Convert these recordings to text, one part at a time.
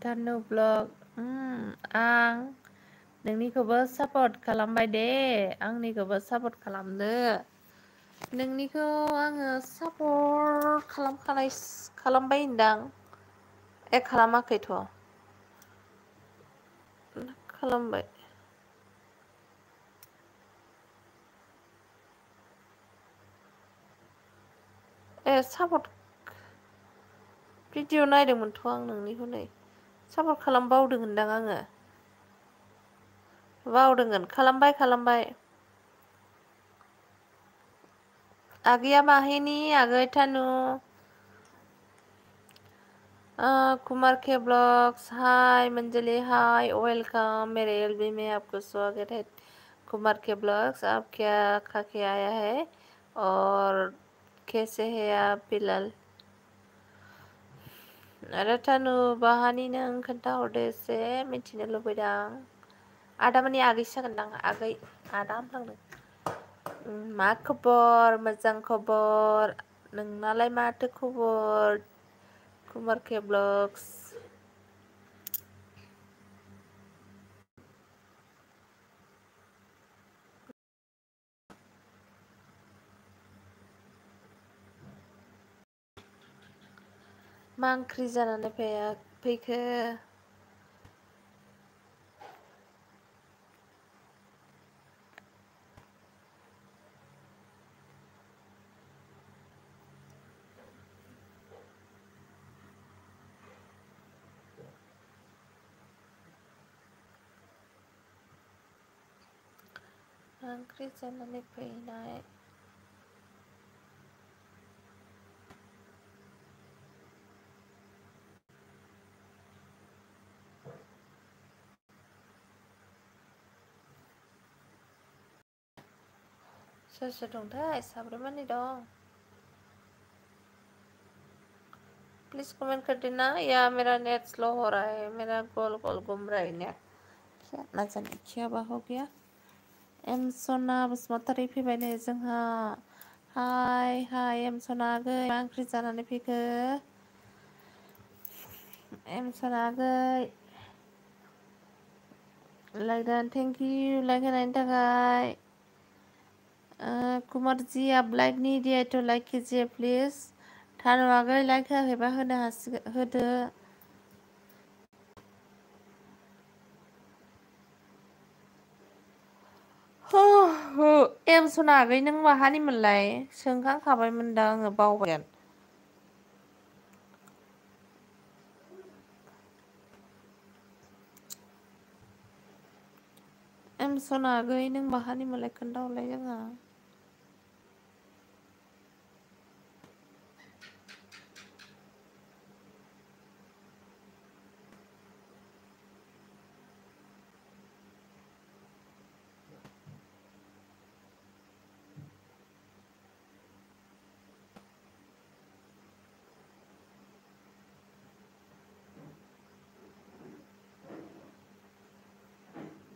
Tanu vlog आं नोंनिखौबो support खालामबाय दे आंनिखौबो support खालामदो नोंनिखौ आङो सापर्ट खालामबाय होनदां खालामाखैथ' खालामबाय सापर्ट भिडिअ नायदोंमोनथ' आं नोंनिखौ नै सापर्ट खालामबावदों होनदां आङो बावदोंगोन खालामबाय आगैया माहेनि आगै थानु कुमार के ब्लॉग्स हाय मंजली हाय वेलकम मेरे एलबी में आपको स्वागत है कुमार के ब्लॉग्स आप क्या खा के आया है और कैसे है आप बिलाल आरो थानु बाहानि नों खोन्थाहरदो एसे मिथिनो लुबैदों आदामानि आगैसो जागोनदां आगै आदा होनफ्लांदों मा खबर मोजां खबर नोंनालाय माथो खबर कुमार के ब्लॉग्स मा ओंख्रि जानानै फैखो मा ओंख्रि जानानै फैनाय सोर सोर दंथाय साब्रै मानि दं प्लीज कमेंट कर देना या मेरा नेट स्लो हो रहा है मेरा गोल गोल घूम रहा है नेट क्या ना जाने क्या बा हो गया एम सना बसुमतारी फैबाय नै जोंहा हाय एम सना आगै मा ओंख्रि जानानै फैखो एम सना आगै लाइक थेंक इउ लाइक होनायनि थाखाय कुमार जी आप लाइक नहीं दिया तो लाइक कीजिए प्लीज थानु आगै लाइक होआखैबा होनो हासिगोन होदो एम सना आगै नों माहानिमोनलाय सोंखांखाबायमोन दा आङो बावबायानो एम सना आगै नों माहानिमोनलाय खोन्थाहरलाय जोंहा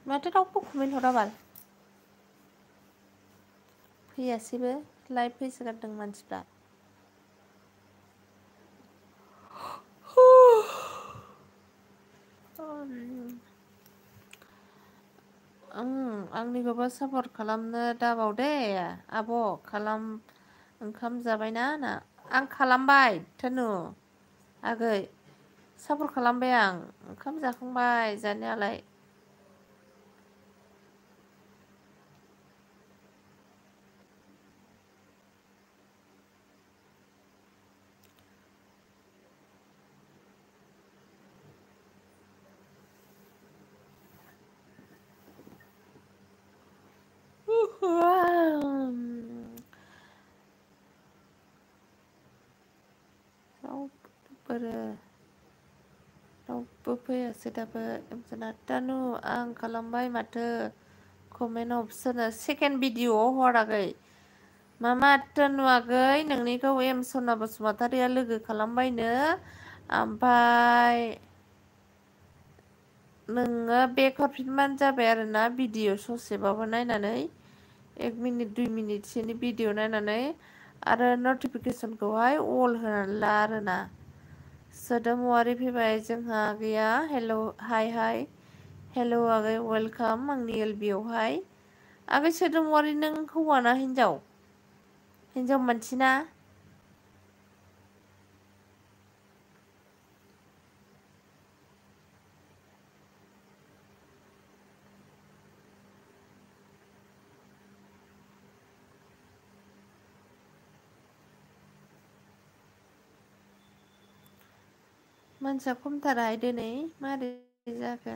माथो रावबो कमेन्ट हरा बाल फैयासैबो लाइभ फैसोगारदों मानसिफ्रा आंनिखौबो सापर्ट खालामनो दाबाव दे आब' ओंखाम जाबायना ना आं खालामबाय थानु आगै सापर्ट खालामबाय आं ओंखाम जाखांबाय जानायालाय रावबो फैयासै दाबो एमसना तानु आं खालामबाय माथो कमेन्ट अप्सन सेकेन्ड भिडिअ'आव हराखै मामा तानु आगै नोंनिखौ एम सना बसुमतारिया लोगो खालामबायनो ओमफ्राय नोङो बेक हरफिनबानो जाबाय आरोना भिडिअ ससेबाबो नायनानै 1 मिनिट 2 मिनिटसोनि भिडिअ नायनानै आरो नटिफिकेसनखौहाय अल होनानै ला आरोना सोदोमुवारि फैबाय जोंहा गैया हेलौ हाय हेलौ आगै वेलकाम आंनि एलबियावहाय आगै सोदोमुवारि नों हौवाना हिनजाव मानसि ना मानसिया खमथाराहाय दिनै मारै जाखो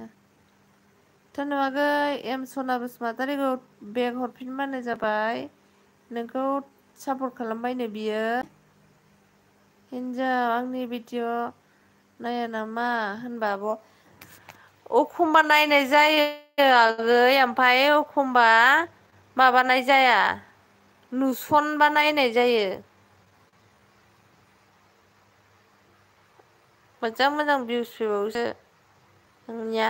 धनु आगै एम सना बसुमतारिखौ बेग हरफिनबानो जाबाय नोंखौ सापर्ट खालामबायनो बियो हिनजाव आंनि भिडिअ नाया नामा होनबा आब' एखमबा नायनाय जायो आगै ओमफ्राय एखमबा माबानाय जाया नुसनबा नायनाय जायो मोजां मोजां भिउस फैबावोसो नोंनिया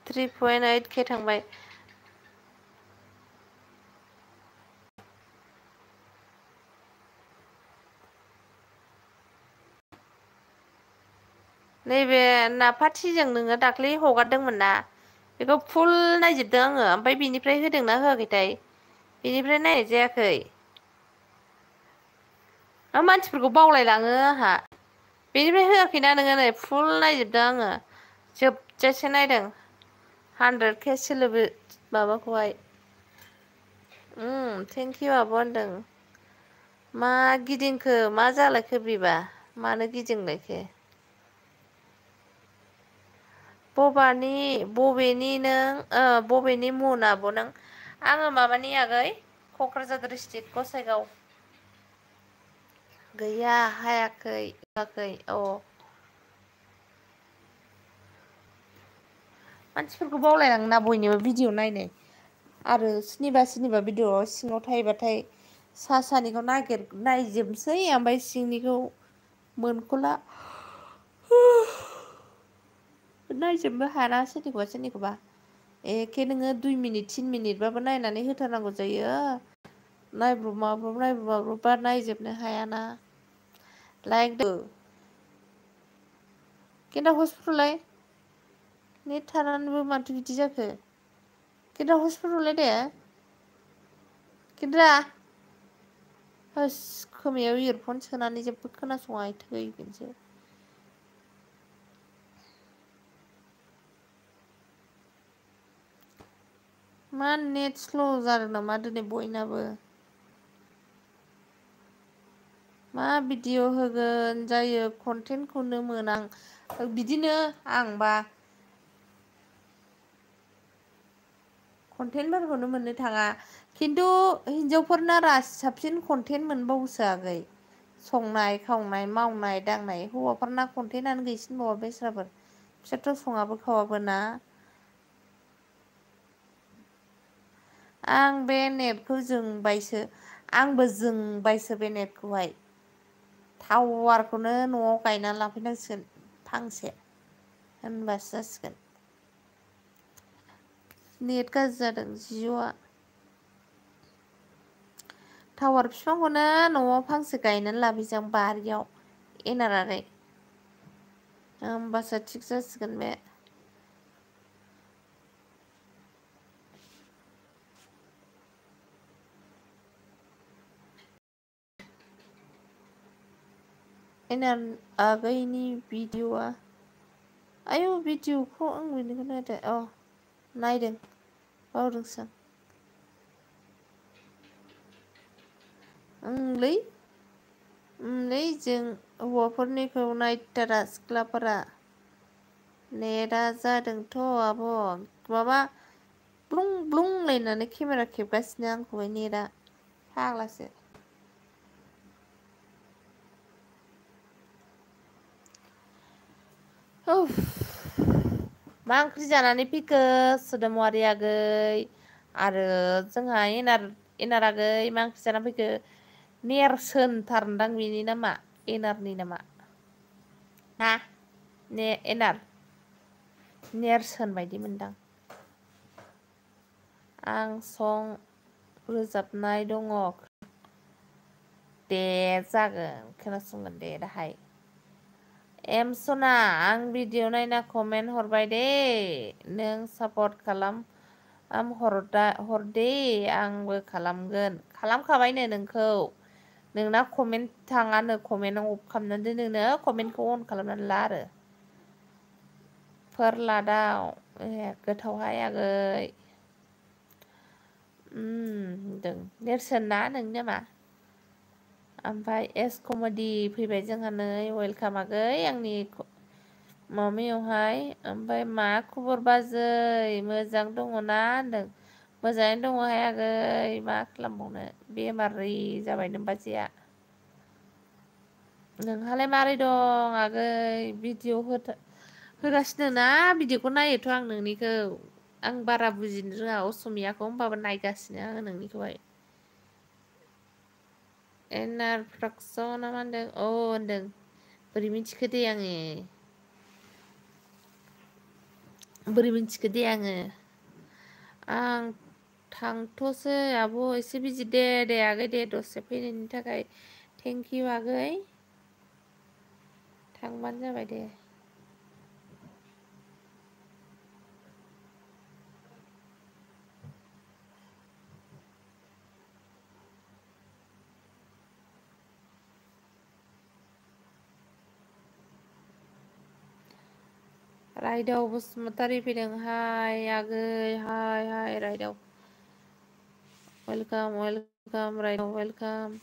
3.8K थांबाय नैबे नाफाथिजों नोङो दाख्लै हगारदोंमोन ना बेखौ फुल नायजोबदों आङो ओमफ्राय बिनिफ्राय होदोंना होआखैथाय बेनिफ्राय नायनाय जायाखै मानसिफोरखौ बावलायलाङो आंहा बेनिफ्राय होआखैना नोङो नै फुल नायजोबदों आङो जोबजासे नायदों 100K माबाखौहाय थेंकिउ आब' होनदों मा गिदिंखो मा जालायखो बेबा मानो गिदिंलायखो बबेनि नों बबेनि मुं आब' नों आङो माबानि आगै क'क्राझार डिस्ट्रिक्ट गसाइगाव गैया हायाखै होआखै मानसिफोरखौ बावलायलाङोना बयनिबो भिडिअ नायनो आरो सोरनिबा भिडिअ सिङाव थायोबाथाय सानिखौ नायजोबसै ओमफ्राय सिंनिखौ मोनख'ला नायजोबनो हायाना सोरनिखौबा एखे नोङो 2 मिनिट 3 मिनिटबाबो नायनानै होथारनांगौ जायो नायब्रब माब्रबबा नायजोबनो हायाना गेन्दा हस्पिटालाय नेट थानानैबो माथो बिदि जाखो गेन्दा हस्पिटालाय दे गेन्द्रा होस खोमायाव इयारफन सोनानै जेबो खोनासङा थैगोनसो मा नेट स्ल' जादों नामा दिनै बयनाबो मा भिडिअ होगोन जायो कन्टेन्टखौनो मोना बिदिनो आंबा कन्टेन्टफोरखौनो मोननो थाङा खिन्थु हिनजावफोरना साबसिन कन्टेन्ट मोनबावोसो आगै संनाय खावनाय मावनाय दांनाय हौवाफोरना कन्टेन्टआनो गैसिनबावा बेस्राफोर बिसोरथ' सङाबो खावाबो ना आं बे नेटखौ आंबो जोंबायसो बे नेटखौहाय टावारखौनो न'आव गायनानै लाफैनांसिगोन फांसे होनबासो जासिगोन नेट गाज्रि जादों जिअ'आ टावार बिफांखौनो न'आव फांसे गायनानै लाफैसां बारियाव एनाराखै होमबासो थिग जासिगोन बे एनार आगैनि भिडिअ'आ आयौ भिडिअ'खौ आं बेनिखौ नायदों नायदों बावदोंसो ओंलै जों हौवाफोरनिखौ नायथारा सिख्लाफोरा नेटआ जादोंथ' आब' माबा ब्लुं ब्लुं लायनानै केमेरा खेबगासिनो आंखौहाय नेटआ फाग्लासो मा ओंख्रि जानानै फैखो सोदोमुवारि आगै आरो जोंहा एनार आगै मा ओंख्रि जाना फैखो नेरसोनथारदां बेनि नामा एनारनि नामा हा एनार नेरसोन बायदि मोनदां आं सं रोजाबनाय दङ दे जागोन खोनासंगोन दे दाहाय एम सना आं भिडिअ नायना कमेन्ट हरबाय दे नों सापर्ट हरदे आंबो खालामखाबायनो नोंखौ नोंना कमेन्ट थाङानो कमेन्टआव अफ खालामनानै दोनोनो कमेन्टखौ अन खालामनानै ला आरो फोरलादाव गोथावहाय आगै होनदों नेरसोन ना नोंनि नामा ओमफ्राय एस कमेडि फैबाय जोंहा नै वेलकाम आगै आंनि माबायावहाय ओमफ्राय मा खबर बाजै मोजां दङ ना होनदों मोजाङैनो दङहाय आगै मा खालामबावनो बेमारि जाबाय नों बाजैया नोंहालाय मारै दं आगै भिडिअ होगासिनो ना भिडिअखौ नायोथ' आं नोंनिखौ आं बारा बुजिनो रोङा असमियाखौ होमबाबो नायगासिनो आङो नोंनिखौहाय एनार प्रडाक्सन ना मा होनदों औ होनदों बोरै मिथिखो दे आङो बोरै मिथिखो दे आङो आं थांथ'सै आब' एसे बिजि दे आगै दे दसे फैनायनि थाखाय थेंक इउ आगै थांबानो जाबाय दे रायदाव बसुमतारी फैदों हाय आगै हाय रायदाव वेलकाम रायदाव वेलकाम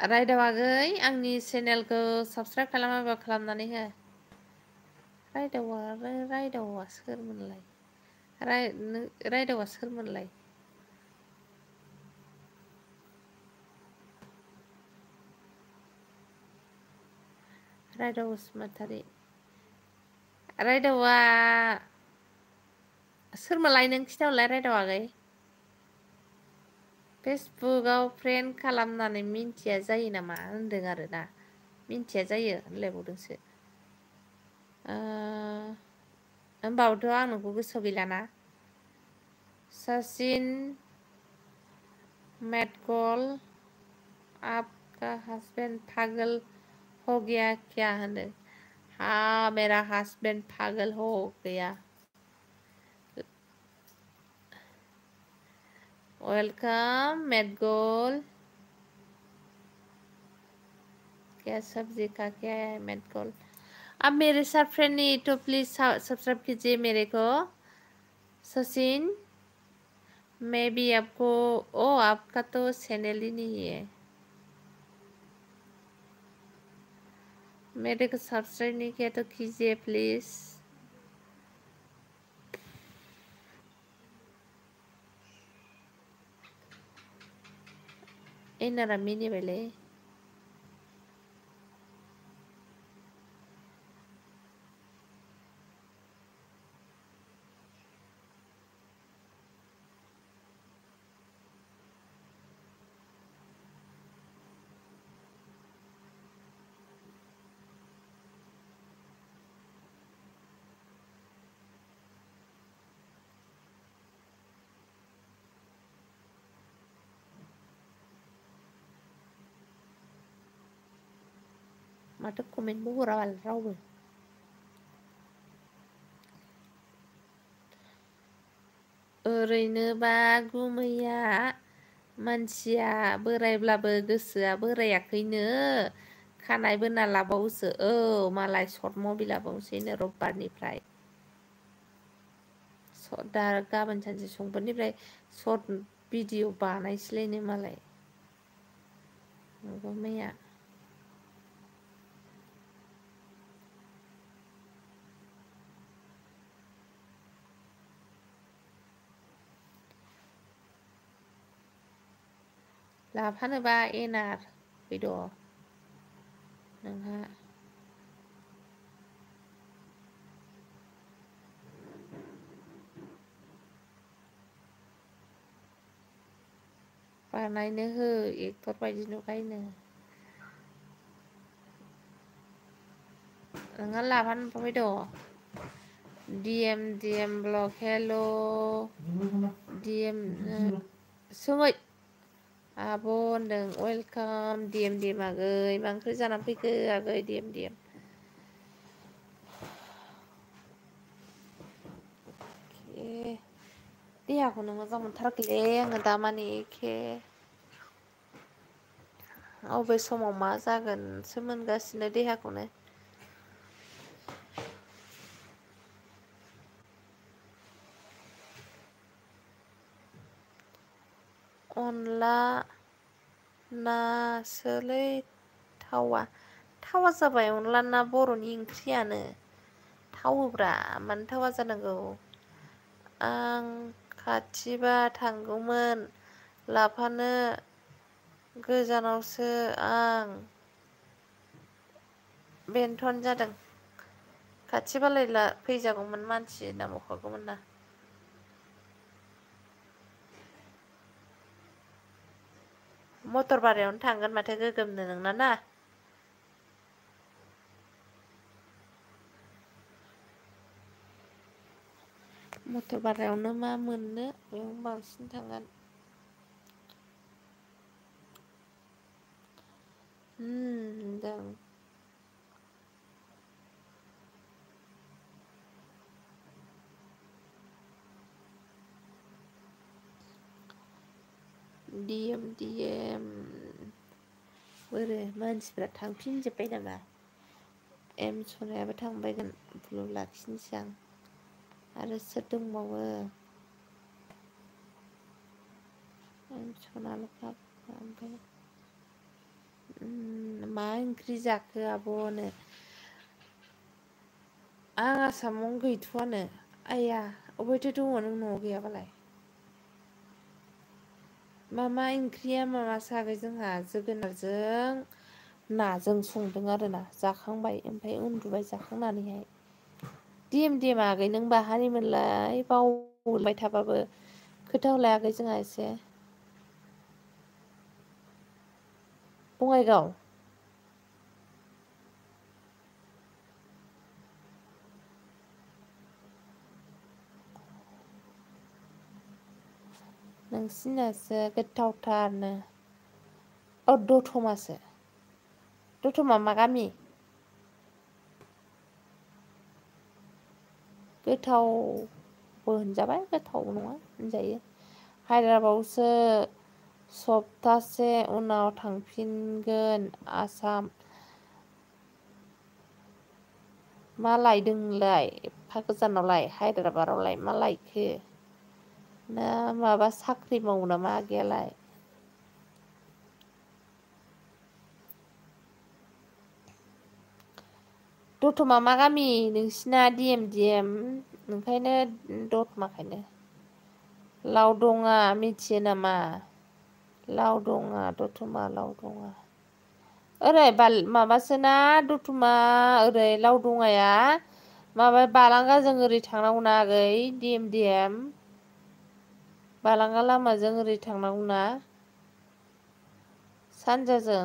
रायदाव आगै आंनि चेनेलखौ साबसक्राइब खालामाबा खालामनानै हो रायदावा सोरमोनलाय रायदावा सोरमोनलाय रायदाव बसुमतारी रायदावा सोरमोनलाय नों खिथाहरलाय रायदाव आगै फेसबुकआव फ्रेन्ड खालामनानै मिन्थिया जायो नामा होनदों आरो ना मिन्थिया जायो होनलायबावदोंसो होनबाबोथ' आं नोंखौ गोसोआव गैलाना सचिन मेडगल आपका हस्बैंड पागल हो गया क्या होनदों हाँ मेरा हस्बैंड पागल हो गया वेलकम मेडगोल क्या सब्जी का क्या है मेडगोल अब मेरे साथ फ्रेंड नहीं तो प्लीज सब्सक्राइब कीजिए मेरे को सचिन मैं भी आपको आपका तो चैनल ही नहीं है मेरे को सब्सक्राइब नहीं किया तो कीजिए प्लीज एनारा मिनी बेले माथो कमेन्टबो हराबाल रावबो ओरैनोबा गुमैया मानसिया बोरायब्लाबो गोसोआ बोरायाखैनो खानाय बोना लाबावोसो मालाय सर्ट मुभि लाबावसैनो रबबारनिफ्राय दा गाबोन सानसे समफोरनिफ्राय सर्ट भिडिअ बानायसैलायनो मालाय गुमैया लाफानोबा एनार फैद' नोंहा बानायनो हो एक्टर बायदि नुखायोनो नोंहा लाफानो फैद' DM ब्लग हेल' DM सोङै आब' होनदों वेलकाम DM आगै मा ओंख्रि जानानै फैखो आगै DM देहाखौनो मोजां मोनथाराखैलै आङो दामानि एखे अबे समाव मा जागोनसो मोनगासिनो देहाखौनो अनला नासोलै थावा जाबाय अनला ना बर'नि ओंख्रियानो थावोब्रा मानो थावा जानांगौ आं खाथिबा थांगौमोन लाफानो गोजानावसो आं बेनोथ' जादों खाथिबालाय फैजागौमोन मानसि नांबावखागौमोन ना मटर बारियावनो थांगोन माथो गोगोमनो नोंना ना मटर बारियावनो मा मोननो बेयावनो बांसिन थांगोन होनदों DM बोरो मानसिफ्रा थांफिनजोब्बाय नामा एम सनायाबो थांबायगोन ब्लु लाखिनोसै आं आरो सोर दंबावो सनाल'खा ओमफ्राय मा ओंख्रि जाखो आब'नो आं आसामावनो गैथ'आनो आइया अबेथो दङ नों न'आव गैयाबालाय मा ओंख्रिया माबासो आगै जोंहा जोगोनारजों नाजों संदों आरोना जाखांबाय ओमफ्राय उन्दुबाय जाखांनानैहाय DM आगै नों बाहारिमोनलाय बावबाय थाबाबो खोथा हलाय आगै जोंहा एसे बङाइगाव नोंसिनासो गोथावथारनो दतमासो दतमा मा गामि गोथावबो होनजाबाय गोथाव नङा होनजायो हायद्राबादआवसो सप्तासे उनाव थांफिनगोन आसाम मा लायदों नोंलाय एफा गोजानावलाय हायद्राबादावलाय मा लायखो ना माबा साख्रि मावो नामा आगैयालाय दतमा मा गामि नोंसिना DM ओंखायनो दतमाखायनो लावदङा मिथियो नामा लावदङा दतमा लावदङा ओरै माबासोना दतमा ओरै लावदङाया माबा बालांगाजों ओरै थांनांगौना आगै DM बालांगा लामाजों ओरै थांनांगौना सानजाजों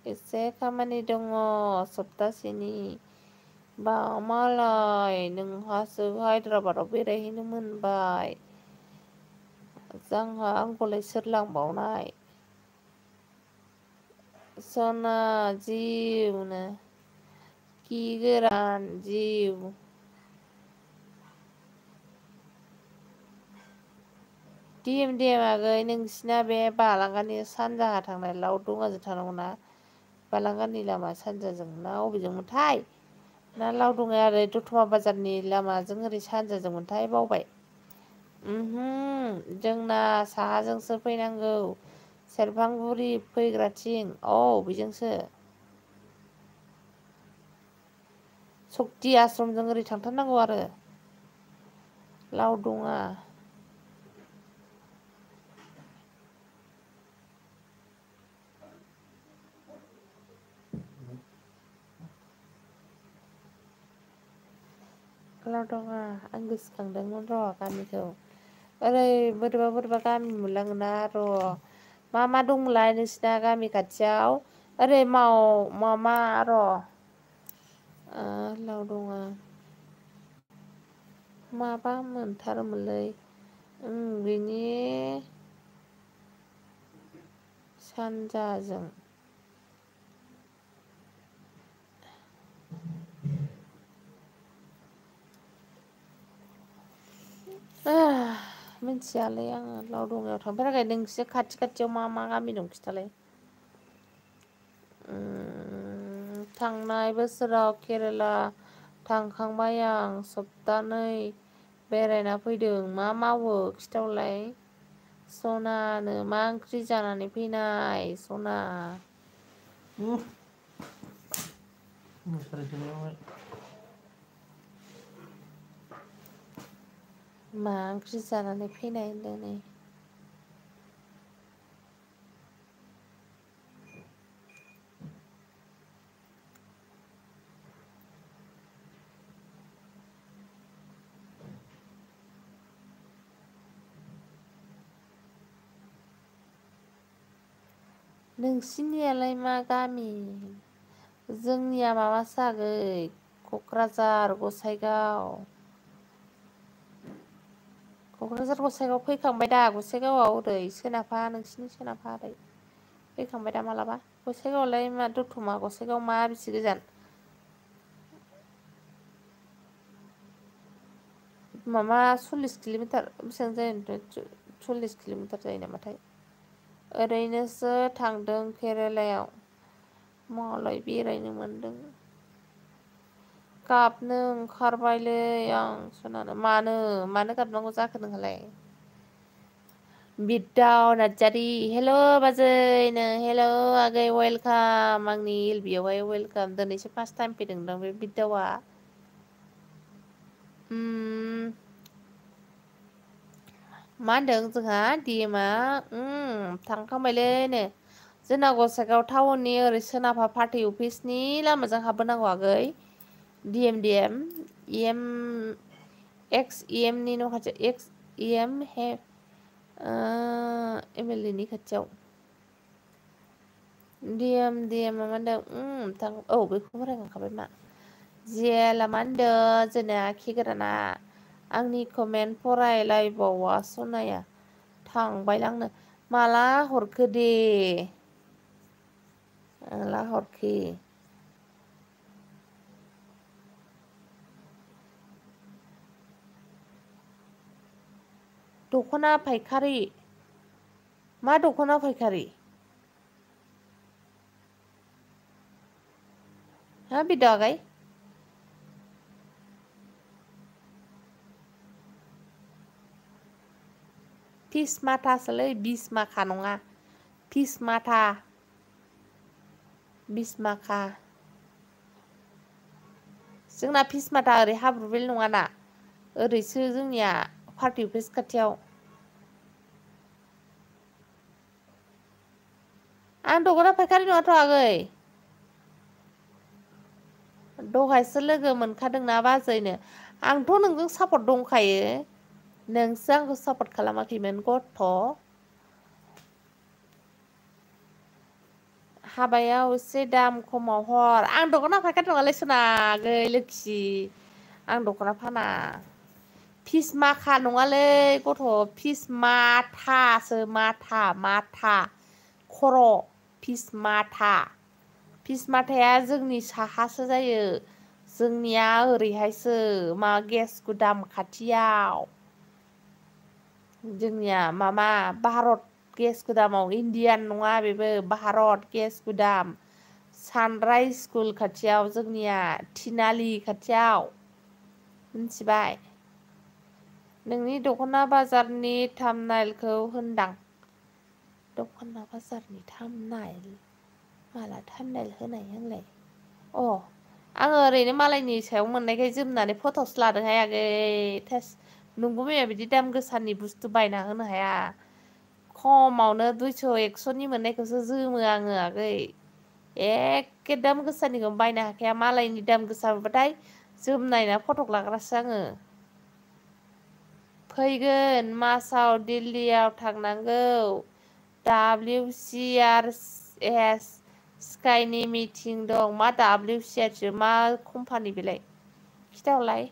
एसे खामानि दङ सप्तासेनि बा मालाय नोंहासो हायद्राबादाव बेरायहैनो मोनबाय जोंहा आंखौलाय सोर लांबावनाय सना जिउनो खि गोरान जिउ DM आगै नोंसिना बे बालांगानि सानजाहा थांनाय लावदङाजों थांनांगौना बालांगानि लामा सानजाजों ना अबेजोंमोनथाय ना लावदङाया ओरै दतमा बाजारनि लामाजों ओरै सानजाजोंमोनथाय बावबाय जोंना साहाजोंसो फैनांगौ सेरफांगुरि फैग्राथिं बेजोंसो सक्ति आश्रमजों ओरै थांथारनांगौ आरो लावदङा लावदङा आं गोसोखांदोंमोन र' गामिखौ ओरै बोरैबा गामि मोनलाङोना र' मा दंमोनलाय नोंसिना गामि खाथियाव ओरै मा र' लावदङा माबा मोनथारोमोनलै बिनि सानजाजों मिथियालै आङो लावदंगायाव थांफेराखै नोंसोर खाथि खाथियाव मा गामि दं खिथालाय थांनाय बोसोराव केरेला थांखांबाय आं सप्तानै बेरायना फैदों मा मावो खिथाहरलाय सनानो मा ओंख्रि जानानै फैनाय सना मा ओंख्रि जानानै फैनाय होनदों नै नोंसिनियालाय मा गामि जोंनिया माबासो आगै क'क्राझार गसाइगाव क'क्राझार गसाइगाव फैखांबाय दा गसाइगावआव ओरै सोनाबहा नोंसिनि सोनाबहा ओरै फैखांबाय दा मालाबा गसाइगावआवलाय मा दतमा गसाइगाव मा बेसे गोजान माबा 40 किल'मिटार बेसेबां जायो 40 किल'मिटार जायो नामाथाय ओरैनोसो थांदों केरेलायाव मालाय बेरायनो मोनदों गाबनो ओंखारबायलै आं सनानो मानो गाबनांगौ जाखो नोंहालाय बिरदाव नार्जारि हेल' बाजैनो हेल' आगै वेलकाम आंनि एलबियावहाय वेलकाम दिनैसो फार्स्ट टाइम फैदोंदां बे बिरदावा मा होनदों जोंहा डिएमआ थांखांबायलै नो जोंना गसाइगाव टाउननि ओरै सोनाबहा पार्टि अफिसनि लामाजों हाबबोनांगौ आगै डिएम इएम एक्स इएम नि न' खाथियाव एक्स इएम एम एल ए नि खाथियाव डिएम मा होनदों औ बेखौ फरायखांखाबाय मा जेला मा होनदों जोंना खि गोराना आंनि कमेन्ट फरायलायबावा सनाया थांबायलांनो माला हरखो दे माला हरखि दख'ना फायखारि मा दख'ना फायखारि हा बिरदाव आगै फिस माथासोलै बिस माखा नङा फिस माथा बिस माखा जोंना फिसमाथा ओरै हाब्रुबेल नङाना ओरैसो जोंनिया पार्टि अफिस खाथियाव आं दख'ना फायखारि नङाथ' आगै दहायसो लोगो मोनखादोंना बाजैनो आंथ' नोंजों सापर्ट दंखायो नोंसो आंखौ सापर्ट खालामाखैमोन गथ' हाबायाव एसे दाम खमाव हर आं दख'ना फायखारि नङालै सना आगै लोखि आं दख'ना फाना फिस माखा नङालै गथ' फिस माथासो माथा खर' फिस माथा फिस माथाया जोंनि साहासो जायो जोंनिया ओरैहायसो मा गेस गुदाम खाथियाव जोंनिया माबा भारत गेस गुदामाव इण्डियान नङा बेबो भारत गेस गुदाम सानराइज स्कुल खाथियाव जोंनिया थिनालि खाथियाव मिथिबाय नोंनि दख'ना बाजारनि थामनाइलखौ होनदां दख'ना बाजारनि थामनाइल माला थामनाइल होनाय आंलाय अ आङो ओरैनो मालायनि सायाव मोननायखाय जोमनानै फट'सो लादोंहाय आगै थोस नंगौमैया बिदि दाम गोसानि बुस्थु बायना होनो हाया खमावनो 200 100नि मोननायखौसो जोमो आङो आगै एखे दाम गोसानिखौ बायनो हाखाया मालायनि दाम गोसा मोनबाथाय जोमनायना फटक लाग्रासो आङो फैगोन मासाव दिल्लीयाव थांनांगौ WCRS स्काइनि मिटिं दं मा WCRS मा कम्पानि बेलाय खिथाहरलाय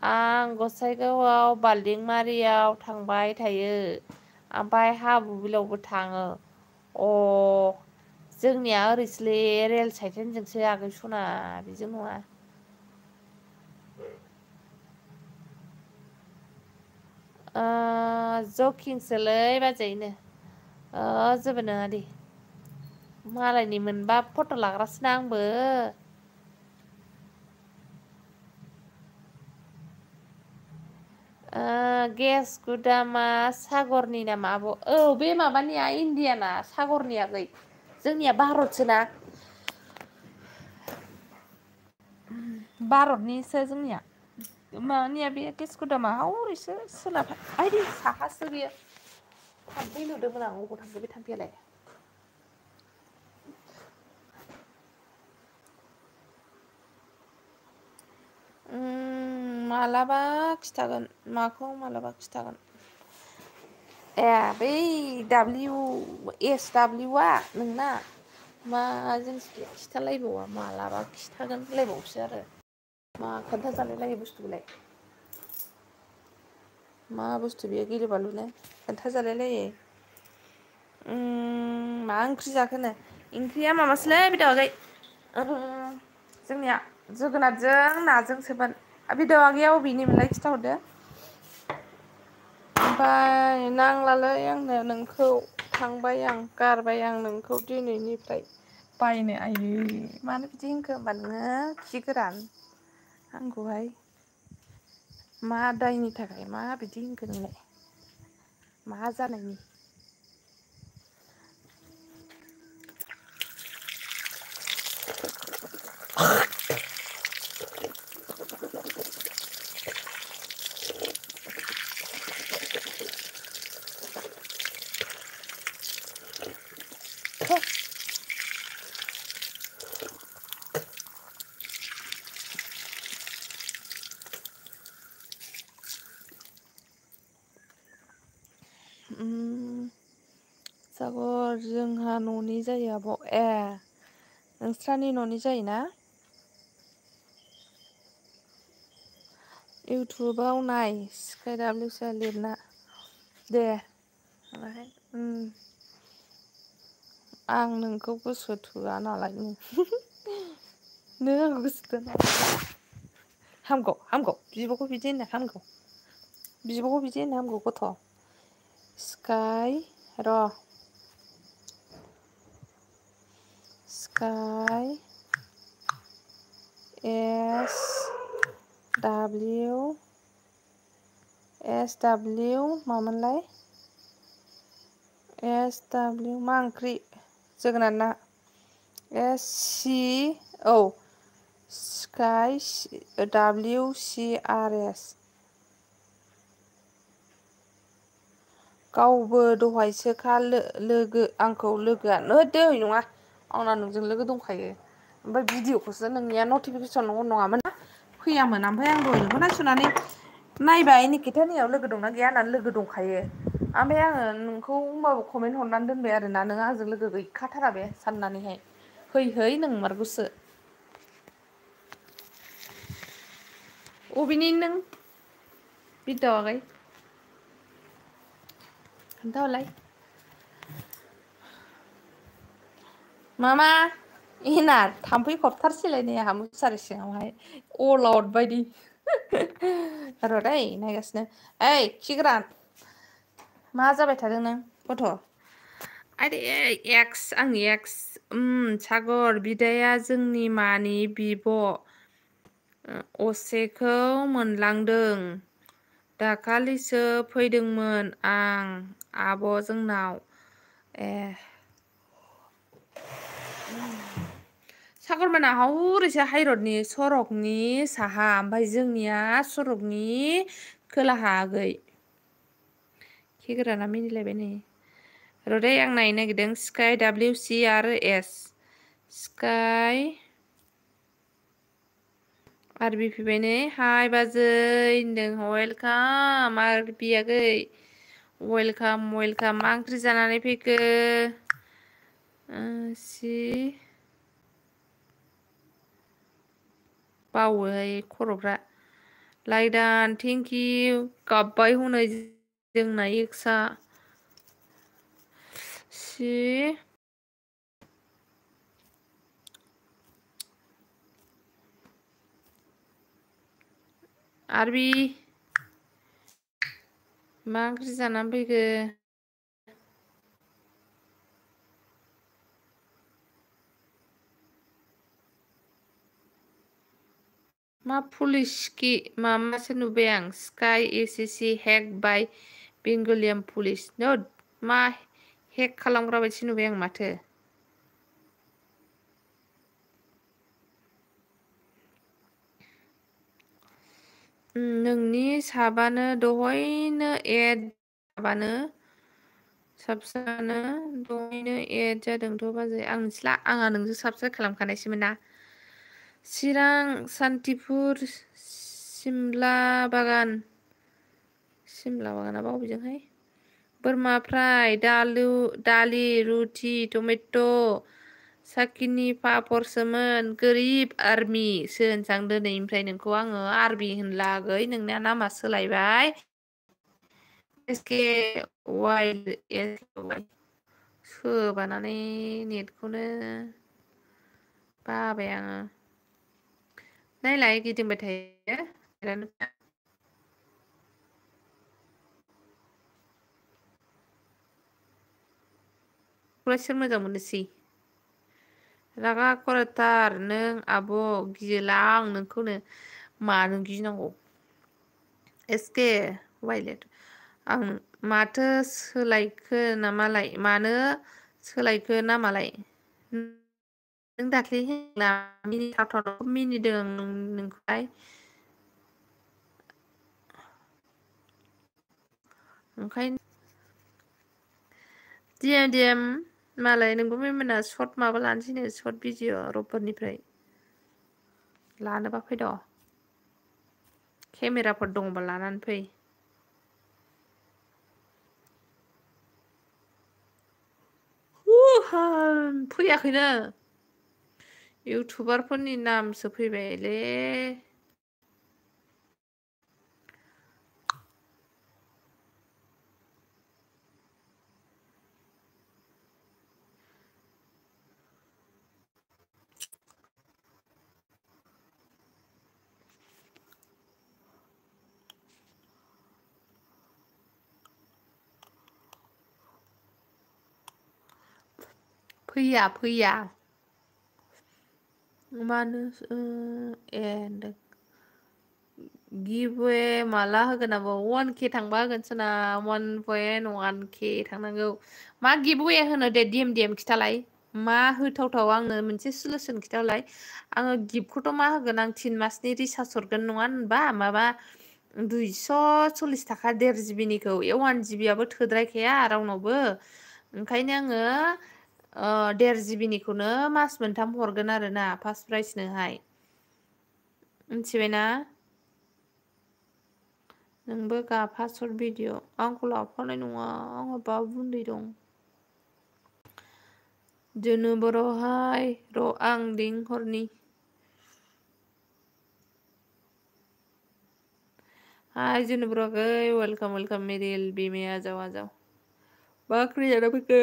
आं गसाइगावआव बाल्दिंमारियाव थांबाय थायो ओमफ्राय हाबुबिलावबो थाङो अ जोंनिया ओरैसोलै रेल साइटिनजोंसो आगै सना बेजों नङा जकिंसोलै बाजैनो जेबो नङा दे मालायनि मोनबा फट' लाग्रासोना आंबो गेस गुदामा सागरनि नामा आब' औ बे माबानिया इण्डियाना सागरनि आगै जोंनिया भारतसोना भारतनिसो जोंनिया माबानिया बे गेस गुदामा हरैसो सोनाब आइदै साहासो बेयो थाम्फै नुदोंमोन आं अबाव थांखो बे थाम्फैयालाय मालाबा खिथागोन माखौ मालाबा खिथागोन ए बै SWआ नोंना मा जिनिस खिथालायबावा मालाबा खिथागोन होनलायबावसो आरो मा खोन्थाजालाय लायो बुस्थुखौलाय मा बुस्थु बेयो गिलु बालुनो खोन्थाजालाय लायो मा ओंख्रि जाखोनो ओंख्रिया माबासोलै बिदर आगै जोंनिया जोगोनारजों नाजोंसोमोन बिदर आगैया अबेनिमोनलाय खिथाहरदो ओमफ्राय नांलालै आंनो नोंखौ थांबाय आं गारबाय आं नोंखौ दिनैनिफ्राय बायनो आयै मानो बिदि होनखो होमबा नोङो खि गोरान आंखौहाय मा दायनि थाखाय मा बिदि होनखो नोंलाय मा जानायनि सागर जोंहा न'नि जायो आब' नोंस्रानि न'नि जायोना इउटुबाव नाय स्काइ दाब्लिउसआ लिरना दे ओमफ्राय आं नोंखौ गोसो थोआ नालाय नों आंखौ गोसो थोआ नालाय हामगौ बिब'खौ बिदि होनो हामगौ बिब'खौ बिदि होनो हामगौ गथ' स्काइ SW मामोनलाय SW मा ओंख्रि जोगोनार ना स्काइ WCRS गावबो दहायसोखा लोगो आंखौ लोगोआनो दै नङा आंना नोंजों लोगो दंखायो ओमफ्राय भिडिअखौसो नोंनिया नटिफिकेसन नङामोन फैयामोन ओमफ्राय आं दहाय नोंखौ नायस'नानै नायबाय निकितानियाव लोगो दंना गैया होननानै लोगो दंखायो ओमफ्राय आङो नोंखौ होमबाबो कमेन्ट हरनानै दोनबाय आरोना नों आंजों लोगो गैखाथारा बे साननानैहाय है नोंमारगौसो अबेनि नों बिरदाव आगै खोन्थाहरलाय मामा एना थाम्फै खबथारसैलाय नै आंहा मुसारि सिङावहाय अल आउट बायदि र' दै नायगासिनो ओइ खि गोरान मा जाबाय थादों नों गथ' आइदै आंनि एक्स सागर बिदाया जोंनि मानि बिब' असेखौ मोनलांदों दाखालिसो फैदोंमोन आं आब' जोंनाव सागरमोना हरैसो हाइरडनि सरकनि साहा ओमफ्राय जोंनिया सरकनि खोलाहा आगै खि गोराना मिनिलायबाय नै र'दै आं नायनो नागिरदों स्काइ WCRS स्काइ आरबि फैबाय नै हाय बाजै होनदों वेलकाम आरबि आगै वेलकाम मा ओंख्रि जानानै फैखो बावोहाय खर'फ्रा लाइदान थेंक इउ गाब्बाय हनै जोंना एक्सा सि आरबि मा ओंख्रि जानानै फैखो मा पुलिसखि मासो नुबाय आं स्काई एसएससि हेक बाय बेंगलियान पुलिस नोद मा हेक खालामग्रा बायदि नुबाय आं माथो नोंनि साबानो दहायनो एड माबानो साबस्क्राइबानो दहायनो एड जादोंथ' बाजै आं मिथिला आंहा नोंजों साबस्क्राइब खालामखानायसोमोन ना चिरां सान्तिपुर सिमला बागाना बबेजोंहाय बोरमा फ्राय दालि रुटि टमेट' साखिनि पापरसोमोन गोरिब आर्मिसो होनसां दिनैनिफ्राय नोंखौ आङो आर्मि होनला आगै नोंनिया नामा सोलायबाय एसके वाइ सोबानानै नेटखौनो बाबाय आङो नायलाय गिदिंबाय थायो सोर मोजां मोननोसै रागा खराथार नों आब' गियोला आं नोंखौनो मानो गिनांगौ एसके वाइलेट आं माथो सोलायखो नामालाय मानो सोलायखो नामालाय नों दाख्लै मिनिथावथाव मिनिदों नोंखौहाय ओंखायनो दिएम मालाय नोंबो मेमोना सर्ट माबा लानोसैनो सर्ट भिडिअ रबबारनिफ्राय लानोबा फैद' केमेराफोर दंबा लानानै फै फैयाखैनो इउटुबारफोरनि नामसो फैबायले फैया मानो ए गिवे माला होगोन आब' 1K थांबा होगोनसोना 1.1K थांनांगौ मा गिवे होनो दे डिएम खिथालाय मा होथावथाव आंनो मोनसे सलुसन खिथालाय आङो गिफ्टखौथ' मा होगोन आं 3 मासनि रिसार्ज हरगोन नङा होनबा माबा 240 थाखा 1.5 जिबिनिखौ 1 जिबियाबो थोद्रायखाया रावनावबो ओंखायनो आङो 1.5 जिबिनिखौनो मास मोनथाम हरगोन आरोना फार्स्ट प्राइजनोहाय मिथिबायना नोंबो गाफा सर्ट भिडिअ आंखौ लाफानाय नङा आंहा बाबु उन्दै दं जोनु बर'हाय र' आं लिंहरनि हाय जोनु बर' आगै वेलकाम मेरी एलबी में आ जाओ मा ओंख्रि जाना फैखो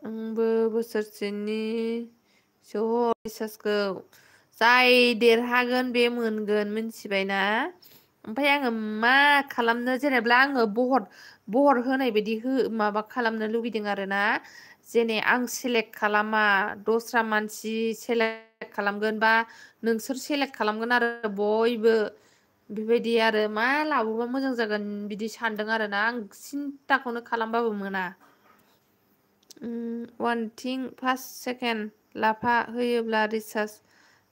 आंबो बोसोरसेनि रिसार्जखौ जाय देरहागोन बे मोनगोन मिथिबायना ओमफ्राय आङो मा खालामनो जेनेबा आङो बहर होनाय बायदि माबा खालामनो लुगैदों आरोना जेने आं सेलेक्ट खालामा दस्रा मानसि सेलेक्ट खालामगोन बा नोंसोर सेलेक्ट खालामगोन आरो बयबो बेबायदि आरो मा लाबोबा मोजां जागोन बिदि सानदों आरोना आं सिन्थाखौनो खालामबाबो मोना वानथिं फार्स्ट सेकेन्ड लाफा होयोब्ला रिसार्ज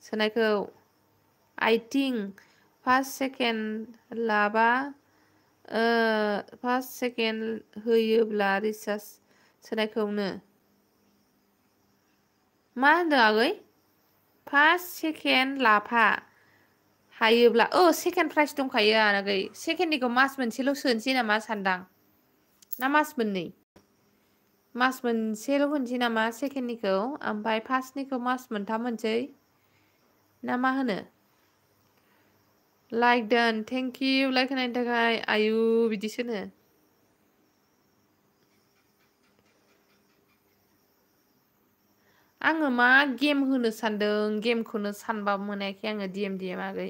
सोनायखौ आइथिं फार्स्ट सेकेन्ड लाबा फार्स्ट सेकेन्ड होयोब्ला रिसार्ज सोनायखौनो मा होनदों आगै फार्स्ट सेकेन्ड लाफा हायोब्ला सेकेन्ड प्राइज दंखायो आगै सेकेन्डनिखौ मास मोनसेल' सोनोसै नामा सानदां ना मास मोननै मास मोनसेल' होनसै नामा सेकेन्डनिखौ ओमफ्राय फार्स्टनिखौ मास मोनथाम होनसै ना मा होनो लाइक डान थेंक इउ लाइक होनायनि थाखाय आयु बिदिसोनो आङो मा गेम होनो सानदों गेमखौनो सानबा मोनाखै आङो डिएम आगै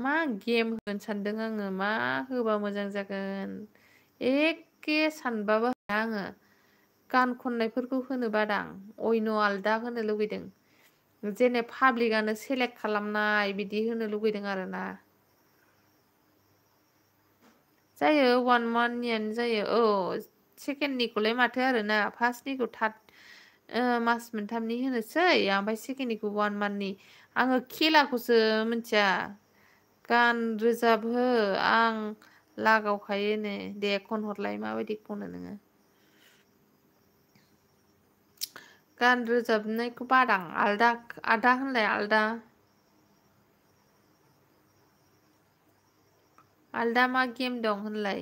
मा गेम होनो सानदों आङो मा होबा मोजां जागोन एखे सानबाबो हाया आङो गान खननायफोरखौ होनो बादां अयन' आलदा होनो लुगैदों जेने पाब्लिकआनो सेलेक्ट खालामनाय बिदि होनो लुगैदों आरो ना जायो 1 मान्थनियानो जायो औ सेकेन्डनिखौलाय माथो आरोना फार्स्टनिखौ मास मोनथामनि होनोसै ओमफ्राय सेकेन्डनिखौ 1 मान्थनि आङो खेलाखौसो मिथिया गान रोजाब हो आं लागावखायो नो दे खनहरलाय माबायदि खनो नोङो गान रोजाबनायखौ बादां आलदा होनलाय आलदा मा गेम दं होनलाय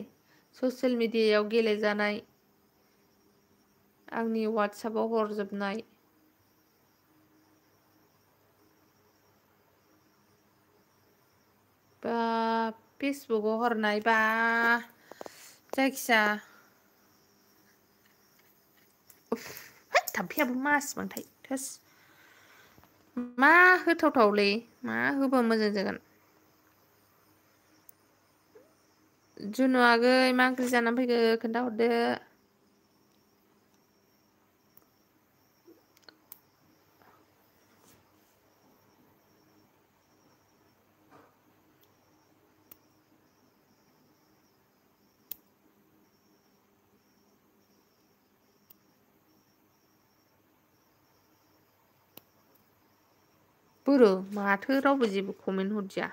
ससियेल मिडियायाव गेलेजानाय आंनि वाट्सएपाव हरजोबनाय बा फेसबुकाव हरनाय बा जायखिया थाम्फैयाबो मासि थोस मा होथावथावलै मा होबा मोजां जागोन जुनु आगै मा ओंख्रि जानानै फैखो खोन्थाहरदो बोरो माथो रावबो जेबो कमेन्ट हरदिया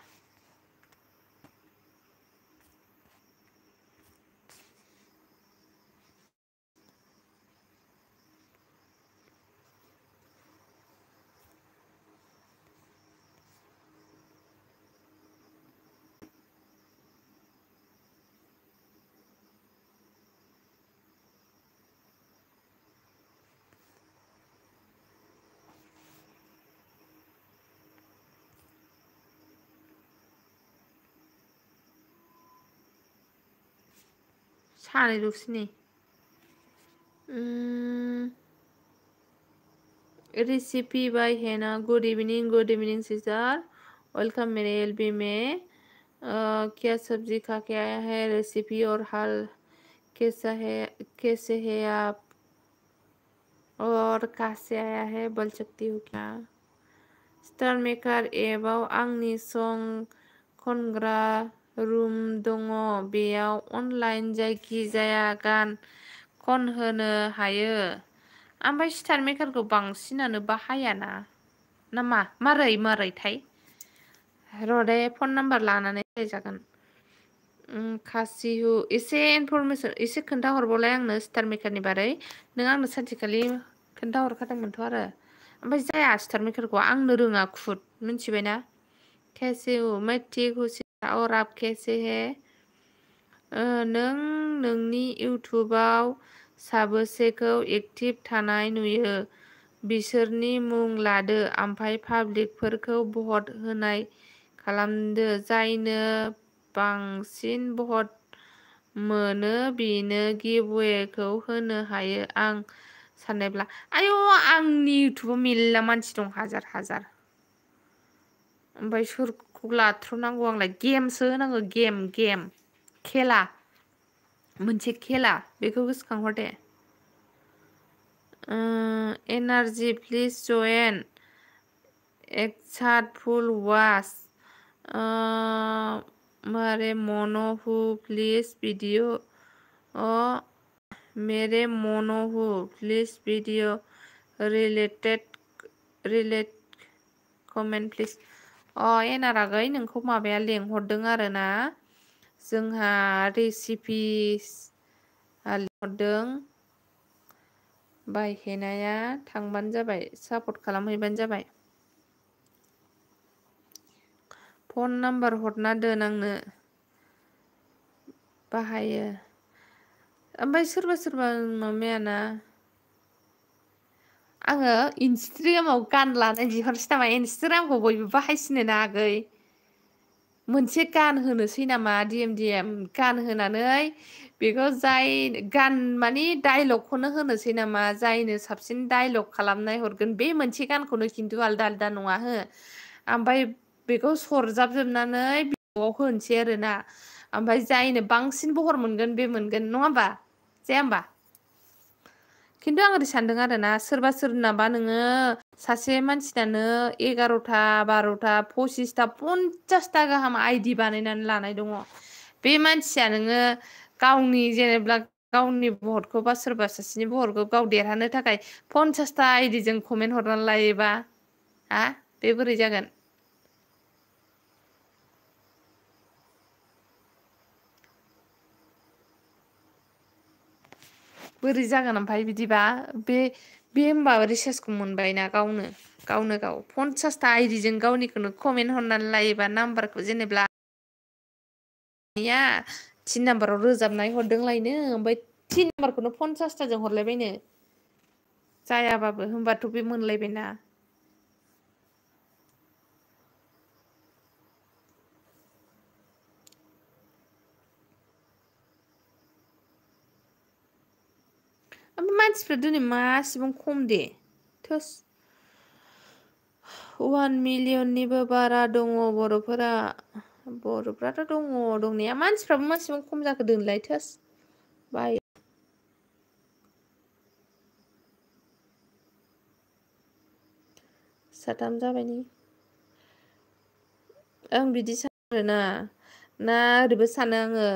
सानैल'सै नै रेसिपी बाय हेना गुड इवनिंग सिस्टर वेलकम मेरे एलबी में क्या सब्जी खा के आया है रेसिपी और हाल कैसे है आप और कहाँ से आया है बोल सकती हूँ क्या स्टार मेकार एपाव आंनि सं खनग्रा रुम दङ बेयाव अनलाइन जायखिजाया गान खनहोनो हायो ओमफ्राय स्टार मेकारखौ बांसिनानो बाहायाना ना मारैथाय र'दे फन नाम्बार लानानै रायजागोन खासिहु एसे इनफरमेसन एसे खोन्थाहरबावलाय आंनो स्टार मेकारनि बारै नों आंनो सानसेखालि खोन्थाहरखादोंमोनथ' आरो ओमफ्राय जाया स्टार मेकारखौ आंनो रोङा खुद मिथिबायना कैसे हो मैं ठीक हूँ और आप कैसे है नों नोंनि इउटुबाव साबोसेखौ एक्टिभ थानाय नुयो बिसोरनि मुं लादो ओमफ्राय पाब्लिकफोरखौ भट होनाय खालामदो जायनो बांसिन भट मोनो बेनो गिभवेखौ होनो हायो आं साननायब्ला आयु आंनि इउटुबाव मेरला मानसि दं हाजार ओमफ्राय सोरखौ लाथ्र'नांगौ आंलाय गेमसो होनांगौ गेम खेला मोनसे खेला बेखौ गोसोखांहर दे एनार्जि प्लिज जइन एक्साट फुल वास मेरे मोनो हु प्लीज वीडियो मेरे मोनो हु please video relate comment please एनार आगै नोंखौ माबाया लेंहरदों आरो ना जोंहा रेसिपि लिंहरदों बायहेनाया थांबानो जाबाय सापर्ट खालामहैबानो जाबाय फन नाम्बार हरना दोन आंनो बाहायो ओमफ्राय सोरबा माबायाना आङो इन्सटाग्रामाव गान लानाय दिहरसै नामा इन्सटाग्रामखौ बयबो बाहायसिनो ना आगै मोनसे गान होनोसै नामा डिएम गान होनानै बेखौ जाय गान माने डाइलगखौनो होनोसै नामा जायनो साबसिन डाइलग खालामनाय हरगोन बे मोनसे गानखौनो खिन्थु आलदा आलदा नङा हो ओमफ्राय बेखौ सरजाबजोबनानै भिडिअ'आव होनोसै आरोना ओमफ्राय जायनो बांसिन बहर मोनगोन बे मोनगोन नङा होमबा जाया होमबा खिन्थु आं ओरै सानदों आरोना सोरबा सोरनाबा नोङो सासे मानसिनानो 11टा 12टा 25टा 50टा गाहाम आइडि बानायनानै लानाय दङ बे मानसिया नोङो गावनि जेनेबा गावनि भटखौ बा सोरबा सासेनि भटखौ गाव देरहानो थाखाय 50टा आइडिजों कमेन्ट हरनानै लायोबा हा बे बोरै जागोन बोरै जागोन ओमफ्राय बिदिबा बे होमबा रिसार्चखौ मोनबायना गावनो गाव 50टा आइडिजों गावनिखौनो कमेन्ट हरनानै लायोबा नाम्बारखौ जेनेबा 3 नाम्बाराव रोजाबनाय हरदोंलायनो ओमफ्राय 3 नाम्बारखौनो 50टाजों हरलायबायनो जायाबाबो होमबाथ' बे मोनलायबायना ओमफ्राय मानसिफ्रा दिनै मासेबां खम दे थोस 1 मिलियननिबो बारा दङ बर'फ्राथ' दङ दंनाया मानसिफ्राबो मासेबां खम जाखो दोनलाय थोस बाय साथाम जाबायनि आं बिदि सानो आरोना ना ओरैबो सानो आङो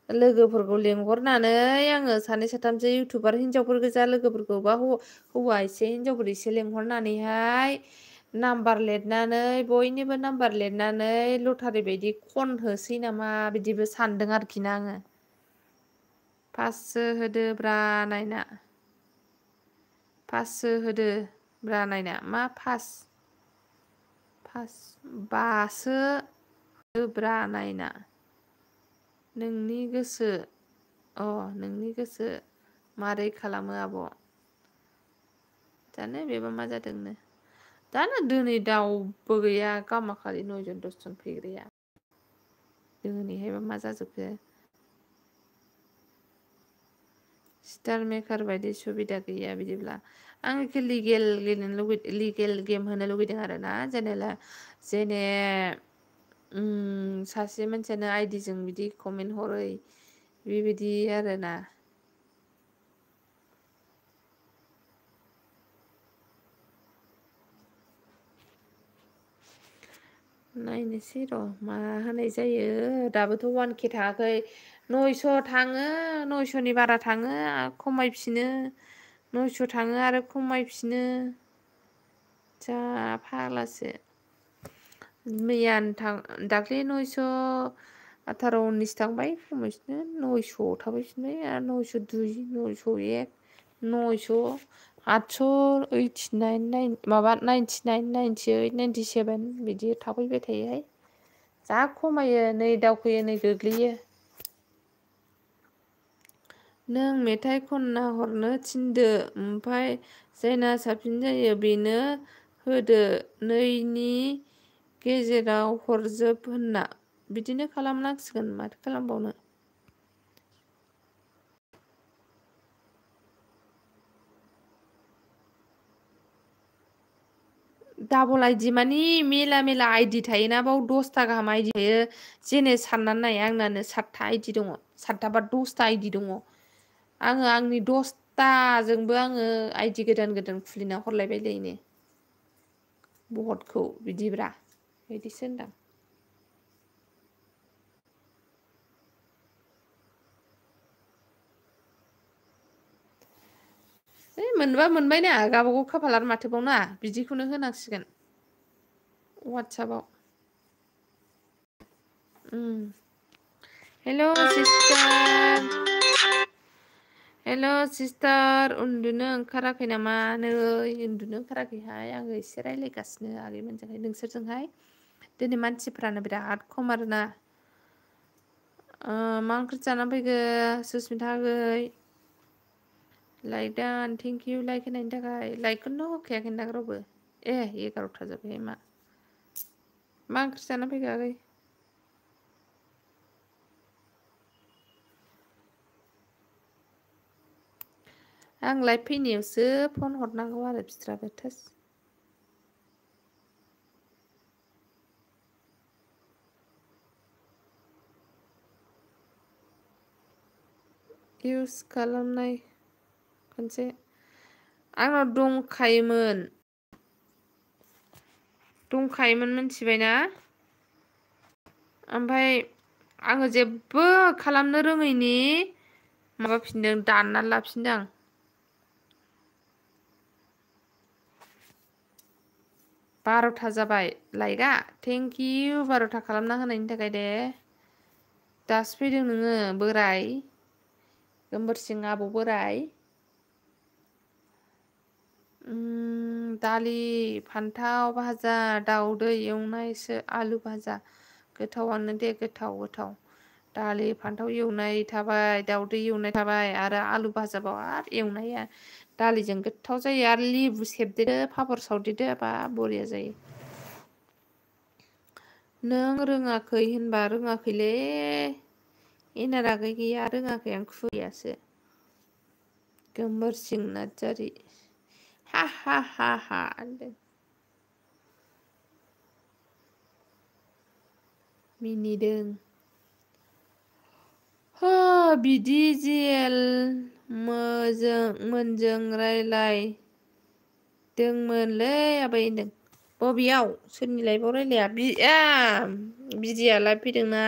लोगोफोरखौ लेंहरनानै आङो सानै साथामसो इउटुबार हिनजावफोर गोजा लोगोफोरखौ बा हौवा एसे हिनजावफोर एसे लेंहरनानैहाय नाम्बार लिरनानै बयनिबो नाम्बार लिरनानै लटारि बायदि खनहोसै नामा बिदिबो सानदों आरोखि ना आङो पाससो होदो ब्रा नायना पाससो होदो ब्रा नायना मा पास बासो होब्रा नायना नोंनि गोसो नोंनि गोसो मारै खालामो आब' जानो बेबा मा जादोंनो दानो दिनै दाउबो गैया गामाखालि 9 जन 10 जन फैग्राया दिनैहायबा मा जाजोबखो स्टार मेकार बायदि सुबिदा गैया बिदिब्ला आं लिगेल गेलेनो लुगैदों लिगेल गेम होनो लुगैदों आरोना जेने सासे मानसियानो आइडिजों बिदि कमेन्ट हरै बेबायदि आरोना नायनोसै र' मा होनाय जायो दाबोथ' 1K थाङाखै 900 थाङो 900नि बारा थाङो खमायफिनो 900 थाङो आरो खमायफिनो जा फाग्लासो मैयानो दाख्लै 918 19 थांबाय खमायफिनो 900 थाबायफिनबाय आरो 902 901 900 889 माबा 99 98 97 बिदि थाफैबाय थायोहाय जा खमायो नै दावखोयो नै गोग्लैयो नों मेथाइ खनना हरनो थिनदो ओमफ्राय जायना साबसिन जायो बेनो होदो 2नि गेजेराव हरजोब होनना बिदिनो खालामनांसिगोन माथो खालामबावनो डाबल आइडि मानि मेला आइडि थायोना बाव 10टा गाहाम आइडि थायो जेने साननानै नाय आंनानो 7टा आइडि दङ 7टा बा 10टा आइडि दङ आङो आंनि 10टाजोंबो आङो आइडि गोदान खुलिना हरलायबायलायनो भटखौ बिदिब्रा बिदिसो होनदां मोनबा मोनबाय ना गावबागाव खाफाल आरो माथोबाव ना बिदिखौनो होनांसिगोन वाट्सएपआव हेल' सिस्टार उन्दुनो ओंखाराखै नामा नै उन्दुनो ओंखाराखैहाय आङो एसे रायज्लायगासिनो आगैमोनजोंहाय नोंसोरजोंहाय दिनै मानसिफ्रानो बिराद खम आरोना मा ओंख्रि जानानै फैखो सुसमिता आगै लाइक डान थेंक इउ लाइक होनायनि थाखाय लाइकखौनो होखायाखै ना रावबो 11ता जाबाय मा ओंख्रि जाना फैखो आगै आं लाइभ फैनायावसो फन हरनांगौ आरो बिस्राबो थोस इउज खालामनाय खनसे आंनाव दंखायोमोन मिथिबायना ओमफ्राय आङो जेबो खालामनो रोङैनि माबाफिनदों दाननानै लाफिनदों आं 12ता जाबाय लाइकआ थेंक इउ 12ता खालामना होनायनि थाखाय दे दासो फैदों नोङो बोराय गोमबोरसिं आबौ बोराय दालि फान्थाव भाजा दाउदै एवनायसो आलु भाजा गोथावानो दे गोथाव दालि फान्थाव एवनाय थाबाय दाउदै एवनाय थाबाय आरो आलु भाजाबाव आरो एवनाया दालिजों गोथाव जायो आरो लेबु सेबदेरो पापर सावदेरदो बा बरिया जायो नों रोङाखै होनबा रोङाखैलै एना रागै गैया रोङाखै आं खुदियासो गोमबोरसिं नार्जारि हा हा हा हा होनदों मिनिदों बिदि जेल मोनजों रायलायदोंमोनलै आबै होनदों बबेयाव सोरनि लाइफआव रायलाया बिदिया लाइभ फैदोंना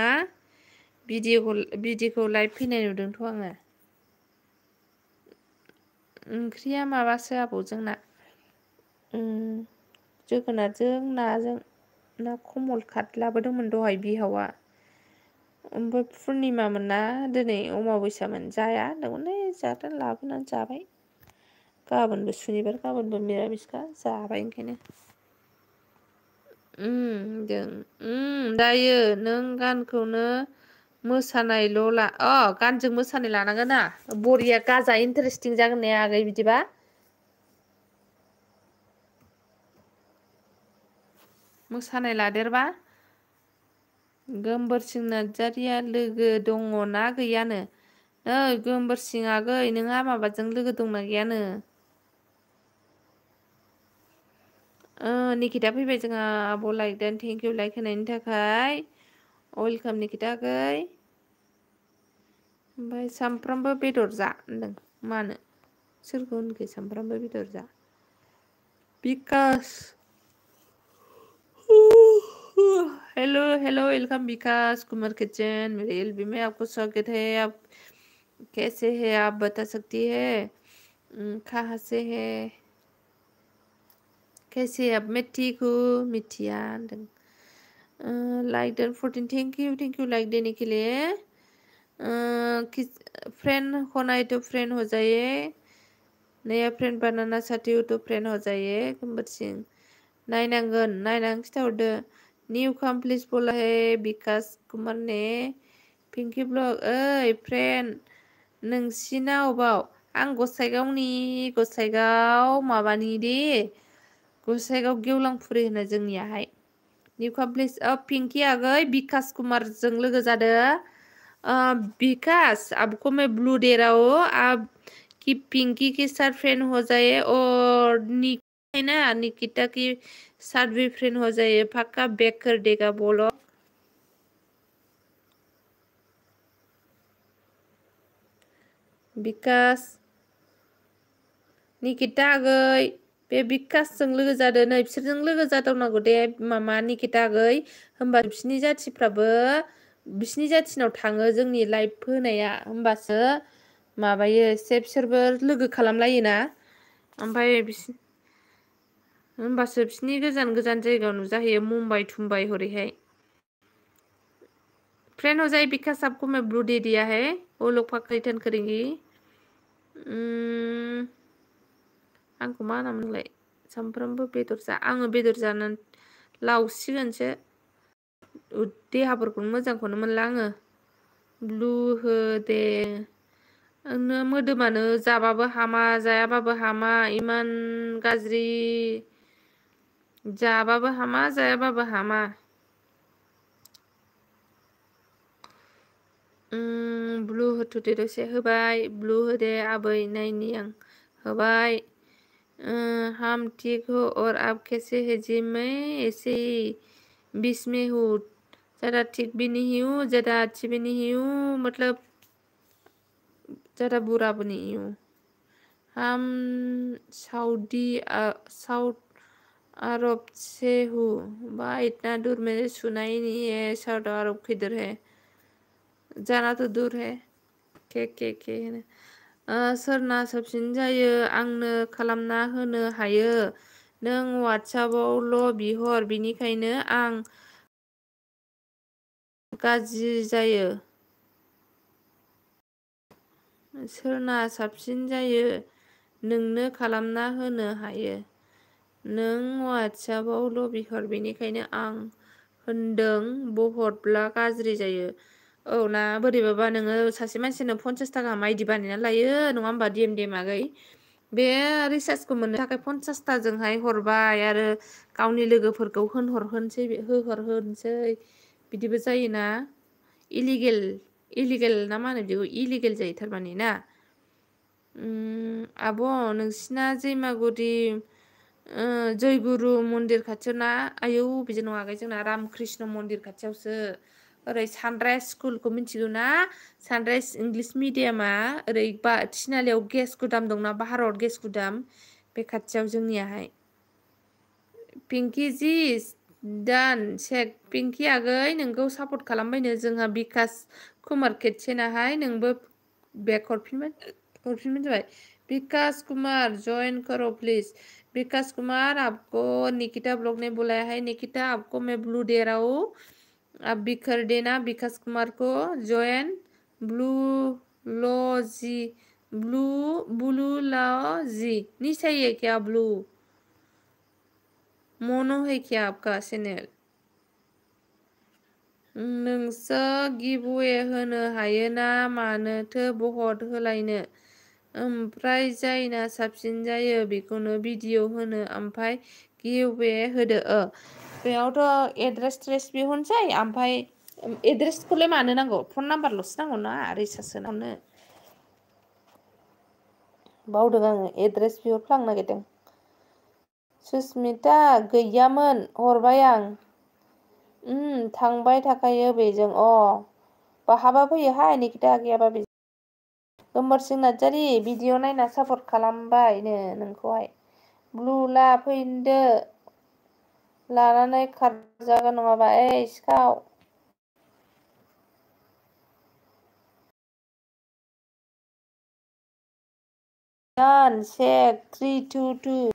बिदिखौ लाइभ फैनाय नुदोंथ' आङो ओंख्रिया माबासो आबौ जोंना जोगोनारजों नाजों ना कमल काट लाबोदोंमोन दहाय बिहावा ओमफ्राय पुर्निमा मोनना दिनै अमाबैसामोन जाया होनदोंमोनलै जाहा लाबोनानै जाबाय गाबोनबो सुनिबार गाबोनबो मिरामिसखा जाबाय ओंखायनो दायो नों गानखौनो मोसानायल' गानजों मोसानाय लानांगोन ना बरिया गाजा इन्टारेस्टिं जागोन ने आगै बिदिबा मोसानाय लादेरबा गोमबोरसिं नार्जारिया लोगो दङ ना गैयानो नै गोमबोरसिं आगै नोंहा माबाजों लोगो दंना गैयानो निकिता फैबाय जोंहा आब' लाइकदों थेंक इउ लाइक होनायनि थाखाय वेलकाम निकिता आगै ओमफ्राय सामफ्रामबो बेदर जा होनदों मानो सोरखौ होनखो सामफ्रामबो बेदर जा बिकास hello hello welcome Vikas Kumar kitchen मेरे एलबी में आपको स्वागत है आप कैसे है आप बता सकती है कहाँ से है कैसे आप मैं ठीक हूँ मिठिया like done 14 thank you like देने के लिए फ्रेंड होना है तो फ्रेंड हो जाइए नया फ्रेंड बनाना चाहती हो तो फ्रेंड हो जाइए गोमबोरसिं नायनांगोन खिथाहरदो न्यू कम प्लीज बोला है विकास कुमार ने पिंकी ब्लग ओइ फ्रेंड नोंसिना अबाव आं गसाइगाव माबानि दे गसाइगाव गेवलांफुरि होनो जोंनियाहाय न्यू कम प्लीज पिंकी आगै विकास कुमारजों लोगो जादो विकास आपको मैं ब्लू दे रहा हूँ आप कि पिंकी के साथ फ्रेंड हो जाए और है ना निकिता की साथ भी फ्रेंड हो जाए पक्का बैक कर देगा बोलो विकास निकिता आगै बे विकासजों लोगो जादों नै बिसोरजों लोगो जादावनांगौ दे मामा निकिता आगै होमबा बिसोरनि जाथिफ्राबो बिसोरनि जाथिनाव थाङो जोंनि लाइभ होनाया होमबासो माबायो एसे बिसोरबो लोगो खालामलायोना ओमफ्राय होमबासो बिसोरनि गोजान जायगायाव नुजाहैयो मुम्बाइ थुम्बाइ हरैहाय फ्रेंड हो जाए विकास आपको मैं ब्लू दे दिया है वो लोग पक्का रिटर्न करेंगी आंखौ मा होनामोनलाय सामफ्रामबो बेदर जा आङो बेदर जानानै लावसिगोनसो देहाफोरखौनो मोजांखौनो मोनला आङो ब्लु हो दे आंनो मोदोमानो जाबाबो हामा जायाबाबो हामा इमान गाज्रि जाबाबो हामा जायाबाबो हामा ब्लू होथ'दे दसे होबाय ब्लू होदे आबै नायनि आं होबाय हम ठीक हो और आप कैसे है जी मैं ऐसे ही बीच में हूँ ज़्यादा ठीक भी नहीं हूँ ज़्यादा अच्छी भी नहीं हूँ मतलब ज़्यादा बुरा भी नहीं हूँ हम साउथ अरब से हूँ भाई इतना दूर मैंने सुना ही नहीं है साउथ अरब किधर है जाना तो दूर है के सोरना साबसिन जायो आंनो खालामना होनो हायो नों वाट्सएपआवल' बिहर बिनिखायनो आं गाज्रि जायो सोरना साबसिन जायो नोंनो खालामना होनो हायो नों वाट्सएपआवल' बिहर बिनिखायनो आं होनदों बहरब्ला गाज्रि जायो औ ना बोरैबाबा नोङो सासे मानसिनो 50 थाखा आइडि बानायना लायो नङा होमबा डिएम आगै बे रिसार्जखौ मोननो थाखाय 50 थाजोंहाय हरबाय आरो गावनि लोगोफोरखौ होहरहोनसै बिदिबो जायोना इलिगेल ना मा होनो बिदिखौ इलिगेल जायो थारमाने ना आब' नोंसिना जैमागुरि जयगुरु मन्दिर खाथियाव ना आयौ बिदि नङा आगै जोंना रामकृष्ण मन्दिर खाथियावसो ओरै सानराइज स्कुलखौ मिथिगौ ना सानराइज इंलिश मिडियामा ओरै थिनालियाव गेस गुदाम दंना भारत गेस गुदाम बे खाथियाव जोंनियाहाय पिंकि जी दान चेक पिंकि आगै नोंखौ सापर्ट खालामबायनो जोंहा बिकास कुमार खेटसेनाहाय नोंबो बेक हरफिनबाय जाबाय विकास कुमार ज्वाइन करो प्लीज विकास कुमार आपको निकिता ब्लॉग ने बुलाया है निकिता आपको मैं ब्लू दे रहा हूँ आप भी कर देना विकास कुमार को ज्वाइन ब्लू लो जी नहीं चाहिए क्या ब्लू मोनो है क्या आपका चैनल नोंसो गिभवे होनो हायो ना मानोथो बहत होलायनो ओमफ्राय जायना साबसिन जायो बेखौनो भिडिअ होनो ओमफ्राय गिभवे होदो बेयावथ' एड्रेस बिहरनोसै ओमफ्राय एड्रेसखौलाय मानो नांगौ फन नाम्बारल'सो नांगौ ना रिसार्ज सोनावनो बावदों आङो एड्रेस बिहरफ्लांनो नागिरदों सुस्मिता गैयामोन हरबाय आं थांबाय थाखायो बेजों बहाबा फैयोहाय निकिता गैयाबा बे गोमबोरसिं नार्जारि भिडिअ नायना सापर्ट खालामबायनो नोंखौहाय ब्लु ला फैदो लानानै खारजागोन नङाबा सिखाव दान चेक 322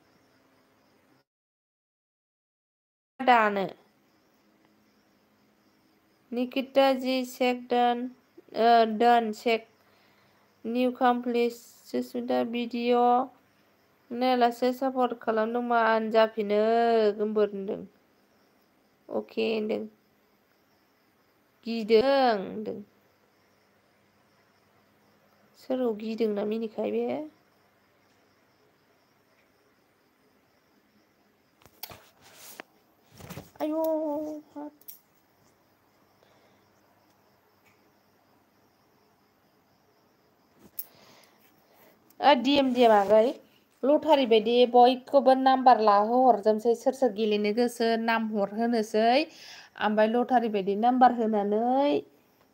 दानो Nikita ji check done check निउ कमप्लिट सुस्मिता भिडिअ नायलासे सापर्ट खालामदोंबा आं जाफिनो गोमबोर होनदों अके होनदों गिदों होनदों सोरखौ गिदोंना मिनिखाय बे आयौ डिएम आगै लटारि बायदि बयखौबो नाम्बार लाहोहरजोबसै सोर सोर गेलेनो गोसो नाम हरहोनोसै ओमफ्राय लटारि बायदि नाम्बार होनानै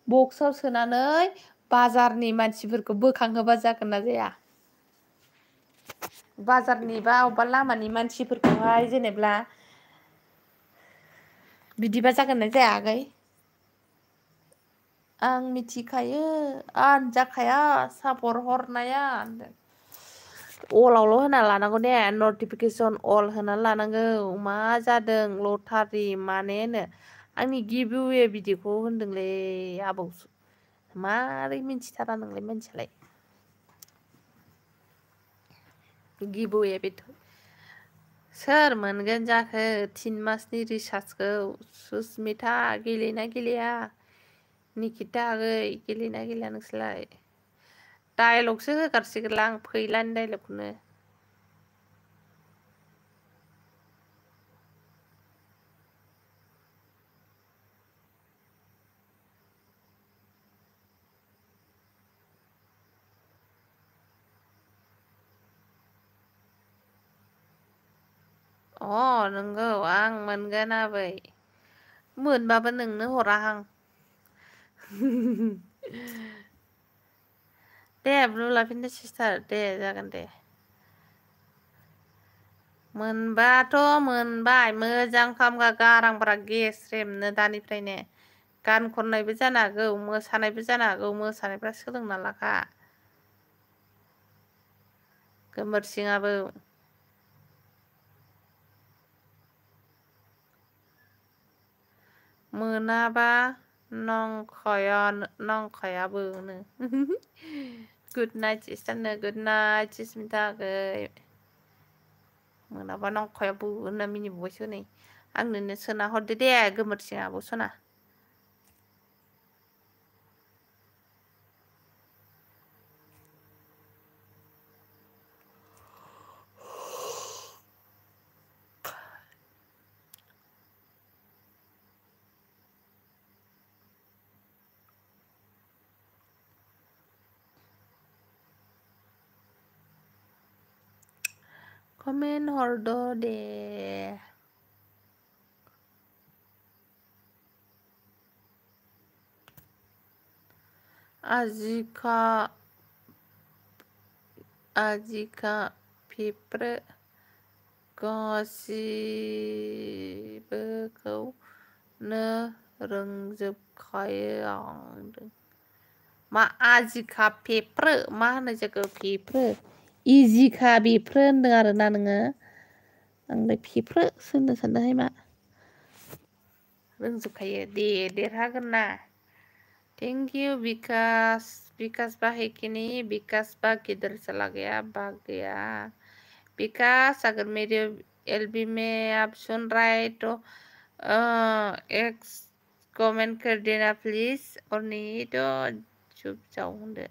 बक्सआव सोनानै बाजारनि मानसिफोरखौ बोखांहोबा जागोन ना जाया बाजारनि बा अबेबा लामानि मानसिफोरखौहाय जेनेबा बिदिबा जागोन ना जाया आगै आं मिथिखायो आं जाखाया सापर्ट हरनाया अलावल' होना लानांगौ दे नटिफिकेसन अल होनानै लानांगौ मा जादों लटारि माने होनो आंनि गिभवे बिदिखौ होनदोंलै आबौ मारै मिन्थिथारा नोंलाय मानसियालाय गिभवे बेथ' सोर मोनगोन जाखो 3 मासनि रिसार्जखौ सुस्मिता गेलेना गेलेया निकिता आगै गेलेना गेलेया नोंसोरलाय डाइलगसो होगारसिगोनलां आं फैलानि डाइलगखौनो नंगौ आं मोनगोन आबै मोनबाबो नोंनो हरा आं दे ब्लु लाफिनदो सिस्टार दे जागोन दे मोनबाथ' मोनबाय मोजां खामगा गारांफोरा गेस्रेमनो दानिफ्रायनो गान खननायबो जानो हागौ मोसानायबो जानो हागौ मोसानायफ्रा सोलोंना लाखा गोमोरसिङाबो मोनाबा नंखायाबोनो गुड नाइट सिस्टारनो गुड नाइट सिस्मिता आगै मोनाबा नंखायाबो होनना मिनिबावबायसो नै आंनोनो सोना हरदो दे गोमोरसिङाबो सना कमेन्ट हरदो दे आजिखा फिफ्रो गासिबोखौनो रोंजोबखायो आं मा आजिखा फेफ्रो मा होनो जाखो फेफ्रो इजिखा बेफ्रो होनदों आरोना नोङो आंलाय फेफ्रो होननो सानदोंहाय मा रोंजोबखायो दे देरहागोन ना थेंक यू विकास बाहेकिनी विकास बा किधर चला गया भाग गया विकास अगर मेरे एलबी में आप सुन रहे तो एक कमेंट कर देना प्लीज और नहीं तो चुप जाओ होनदो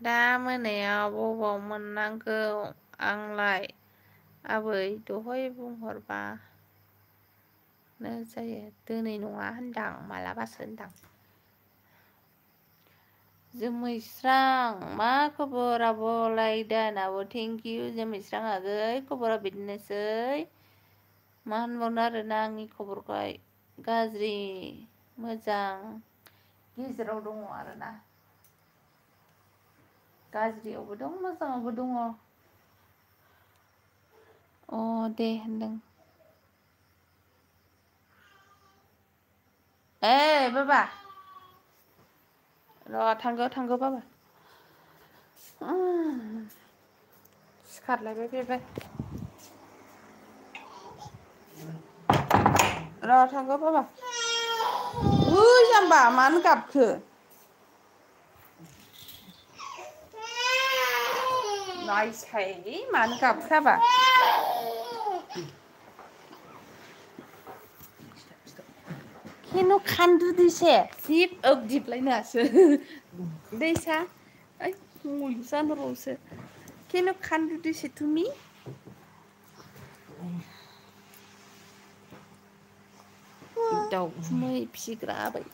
दा मोनायाव बबाव मोननांगौ आंलाय आबै दहाय बुंहरबानो जायो दिनै नङा होनदां मालाबासो होनदां जोमैस्रां मा खबर आब' लायदान आब' थेंक इउ जोमैस्रां आगै खबरा बिदिनोसै मा होनबावनो आरोना आंनि खबरखौहाय गाज्रि मोजां गेजेराव दङ आरोना गाज्रियावबो दं मोजाङावबो दङ दे होनदों बाबा र' थांगौ बाबा सिखारलायबाय बेबाय र' थांगौ बाबा जाम्बा मानो गाबखो नायसाय मानो गाबखोआबा केन' खानदु दिसे दिप दिबलायनोसो दैसा ओइ मुलुगजान रसो केन' खानदु दिसे तुमि दाउखुमै फिसिग्रा आबै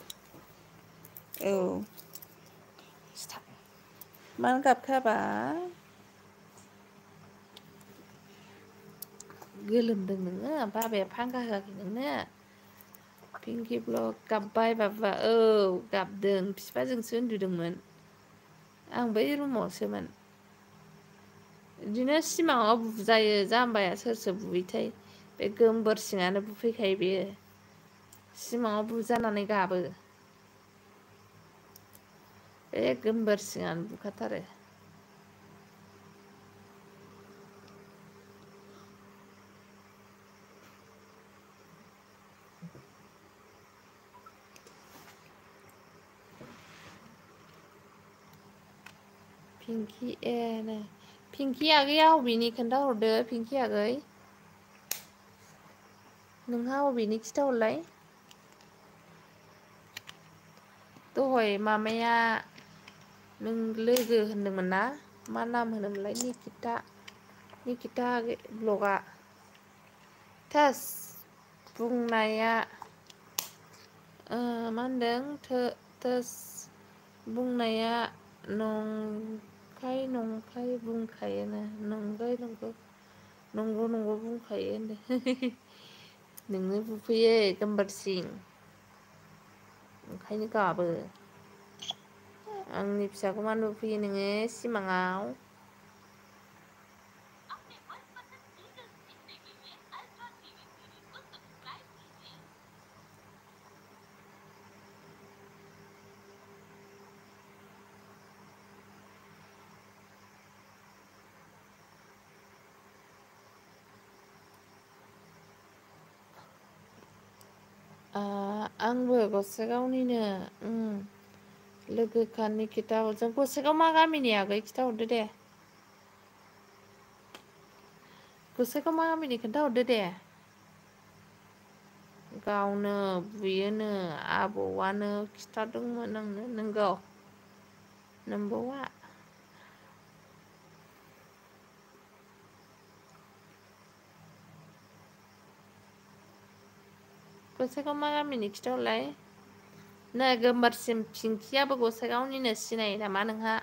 मानो गाबखोआबा गोलोमदों नोङो बाबाया फांखा होआखै नोंनो पिंकि ब्लक गाबबाय बाबा गाबदों बिफाजोंसो उन्दुदोंमोन आं बै रुमावसोमोन बिदिनो सिमाङाव बुजायो जाम्बाया सोर बुयैथाय बे गोमबोरसिङानो बुफैखायो बेयो सिमाङाव बुजानानै गाबो बे गोमबोरसिङानो बुखाथारो पिंकि ए पिंकि आगैया अबेनि खोन्थाहरदो पिंकि आगै नोंहा अबेनि खिथाहरलाय दहाय मामाया नों लोगो होनदोंमोन ना मा नाम होनोमोनलाय निकिता ब्लगा थोस बुंनाया मा होनदों थोस बुंनाया नंखाय बुंखायोनो नंगौ बुंखायो होनदों नोंनो बुफैयो गोमबोरसिं ओंखायनो गाबो आंनि फिसाखौ मानो बुफैयो नोङो सिमाङाव आंबो गसाइगावनिनो लोगोखा निकिता जों गसाइगाव मा गामिनि आगै खिथाहरदो दे गसाइगाव मा गामिनि खोन्थाहरदो दे गावनो बुयोनो आबौआनो खिथादोंमोन आंनो नोंगौ नोंबौआ गसाइगाव मा गामिनि खिथाहरलाय नै गोमबारसिम पिंकियाबो गसाइगावनिनो सिनायो नामा नोंहा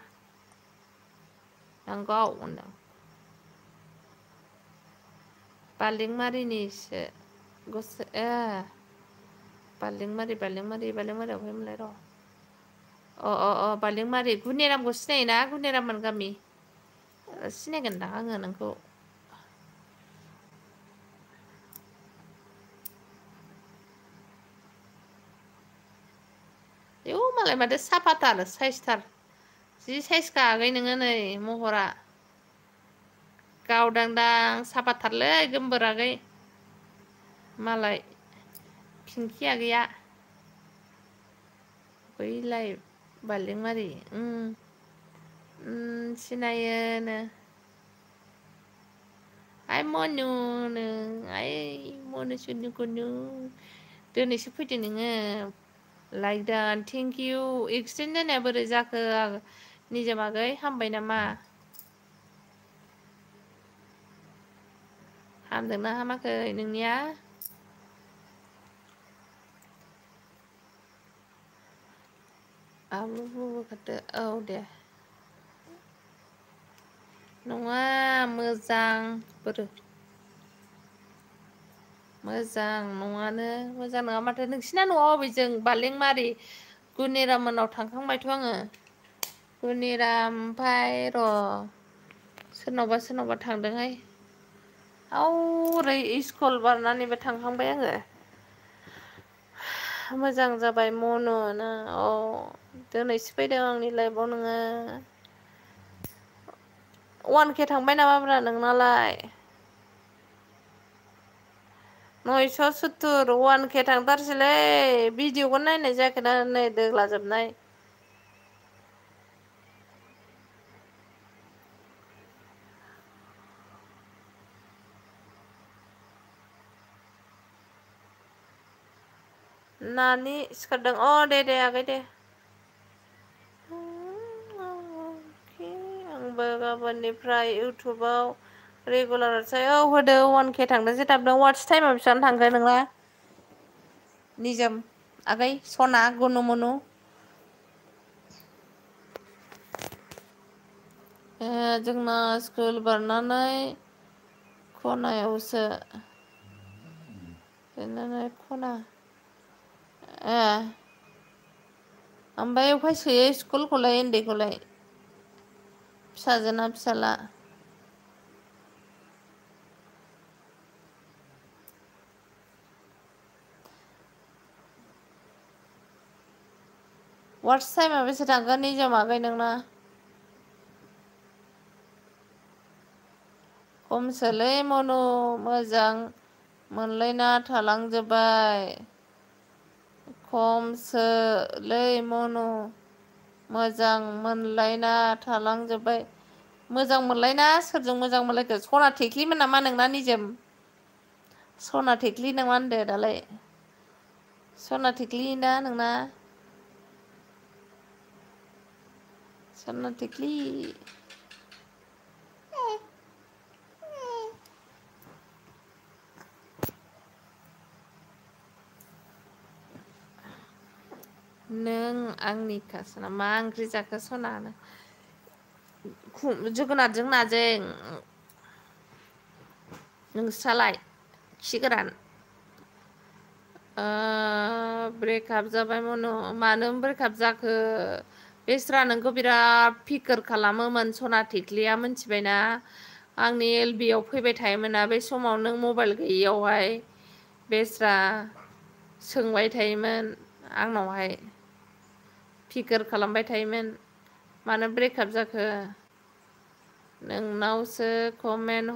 नंगौ होनदों बालेंमारिनिसो बालेंमारियाव फैयोमोनलाय र' अ बालेंमारि गुनेरामखौ सिनायोना गुनेराममोन गामि सिनायगोनदां आङो नोंखौ आयौ मालाय माथो साफाथार साइसथार जि साइसखा आगै नोङो नै महरा गावदांदां साफाथारलै गोमबोर आगै मालाय पिंकि आगैया बैलाय बालेंमारि सिनायोनो आइ मनुनो आइ मनु सनुखौनो दिनैसो फैदो नोङो लायक थेंक इउ एक्सिडेन्ट जानाया बोरै जाखो निजोम आगै हामबाय नामा हामदोंना हामाखै नोंनिया औ दे नङा मोजां मोजां नङानो मोजां नङा माथो नोंसिना न'आव अबेजों बालेंमारि गुनिरामोननाव थांखांबायथ' आङो गुनिराम ओमफ्राय र' सोरनावबा थांदोंहाय ओरै स्कुल बारनानैबो थांखांबाय आङो मोजां जाबाय मनुनो दिनैसो फैदों आंनि लाइफआव नोङो 1K थांबाय नामाब्रा नोंनालाय 970 1K थांथारसैलै भिडिअखौनो नायनाय जायाखैना नै दोग्लाजोबनाय नानि सिखारदों दे आगै दे आंबो गाबोननिफ्राय इउटुबाव रेगुलार होदो 1K थांदों जे थाबदों वाट्स टाइमाव बेसेबां थांखो नोंना निजोम आगै सना गुनु मुनु जोंना स्कुल बारनानै खनायावसो खना ओमफ्राय अफाय सोयो स्कुलखौलाय उन्दैखौलाय फिसाजोना फिसाला वाट्स टाइमा बेसे थांगोन निजोम आगै नोंना खमसोलै मनु मोजां मोनलायना थालांजोब्बाय खमसोलै मनु मोजां मोनलायना थालांजोब्बाय मोजां मोनलायना सोरजों मोजां मोनलायखो सना थेख्लिमोन नामा नोंना निजोम सना थेख्लि नामा होनदो दालाय सना थेख्लि ना नोंना सना थेख्लि नों आंनि खासना मा ओंख्रि जाखो सनानो जोगोनारजों नाजों नोंस्रालाय खि गोरान ब्रेकआप जाबाय मनु मानो ब्रेकआप जाखो बेस्रा नोंखौ बिराद फिकोर खालामोमोन सना थेख्लिया मिथिबायना आंनि एलबि आव फैबाय थायोमोन बे समाव नों मबाइल गैयियावहाय बेस्रा सोंबाय थायोमोन आंनावहाय फिकोर खालामबाय थायोमोन मानो ब्रेकआप जाखो नोंनावसो कमेन्ट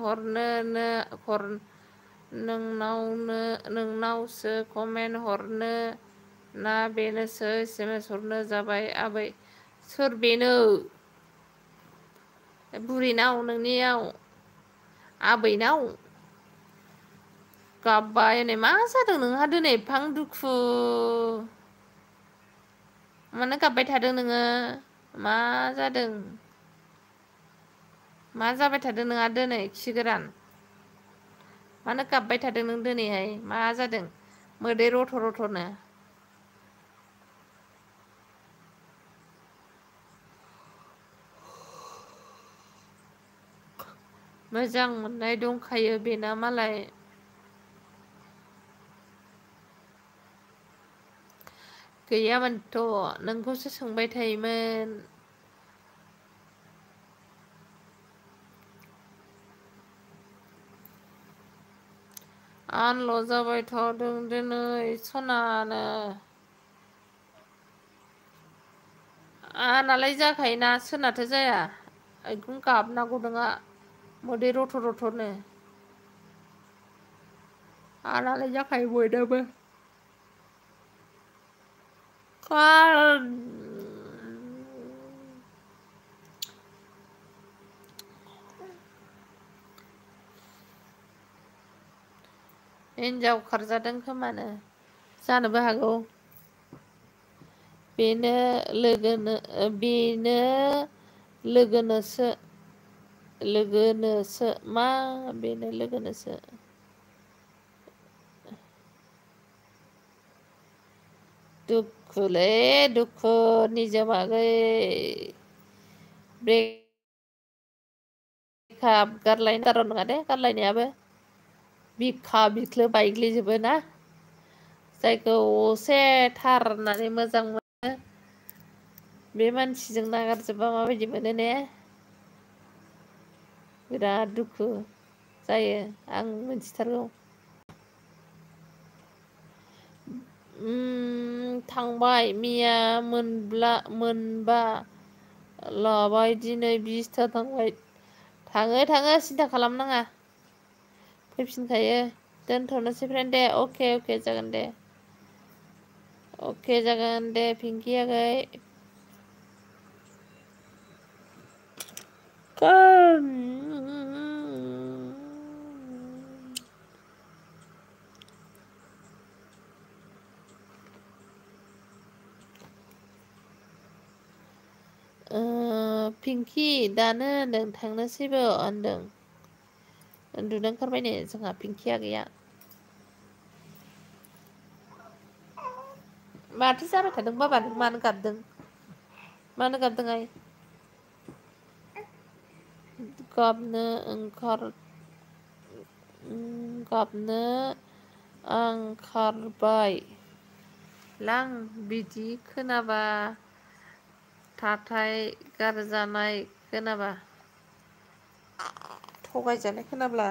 नोंनावसो कमेन्ट हरनो ना बेनोसो एसएमएस हरनो जाबाय आबै सोर बेनो बुरिनाव नोंनियाव आबैनाव गाबबाय नै मा जादों नोंहा दिनै एफां दुखु मानो गाबबाय थादों नोङो मा जादों मा जाबाय थादों नोंहा दिनै खि गोरान मानो गाबबाय थादों नों दिनैहाय मा जादों मोदै रथ' रथ'नो मोजां मोननाय दंखायो बेना मालाय गैयामोनथ' नोंखौसो सोंबाय थायोमोन आनल' जाबाय थादों दिनै सनानो आंनालाय जाखायोना सोरनाथो जाया एकदम गाबनांगौ नोंहा मोदै रथ' रथ'नो आंनालाय जाखायो बयनाबो हिनजाव खारजादों खोमानो जानोबो हागौ बेनो लोगोनोसो मा बेनो लोगोनोसो दुखुलै दुखु निजोम आगै ब्रेकआप गारलायनो खारन नङा दे गारलायनायाबो बिखा बिख्लो बायग्लिजोबो ना जायखौ असे थार होननानै मोजां मोनो बे मानसिजों नागारजोबबा माबायदि मोनो ने बिराद दुखु जायो आं मिथिथारगौ थांबाय मैया मोनबा लाबाय दिनै 20था थांबाय थाङो सिन्था खालामनाङा फैफिनखायो दोनथ'नोसै फ्रेन्ड दे अके जागोन दे अके जागोन दे पिंकि आगै पिंकि दानो होनदों थांनोसैबो होनदों उन्दुनो ओंखारबाय नै जोंहा पिंकिया गैया माथो जाबाय थादों बाबा नों मानो गाबदों आइ गाबनो ओंखारबाय लां बिदि खोनाबा थाथाय गारजानाय खोनाबा थगायजानाय खोनाब्ला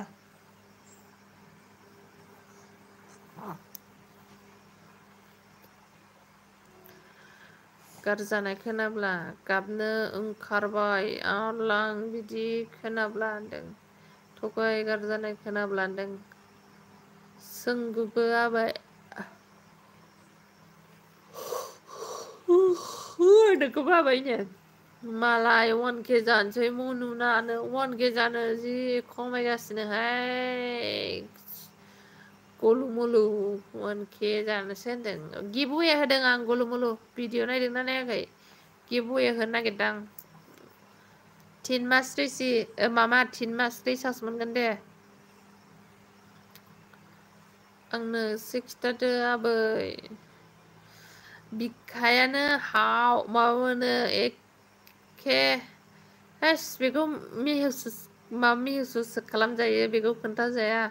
गारजानाय खोनाब्ला गाबनो ओंखारबाय आलां बिदि खोनाब्ला होनदों थगाय गारजानाय खोनाब्ला होनदों सोंगोबो आबै होनोखौ बाबायनो मालाय 1K जानोसै मनुनानो 1K जानो जि खमायगासिनोहाय गलुमलु 1K जानोसै होनदों गिभवे होदों आं गलुमलु भिडिअ नायदोंना नायाखै गिभवे होनो नागिरदों 3 मास मामा 3 मास रिसार्ज मोनगोन दे आंनो 6 खिथादो आबै बिखायानो हाव माबा मोनो एखे हेस बेखौ महसुस खालामजायो बेखौ खोन्थाजाया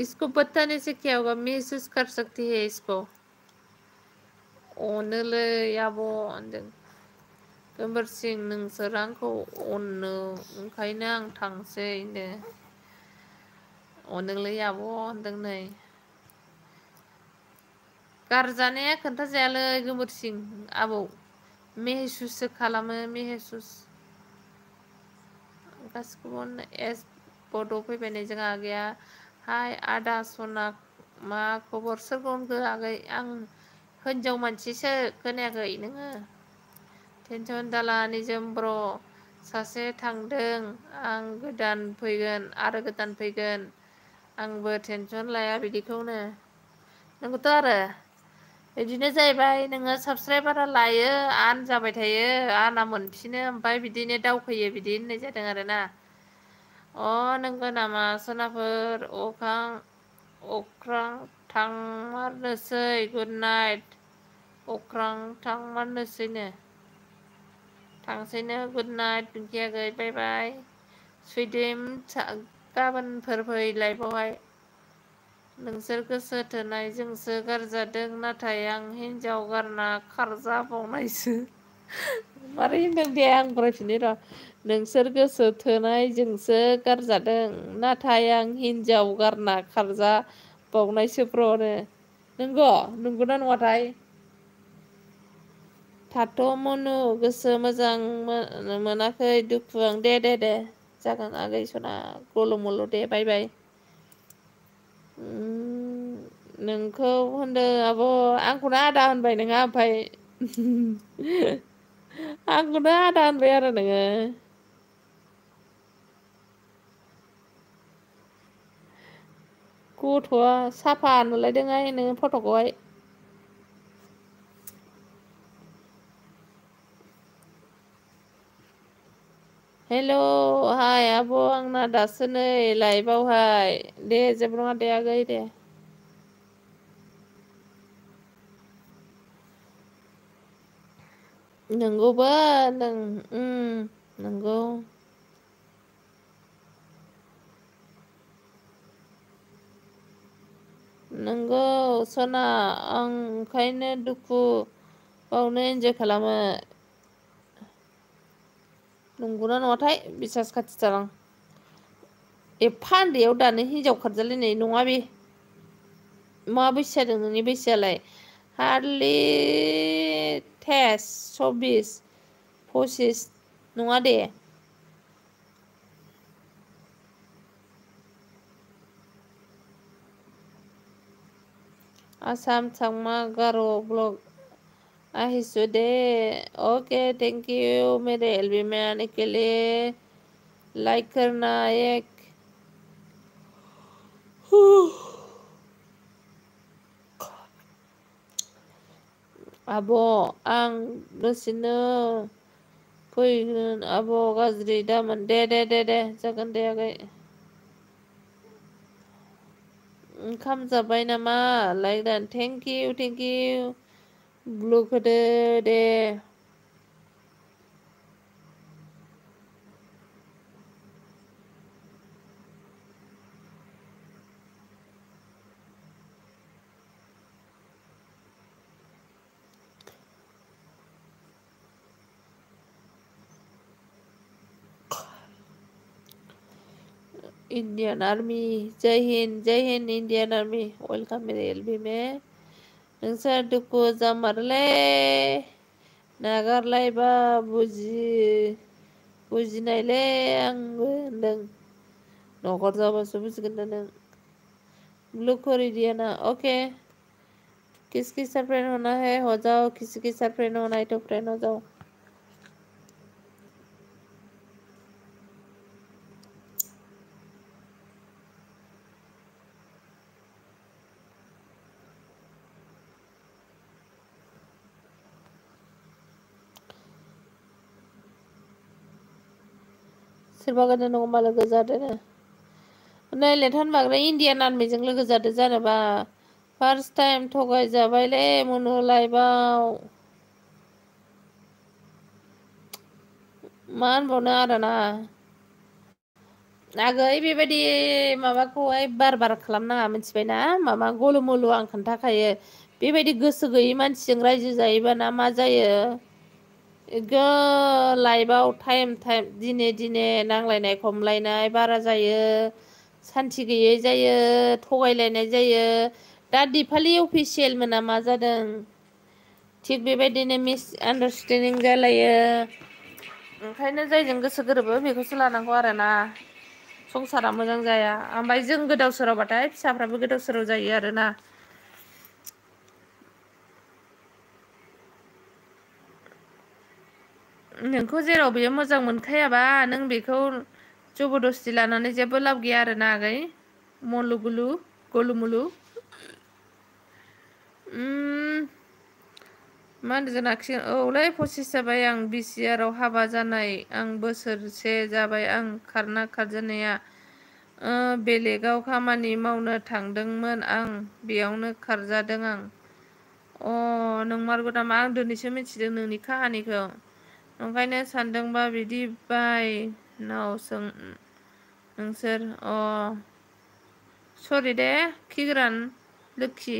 इसको बताने से क्या होगा महसूस कर सकती है इसको अनोलै आब' होनदों गोमबोरसिं नोंसोर आंखौ अनो ओंखायनो आं थांसै होनदों अनोलै आब' होनदों नै गारजानाया खोन्थाजायालै गोमोरसिं आबौ मेहसुससो खालामो मेहसुस गासिखौबो एस बड' फैबाय जोंहा आगैया हाय आदा सना मा खबर सोरखौ होनखो आगै आं हिनजाव मानसिसो खोनायाखै नोङो टेनसन दाला निजोम ब्र सासे थांदों आं गोदान फैगोन आरो गोदान फैगोन आंबो टेनसन लाया बिदिखौनो नोंगौथ' आरो बिदिनो जाहैबाय नोङो साबसक्राइबारा लायो आन जाबाय थायो आना मोनफिनो ओमफ्राय बिदिनो दावखोयो बिदि होननाय जादों आरोना अ नोंगौ नामा सनाफोर अख्रां थांमारनोसै गुड नाइट अख्रां थांमारनोसैनो थांसैनो गुड नाइट पिंकि आगै बाय बाय सुइदेम गाबोनफोर फै लाइफआवहाय नोंसोर गोसो थोनायजोंसो गारजादों नाथाय आं हिनजाव गारना खारजाबावनायसो मारै होनदों दे आं फरायफिननि र' नोंसोर गोसो थोनायजोंसो गारजादों नाथाय आं हिनजाव गारना खारजा बावनायसो ब्र'नो नंगौना नङाथाय थाथ' मनु गोसो मोजां मोनाखै दुखु आं दे जागोन आगै सना गल' मल' दे बाय बाय नोंखौ होनदों आब' आंखौनो आदा होनबाय नोङा ओमफ्राय आंखौनो आदा होनबाय आरो नोङो गथ'आ साफा नुलायदोंहाय नोङो फट'खौहाय हेल' हाय आब' आंना दासो नै लाइभआवहाय दे जेबो नङा दे आगै दे नंगौबो नंगौ नंगौ सना आं ओंखायनो दुखु बावनो इन्जय खालामो नंगौना नङाथाय बिसास खाथिथार आं एफा उन्दैयाव दानो हिनजाव खारजालायनाय नङा बे मा बैसो जादों नोंनि बैसोआलाय हारलि तेस 24 नङा दे आसाम चांमा गार' ब्लक আহিছো दे ओके थैंक यू मेरे एलबी में आने के लिए लाइक करना एक आब' आं दसेनो फैगोन आब' गाज्रि दामोन दे जागोन दे आगै ओंखाम जाबाय नामा लाइक दान थेंक इउ ब्लुक होदो दे इंडियन आर्मी जय हिंद इंडियन आर्मी वेलकम मेरे एलबी में नोंसोर दुखु जामारले नागारलायबा बुजिनायले आंबो होनदों न'खर जाबासो बुजिगोन दा नों ब्लु करिडियाना ओके किसकी सर फ्रेंड होना है हो जाओ, किसी की सर फ्रेंड होना है तो फ्रेंड हो जाओ। सोरबा गोदान दङबा लोगो जादोनो। नायलाय थानबाग्रा इण्डियान आर्मिजों लोगो जादो जानोबा फार्स्ट टाइम थगायजाबायलै मनु लाइफआव। मा होनबावनो आरोना आगै बेबायदि माबाखौहाय बार बार खालामनाङा मिथिबायना। माबा गलु मलु आं खोन्थाखायो बेबायदि गोसो गैयै मानसिजों रायजो जायोबाना मा जायो लाइफआव टाइम दिने दिने नांलायनाय खमलायनाय बारा जायो, सान्थि गैयै जायो, थगायलायनाय जायो। दा दिपालि अफिसियेल मोना मा जादों थिग बेबायदिनो मिस आन्दारस्टेन्डिं जालायो। ओंखायनो जायजों गोसो गोरोबो बेखौसो लानांगौ आरोना। संसारा मोजां जाया। ओमफ्राय जों गोदाव सोरावबाथाय फिसाफ्राबो गोदाव सोराव जायो आरोना। नोंखौ जेराव बेयो मोजां मोनखायाबा नों बेखौ जबरदस्ति लानानै जेबो लाब गैया आरोना आगै मलु गुलु गलु मुलु। मा होनदों जोंना औलै 25 जाबाय आं बिसिआराव हाबा जानाय आं बोसोरसे जाबाय आं खारजानाया बेलेगाव खामानि मावनो थांदोंमोन आं बेयावनो खारजादों आं। नंमारगौ नामा? आं दिनैसो मिथिदों नोंनि काहानिखौ। ओंखायनो सानदोंबा बिदि बायनाव सों नोंसोर सरि दे खिगोरान लोक्षि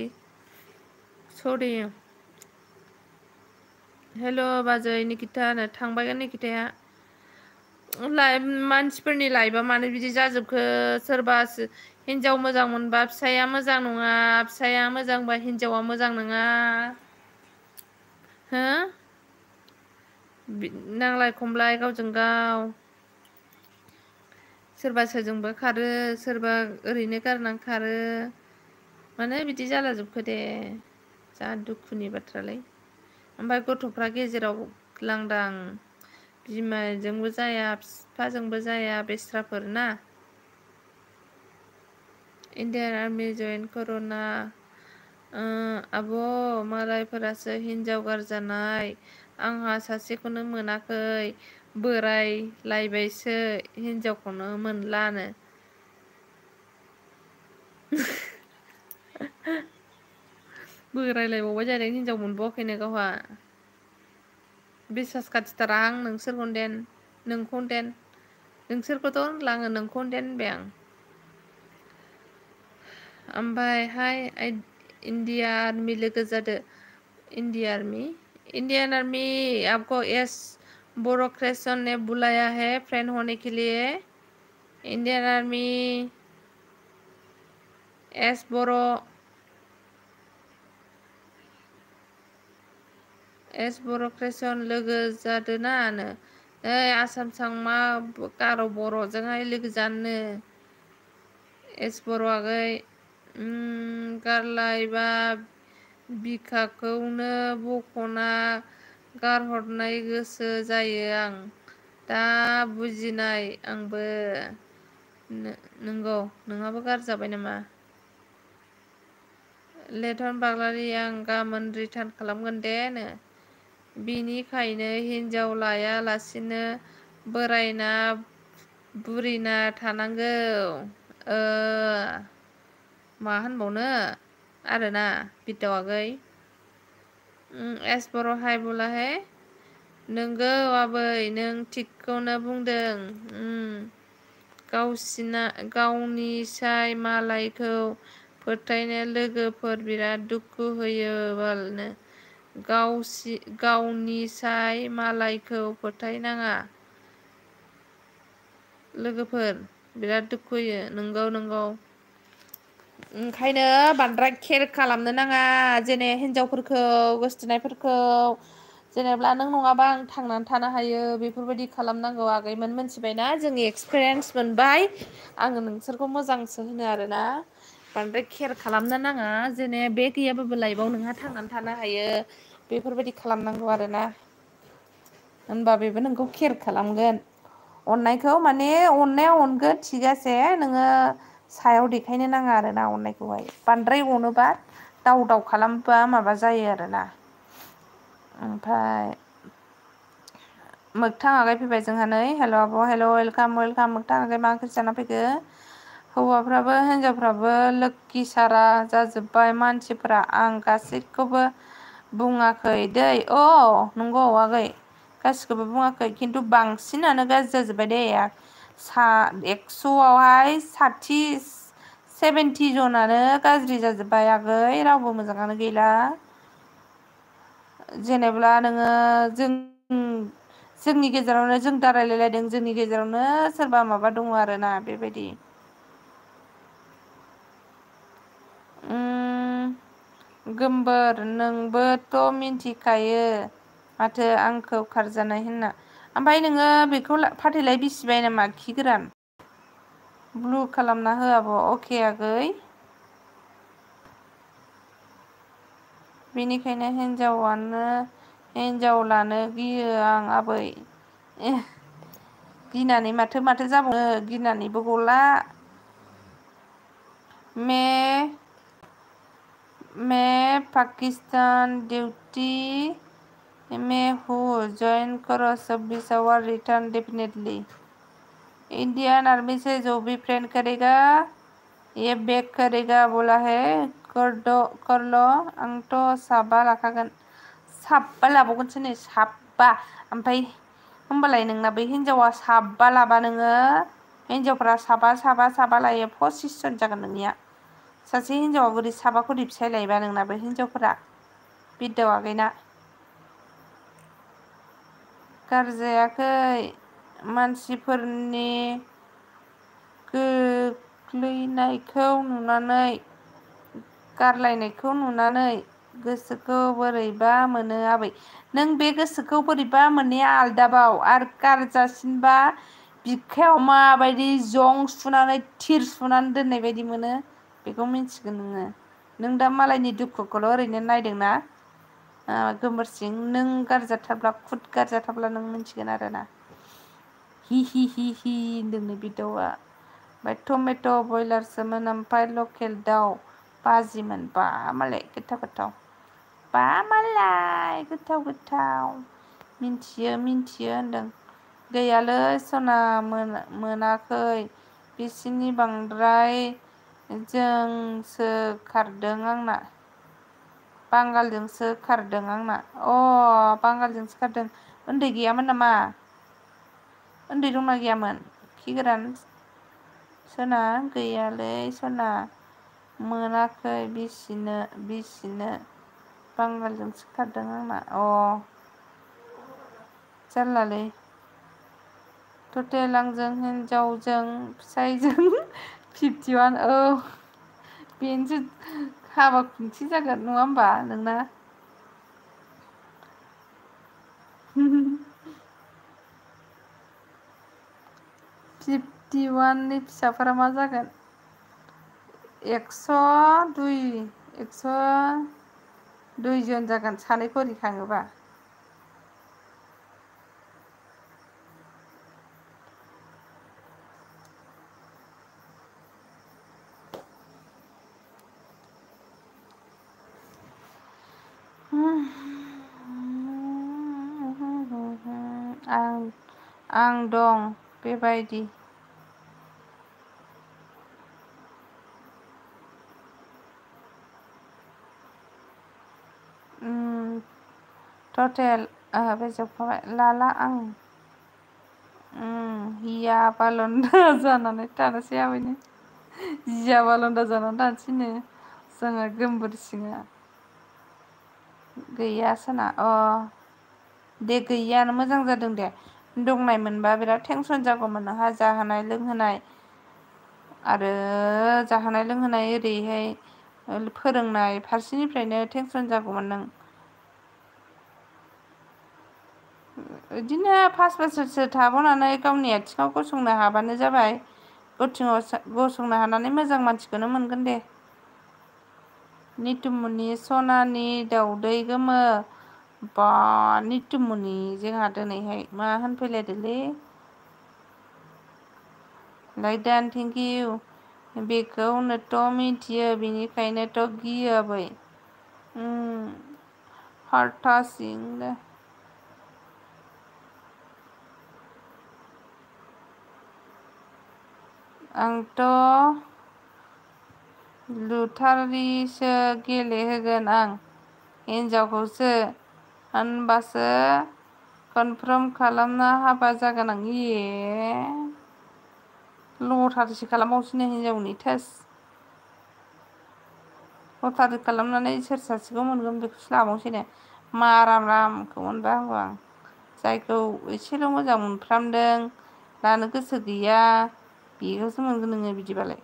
सरि। हेल' बाजै निकितानो थांबायगोन निकिताया। मानसिफोरनि लाइफआ मानो बिदि जाजोबखो? सोरबा हिनजाव मोजां मोनबा फिसाया मोजां नङा, फिसाया मोजांबा हिनजावा मोजां नङा। हो नांलाय खमलाय गावजों गाव। सोरबा सोरजोंबा खारो, सोरबा ओरैनो गारनानै खारो। मानो बिदि जाला जोबखो दे जा दुखुनि बाथ्रालै। ओमफ्राय गथ'फ्रा गेजेराव लांदां बिमाजोंबो जाया बिफाजोंबो जाया बेस्राफोर ना। इण्डियान आर्मि जयेन कर'ना आब' मालायफोरासो हिनजाव गारजानाय आंहा सासेखौनो मोनाखै बोराय लायबायसो हिनजावखौनो मोनलानो। बोरायलायबावबाय जादों हिनजाव मोनबावाखैनो गावहा। बिसास खाथिथारा आं नोंखौदेन नोंसोरखौथ' होनला आङो नोंखौदेन होनबाय आं। ओमफ्रायहाय इण्डिया आर्मि लोगो जादो। इंडियन आर्मी आपको एस ब्यूरोक्रेशन ने बुलाया है फ्रेंड होने के लिए। इंडियन आर्मी एस ब्यूरोक्रेशन लोगो जादोना आसाम सांमा गार' बर'जोंहाय लोगो जानोनो। एस बर' आगै गारलायबा बिखाखौनो बख'ना गारहरनाय गोसो जायो आं दा बुजिनाय आंबो। नंगौ नोंहाबो गारजाबाय नामा? लेथन बाग्लारि आं गाबोन रिटार्न खालामगोन दे बिनिखायनो हिनजाव लायालासिनो बोरायना बुरिना थानांगौ। मा होनबावनो आरोना बिरदाव आगै। एस बर' हाय बुला है नोंगौ आबै नों थिगखौनो बुंदों। गावनिसाय मालायखौ फोथायनो लोगोफोर बिराद दुखु होयो बालनो। गावनिसाय मालायखौ फोथायनाङा लोगोफोर बिराद दुखु होयो। नंगौ ओंखायनो बांद्राय केयार खालामनो नाङा जेने हिनजावफोरखौ गोसथोनायफोरखौ जेनेबा नों नङाबा आं थांनानै थानो हायो बेफोरबायदि खालामनांगौ आगैमोन मिथिबायना। जोंनि एक्सपिरियेन्स मोनबाय आङो नोंसोरखौ मोजांसो होनो आरोना बांद्राय केयार खालामनो नाङा जेने बे गैयाबाबो लाइफआव नोंहा थांनानै थानो हायो बेफोरबायदि खालामनांगौ आरोना होनबा बेबो नोंखौ केयार खालामगोन अननायखौ माने अननाया अनगोन थिगासे नोङो सायाव देखायनो नाङा आरोना अननायखौहाय बांद्राय अनोबा दाव दाव खालामबा माबा जायो आरोना ओमफ्राय मोगथां आगाय फैबाय जोंहा नै हेल' आब' हेल' वेलकाम वेलकाम मोगथां आगाय मा ओंख्रि जाना फैखो हौवाफ्राबो हिनजावफ्राबो लोखि सारा जाजोब्बाय मानसिफोरा आं गासैखौबो बुङाखै दै नंगौ आगै गासिखौबो बुङाखै खिन्थु बांसिनानो गाज्रि जाजोब्बाय दे 100आवहाय 70 जनानो गाज्रि जाजोब्बाय आगै रावबो मोजाङानो गैला जेनेब्ला नोङो जोंनि गेजेरावनो जों दा रायलायलायदों जोंनि गेजेरावनो सोरबा माबा दङ आरोना बेबायदि गोमबोर नोंबोथ' मिन्थिखायो माथो आंखौ खारजानाय होनना ओमफ्राय नोङो बेखौ फाथैलाय बिसिबाय नामा खि गोरान ब्लु खालामना हो आब' अके आगै बेनिखायनो हिन्जाव लानो गियो आं आबै गिनानै माथो जाबावनो गिनानैबो गला मैं पाकिस्तान ड्यूटी में हूँ ज्वाइन करो 26 our return definitely Indian army से जो भी फ्रेंड करेगा ये बैक करेगा बोला है कर लो आंथ' साबा लाखागोन साबा लाबावगोनसो नै साबा ओमफ्राय होमबालाय नोंना बै हिनजावा साबा लाबा नोङो हिनजावफ्रा साबा लायो 25 जन जागोन नोंनिया सासे हिनजावा बोरै साबा खरि फिसाय लायोबा नोंनाबो हिनजावफोरा बिरदाव आगैना गारजायाखै मानसिफोरनि गोग्लैनायखौ नुनानै गारलायनायखौ नुनानै गोसोखौ बोरैबा मोनो आबै नों बे गोसोखौ बोरैबा मोननाया आलदाबाव आरो गारजासिनबा बिखायाव माबायदि जं सुनानै थिर सुनानै दोननाय बायदि मोनो बेखौ मिन्थिगोन नोङो नों दा मालायनि दुखुखौल' ओरैनो नायदोंना गोमोरसिं नों गारजाथारब्ला खुद गारजाथारब्ला नों मिन्थिगोन आरोना हि होनदोंनो बिदावा ओमफ्राय टमेट' बयलारसोमोन ओमफ्राय लकेल दाउ बाजिमोन बा मालाय गोथाव बा मालाय गोथाव मिन्थियो होनदों गैयालै सना मोनाखै बिसिनि बांद्राय जोंसो खारदों आंना बांगालजोंसो खारदों आंना बांगालजोंसो खारदों उन्दै गैयामोन नामा उन्दै दंना गैयामोन खि गोरान सना गैयालै सना मोनाखै बिसिनो बांगालजोंसो खारदों आंना जारलालै टटेल आंजों हिनजावजों फिसायजों 51 बेनोसो हाबा खुंसि जागोन नङा होमबा नोंना 51नि फिसाफोरा मा जागोन 102 जन जागोन सानै खरि खाङोबा आं दं बेबायदि टटेल बे जोबखाबाय लाला आं हिया बालन्दा जानानै थानोसै आबैनो जिया बालन्दा जानानै थानोसैनो जोङो गोमबोर सिङा गैया सोना दे गैयानो मोजां जादों दे दंनाय मोनबा बिराद टेनसन जागौमोन नोंहा जाहोनाय लोंहोनाय आरो जाहोनाय लोंहोनाय ओरैहाय फोरोंनाय फारसेनिफ्रायनो टेनसन जागौमोन नों बिदिनो 5 बोसोरसो थाबावनानै गावनि आथिङाव गसंनो हाबानो जाबाय गसंनो हानानै मोजां मानसिखौनो मोनगोन दे नितुमुनि सनानि दाउदै गोमो बा नितुमुनि जोंहा दिनैहाय मा होनफैलायदोंलै लाइक दान थेंक इउ बेखौनोथ' मिथियो बेनिखायनोथ' गियो आबै हार्टासिं आंथ' लुथारिसो गेलेहोगोन आं हिनजावखौसो होनबासो कनफार्म खालामना हाबा जागोन आं लटारिसो खालामबावसैनो हिनजावनि थोस लटारि खालामनानै सोर सासेखौ मोनगोन बेखौसो लाबावसैनो माराम रामखौ मोनबा हामगौ आं जायखौ एसेल' मोजां मोनफ्रामदों लानो गोसो गैया बेखौसो मोनगोन नोङो बिदिबालाय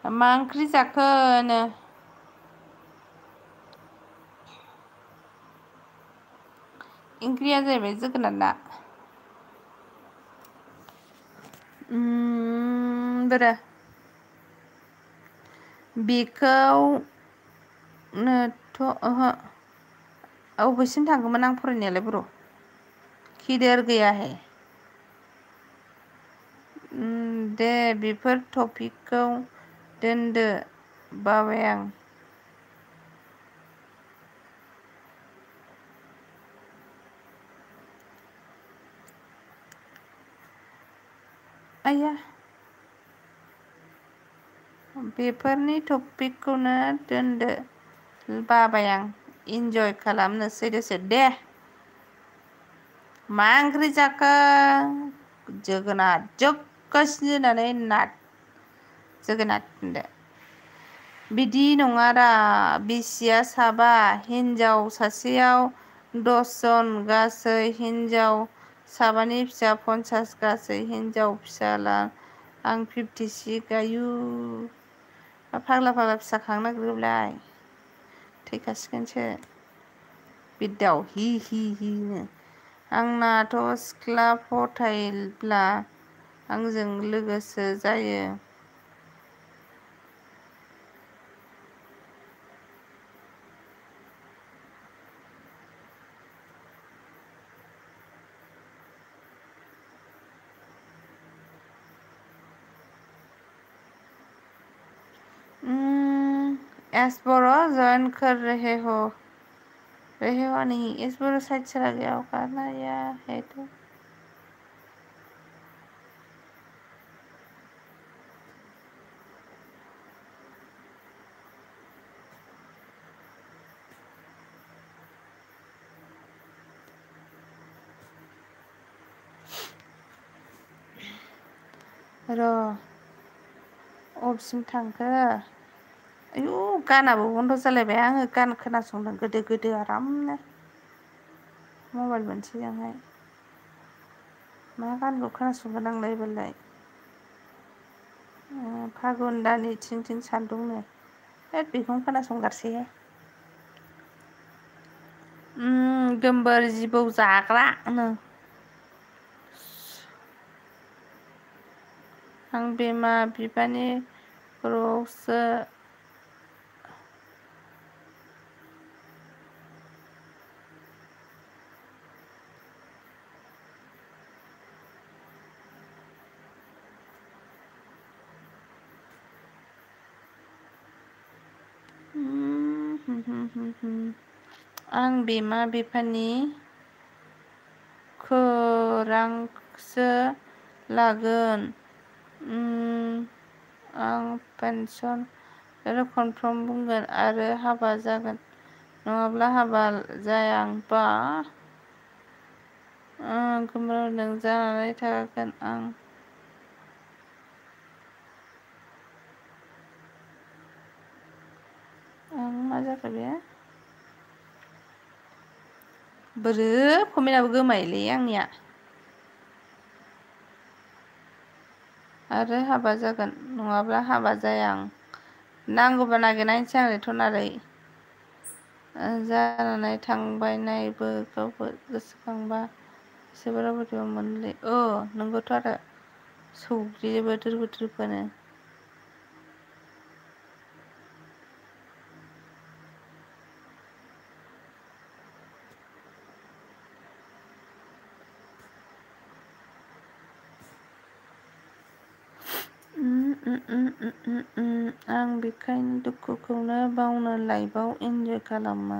मा ओंख्रि जाखोनो ओंख्रिया जाहैबाय जोगोनार ना बोरो बेखौनोथ' ओहो अबेसिम थांगौमोन आं फरायनायालाय बर' खिदोर गैयाहाय दे बेफोर टपिकखौ दोनदो बाबाय आं आया बेफोरनि टपिकखौनो दोनदो बाबाय आं इन्जय खालामनोसै दसे दे मा ओंख्रि जाखो जोगोनार जोगगासिनो होननानै जोगोनार होनदो बिदि नङारा बिसिया साबा हिनजाव सासेयाव 10 जन गासै हिनजाव साबानि फिसा 50 गासै हिनजाव फिसाला आं 56 आयु फाग्ला फिसा खांनो नागिरदोंलाय थैखासिगोनसो बिरदाव हि नो आंनाथ' सिख्ला फथायब्ला आंजों लोगोसो जायो एस बोरो जॉइन कर रहे हो नहीं इस बोरो साइड चला गया होगा ना या है तो र' अबेसिम थांखो आयु गानाबो बन्द' जालायबाय आङो गान खोनासंदों गोदो आरामनो मबाइल मोनसेजोंहाय मा गानखौ खोनासंगोन आंलाय एबारलाय फागुन दाननि थिं थिं सान्दुंनो बेखौनो खोनासंगारसैहाय गोमबोर जिबौ जाग्रानो आं बिमा बिफानि खर'आवसो आं बिमा बिफानि खौरांसो लागोन आं पेन्सन कनफार्म बुंगोन आरो हाबा जागोन नङाब्ला हाबा जाया आं बा गोमोरदों जानानै थागोन आं मा जाखो बे बोरो कमेन्टआबो गोमायोलै आंनिया आरो हाबा जागोन नङाब्ला हाबा जाया आं नांगौबा नागिरनायसै आं थ'नारै जानानै थांबायनायबो गावबो गोसोखांबा एसेबारा बोरैबा मोनलै नंगौथ' आरो सौग्रियो बोथोर बोथोरखौनो आं बेखायनो दुखुखौनो बावनो लाइफआव इन्जय खालामो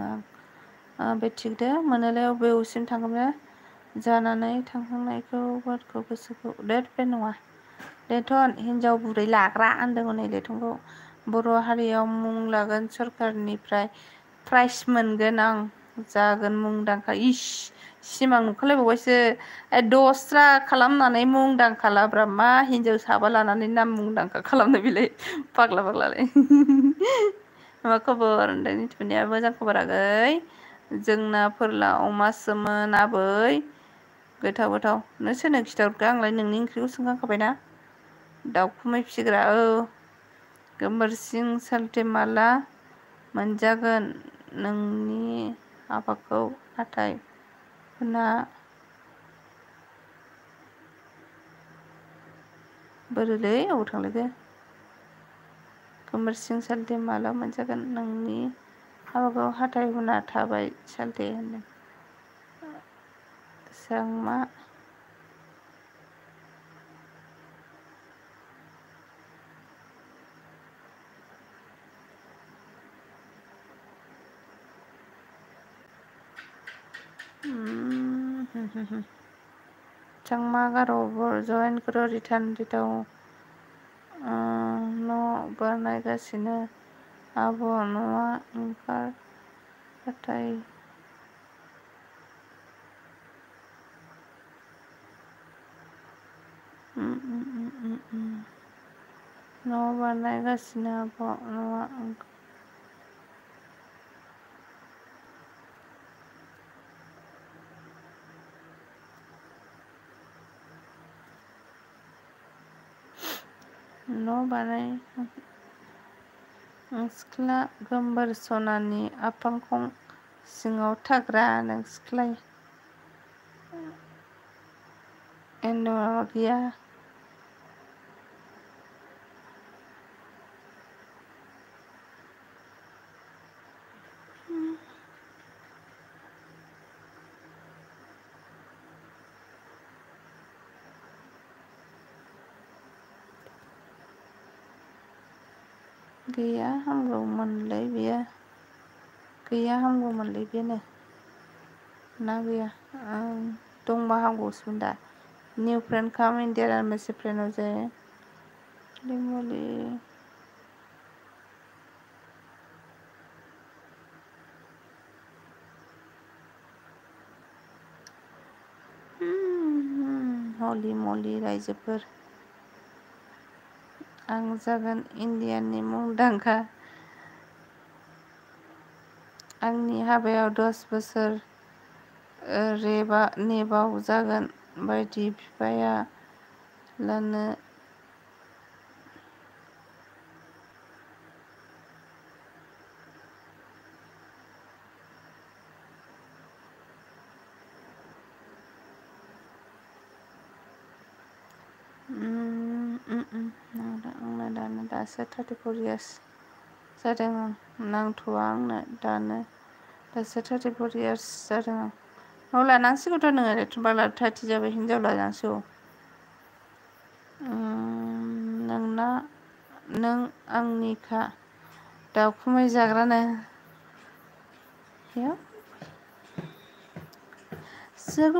आं बे थिगदे मोनोलाय बबेसिम थांगोन जानानै थांखांनायखौ बारखौ गोसोखौ बे नङा लेथन हिनजाव बुरै लाग्रा होनदों हनै लेथनखौ बर' हारियाव मुं लागोन सरकारनिफ्राय प्राइज मोनगोन आं जागोन मुंदांखा सिमां नुखालायबावबायसो दस्रा खालामनानै मुंदांखा लाब्रा मा हिनजाव साबा लानानै नाम मुंदांखा खालामनो बेलाय फाग्ला फाग्लालाय मा खबर उन्दैनिथिफोरनिया मोजां खबर आगै जोंना फोरला अमासोमोन आबै गोथाव गोथाव नों सोरनो खिथाहरखो आंलाय नोंनि ओंख्रिखौ सोंखांखाबायना दाउखुमै फिसिग्रा गोमोरसिं सालथे माला मोनजागोन नोंनि हाबाखौ हाथाय हुना बोरोलै अबाव थांलायखो गोमोरसिं सालथे माला मोनजागोन नोंनि हाबाखौ हाथाय हुना थाबाय सालथे होनदों सांमा चांमा गारो जयेन करो रिटार्न दिदाव न' बानायगासिनो आब' न'आ ओंखार हाथाय न' बानायगासिनो आब' न'आ न' बानाय सिख्ला गोमबोर सनानि आफांखं सिङाव थाग्रा नों सिख्लाय माबा गैया गैया हामगौमोनलै बेयो गैया हामगौमोनलै बेनो ना गैया दंबा हामगौसोमोन दा निउ फ्रेन्ड काम इन्डिया मोनसे फ्रेन्डआव जायो लिमलि हलि मलि रायजोफोर आं जागोन इण्डियानि मुंदांखा आंनि हाबायाव 10 बोसोर नेबाव जागोन बायदि बिफाया लानो आंनो दानो दासो 34 इयार्स जादों आं नांथ'वा आंनो दासो 34 इयार्स जादों आं न' लानांसिगौथ' नोङो बाला 30 जाबाय हिनजाव लानांसिगौ नों आंनिखा दाउखुमै जाग्रानो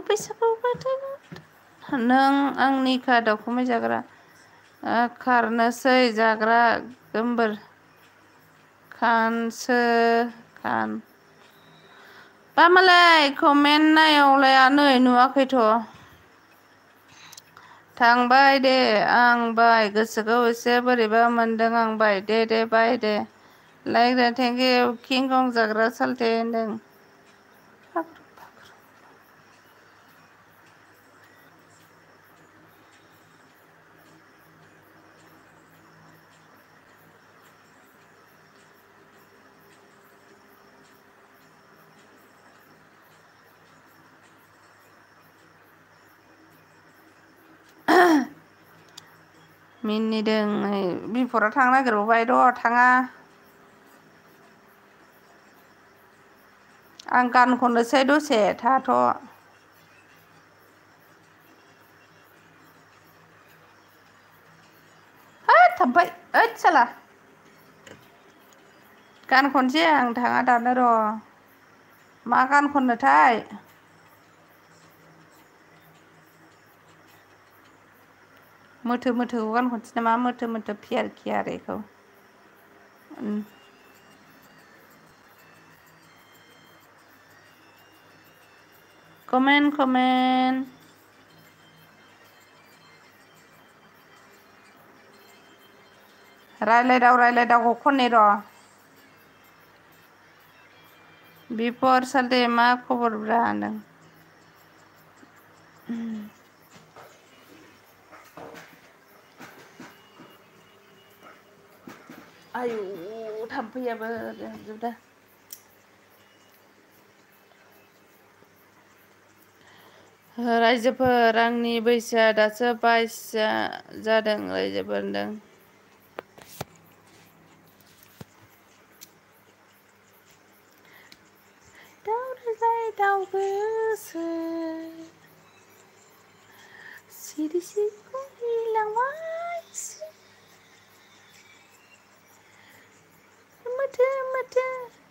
बैसागु बोथोर नों आंनिखा दाउखुमै जाग्रा खारनोसै जाग्रा गोमबोर खान बा मालाय कमेन्ट नायावलाय नै नुवाखैथ' थांबाय दे आं बाय गोसोखौ एसे बोरैबा मोनदों आं बाय दे बाय दे लाइक दा थेंक इउ किं कं जाग्रा सालथे होनदों मिनिदों बिफरा थांनो नागिरबाय र' थाङा आं गान खननोसै दसे थाथ' होद थांबाय ओद साला गान खनसै आं थाङा दानो र' मा गान खननोथाय मोथो मोथोखौ गान खनसै नामा मोथो मोथो फियार खियार एखौ कमेन्ट रायलायदावखौ खननि र' बिफर सालथे मा खबरब्रा होनदों आयु थाम्फैयाबो जोबदा रायजोफोर आंनि बैसोआ दासो 22 जादों रायजोफोर होनदों दाव गोसो सिरि सिरि लांबाय मोथो मोथो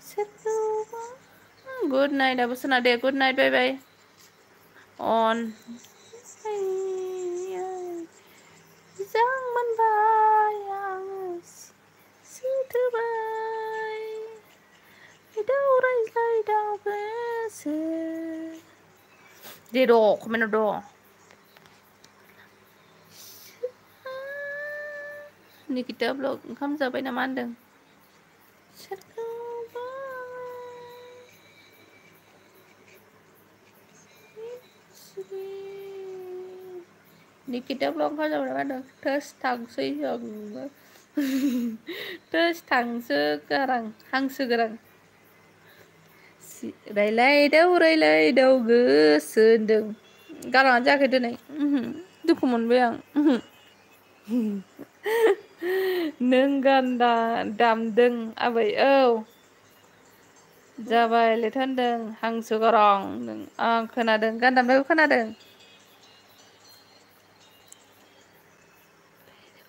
सोरखौबा गुड नाइट आबो सोना दे गुड नाइट बाय बाय अन मोजां मोनबाय आङो सुथोबाय दाव गोसो दे र' कमेन्टआव निकिता ब्लग ओंखाम जाबाय नामा होनदों सोरखौबा निकिता ब्लग ओंखाम जाबाय नामा होनदों थोस थांसै आंबो थोस थांसो गारां हांसो गारां रायलायदाव गोसो होनदों गाराङानो जायाखै दिनै दुखु मोनबाय आं नों गान दामदों आबै औ जाबाय लेथा होनदों हांसो गारां आं खोनादों गान दामनायखौ खोनादों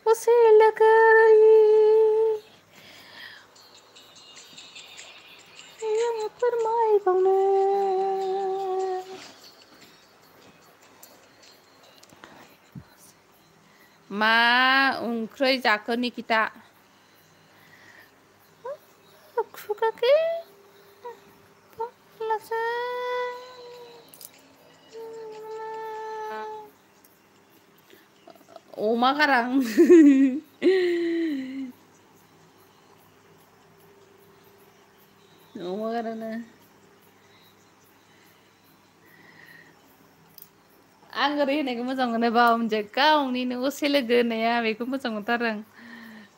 असे लोगो फोरमायबावनो मा ओंख्रै जाखो निकिता खुगाखै फाग्लासो अमा गारां अमा गारांनो आं ओरै होनायखौ मोजां मोनो बावनोसै गावनिनो असे लोगो होननाया बेखौ मोजां मोनथारो आं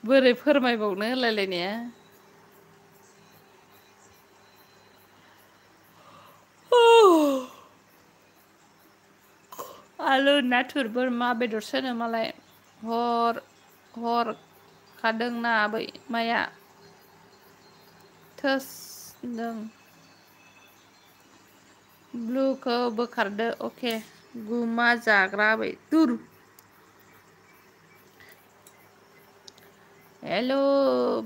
बोरै फोरमायबावनो होनलायलायनाया आलु नाथुर बोरमा बेदरसोनो मालाय हर खादोंना बै माया थोस होनदों ब्लुखौ बोखारदो अके गुमा जाग्रा बै तुर हेल'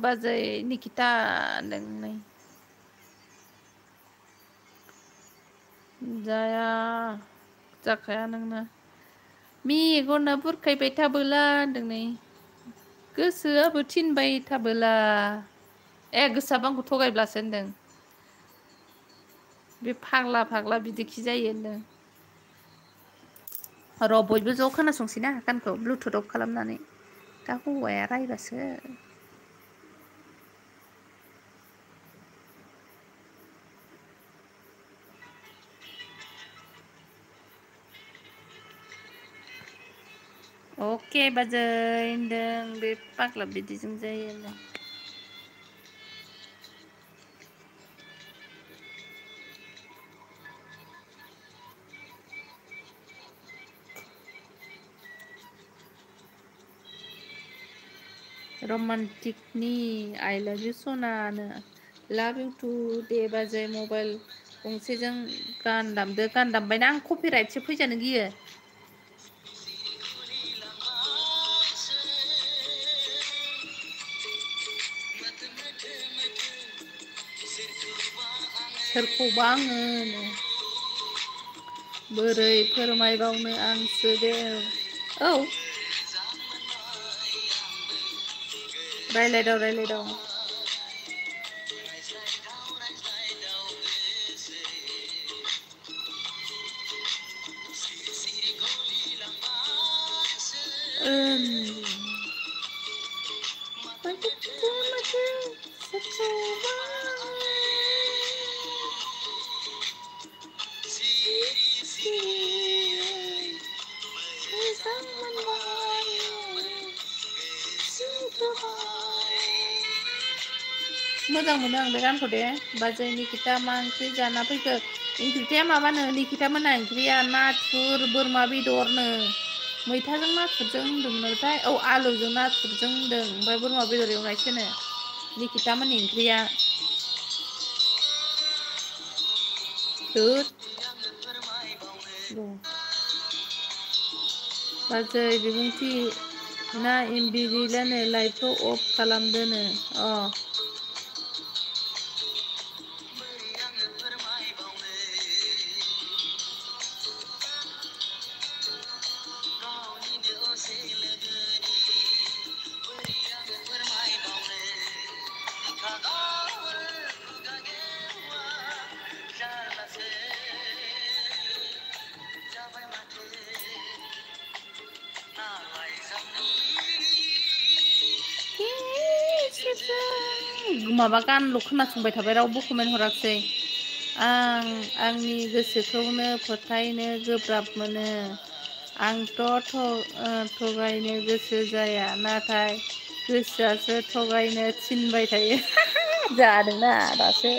बाजै निकिता होनदों जाखाया नोंना मेगना बुरखायबाय थाबोला होनदों नै गोसोआबो थिनबाय थाबोला गोसोआबो आंखौ थगायब्लासो होनदों बे फाग्ला बिदिखि जायो होनदों र' बयबो ज' खोनासंसैना गानखौ ब्लुटुथ अफ खालामनानै दा हौवाया रायबासो अके बाजै होनदों बे फाग्ला बिदिजों जायो होनदों रमान्टिकनि आइ लाभ इउ सनानो लाभ इउ टु दे बाजै मबाइल गंसेजों गान दामदो गान दामबायना आं कपिराइटसो फैजानो गियो सोरखौबा आङो बोरै फोरमायबावनो आंसो दे औ रायलायदाव मोजां मोनो आं बे गानखौ दे बाजै निकिता मा ओंख्रि जाना फैखो ओंख्रिया माबानो निकिता मोना ओंख्रिया नाथुर बोरमा बेदरनो मैथाजों नाथुरजों होनदोंमोनथाय औ आलुजों नाथुरजों होनदों ओमफ्राय बोरमा बेदर एवनायसोनो निकिता मोननि ओंख्रिया बाजै बिबुंथि ना एमबि गैलानो लाइटखौ अफ खालामदोनो अ माबा गानल' खोनासंबाय थाबाय रावबो कमेन्ट हराखिसै आं आंनि गोसोखौनो फोथायनो गोब्राब मोनो आंथ' थगायनो गोसो जाया नाथाय गोसोआसो थगायनो थिनबाय थायो जादोंना दासो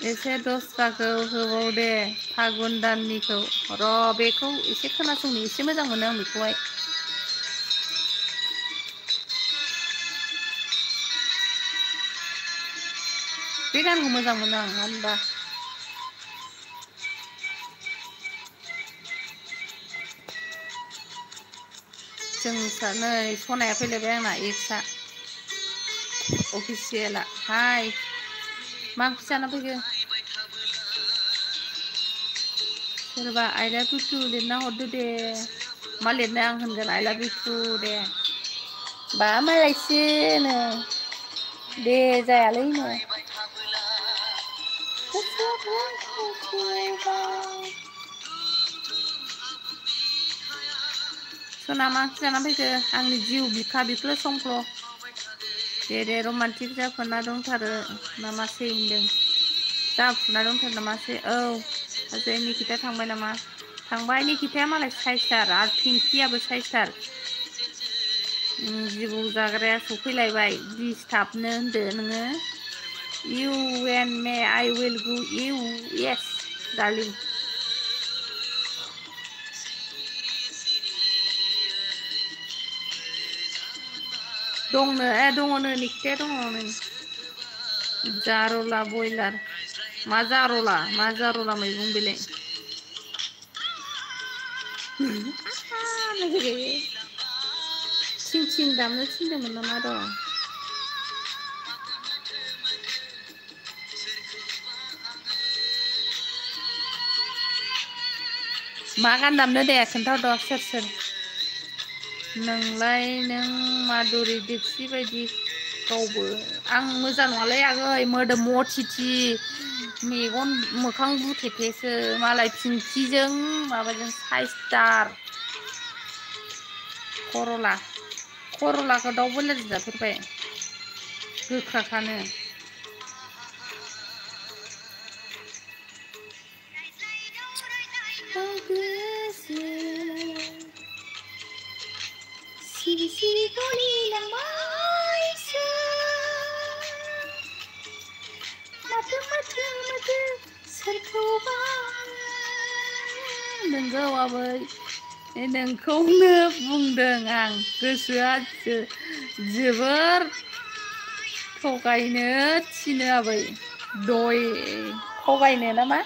एसे दस्राखौ होबाव दे फागुन दाननिखौ र' बेखौ एसे खोनासंनो एसे मोजां मोनो आं बेखौहाय बे गानखौ मोजां मोनो आं मानो होनबा जों नै सनाया फैलायबाय आंना एक्सआ अफिसियेला हाय मा ओंख्रि जाना फैखो सोरबा आइ लाभ इउ टु लिरना हरदो दे मा लिरनो आं होनगोन आइ लाभ इउ टु दे बा मालायसोनो दे जायालैनो सना मा ओंख्रि जाना फैखो आंनि जिउ बिखा बिख्लो संख्ल' दे रमान्टिक जाफुना दंथारो नामासै होनदों जाफुना दंथारो नामासै औ बाजै निकिता थांबाय नामा थांबाय निकिताया मालाय साइसथार आरो पिंकियाबो साइसथार जिबौ जाग्राया सफैलायबाय दिसथाबनो होनदो नोङो you and me I will go you yes darling दङनो निकिताया दङ नै जारला बयलार मा जारला मैगं बेलाय थिं दामनो थिनदोंमोन नामा र' मा गान दामनो दे खोन्थाहरद' सोर नोंलाय नों माधुरि दिक्सित बायदि गावबो आं मोजां नङालै आगै मोदोम मथिथि मेगन मोखां बुथेथेसो मालाय पिंकिजों माबाजों साइसथार खर'लाखौ दाउ बयलारजों जाफेरबाय गोखाखानो सिरि सिरि गलिलांबायसो माथो सोरखौबा नोंगौ आबै नोंखौनो बुंदों आं गोसोआ जोबोर थगायनो थिनो आबै दय थगायनो नामा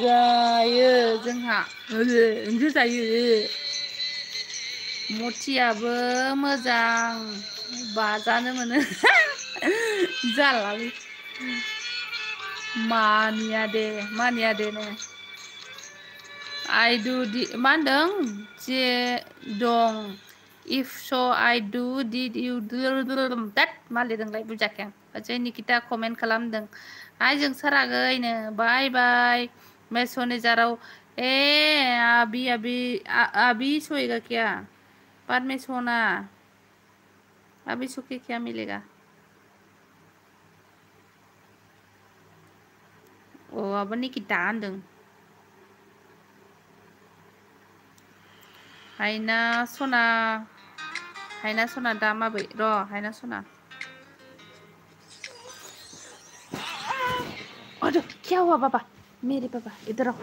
जायो जोंहा ओंहो जायो मथियाबो मोजां बाजानो मोनो जालालै मानिया दे नो आइ दु मा होनदों जे दं इफ स आइ दु डिड इउ दैट मा लिरदोंलाय बुजियाखै आं जै निकिता कमेन्ट खालामदों हाय जोंसार आगैनो बाय बाय मैं सोने जा रहा हूँ अभी सोएगा क्या बाद में सोना अभी सो के क्या मिलेगा अब निकिता होनदों हायना सना दा माबै र' हायना सना अरे क्या हुआ बाबा मेरे बाबा इधर आओ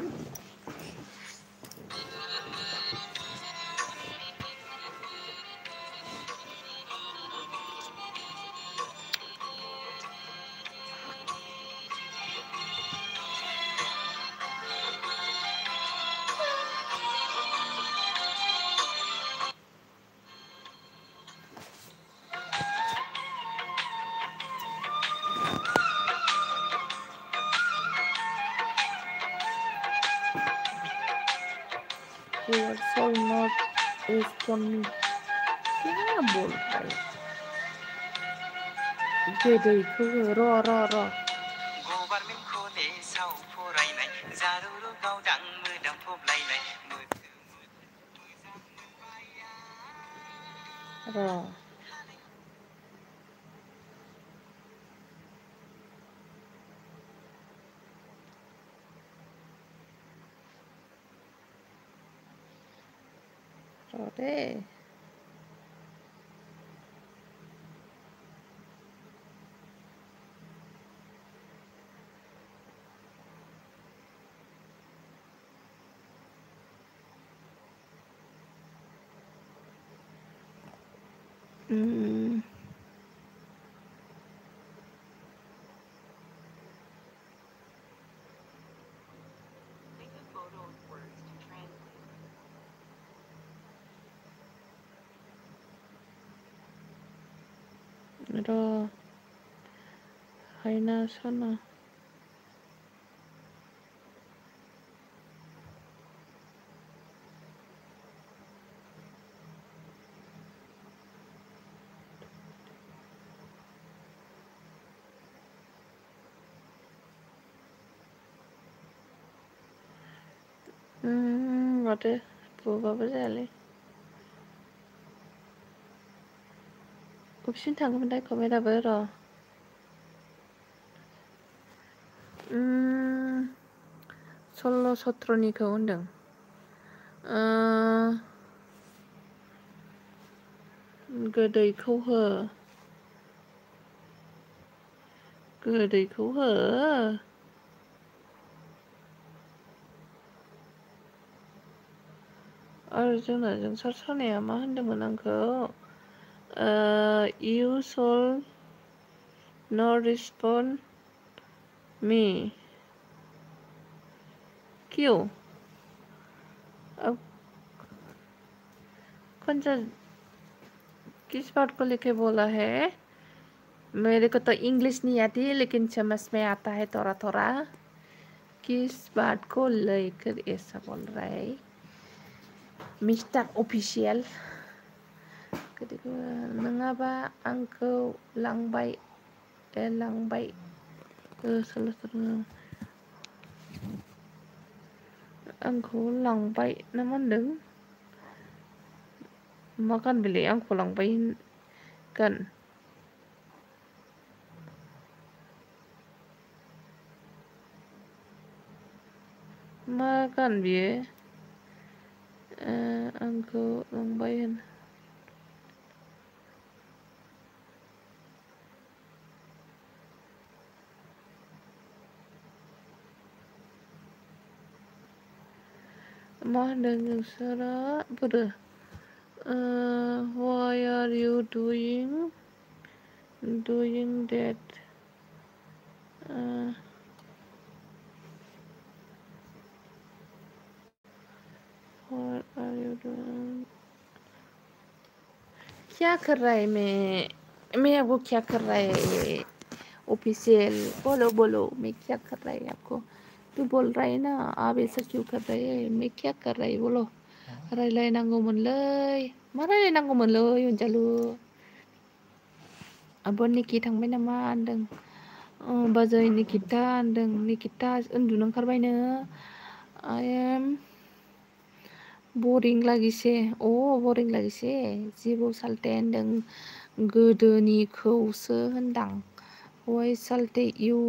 You also not responding क्या बोल रहा है गोदैखौ र' गभार्नमेन्टखौ देसाव फरायनाय जारौरौ गावदां मोदामफबलायनाय दे र' हायना सना माथो बुबाबो जायालै बबेसिम थांगौमोनथाय कमेन्टआबो र' 16-17निखौ होनदों गोदैखौ हो आरो जोंना जोंसार सानाया मा होनदोंमोन आंखौ you should not respond me क्यों अब कौन सा किस बात को लेके बोला है मेरे को तो इंग्लिश नहीं आती लेकिन समझ में आता है थोड़ा थोड़ा किस बात को लेकर ऐसा बोल रहा है मिस्टर ऑफिशियल नङाबा आंखौ लांबाय आंखौ लांबाय ना मा होनदों मा गान बेलाय आंखौ लांबाय गान मा गान बियो आंखौ लांबाय होन मा होनदों नोंसोरो बोरो why are you doing that what are you doing क्या कर रहा है मैं आपको क्या कर रहा है ऑफिशियल बोलो मैं क्या कर रहा है आपको तू बोल रहा है ना आप ऐसा क्यों कर रहे हैं मैं क्या कर रहा है बोलो रायलायनांगौमोनलै मा रायलायनांगौमोनलै अनजालु आब' निकि थांबाय नामा होनदों बाजै निकिता होनदों निकिता उन्दुनो ओंखारबायनो I am बरिं लागिसे बरिं लागिसे जिबौ सालथे होनदों गोदोनिखौसो होनदां why सालथे you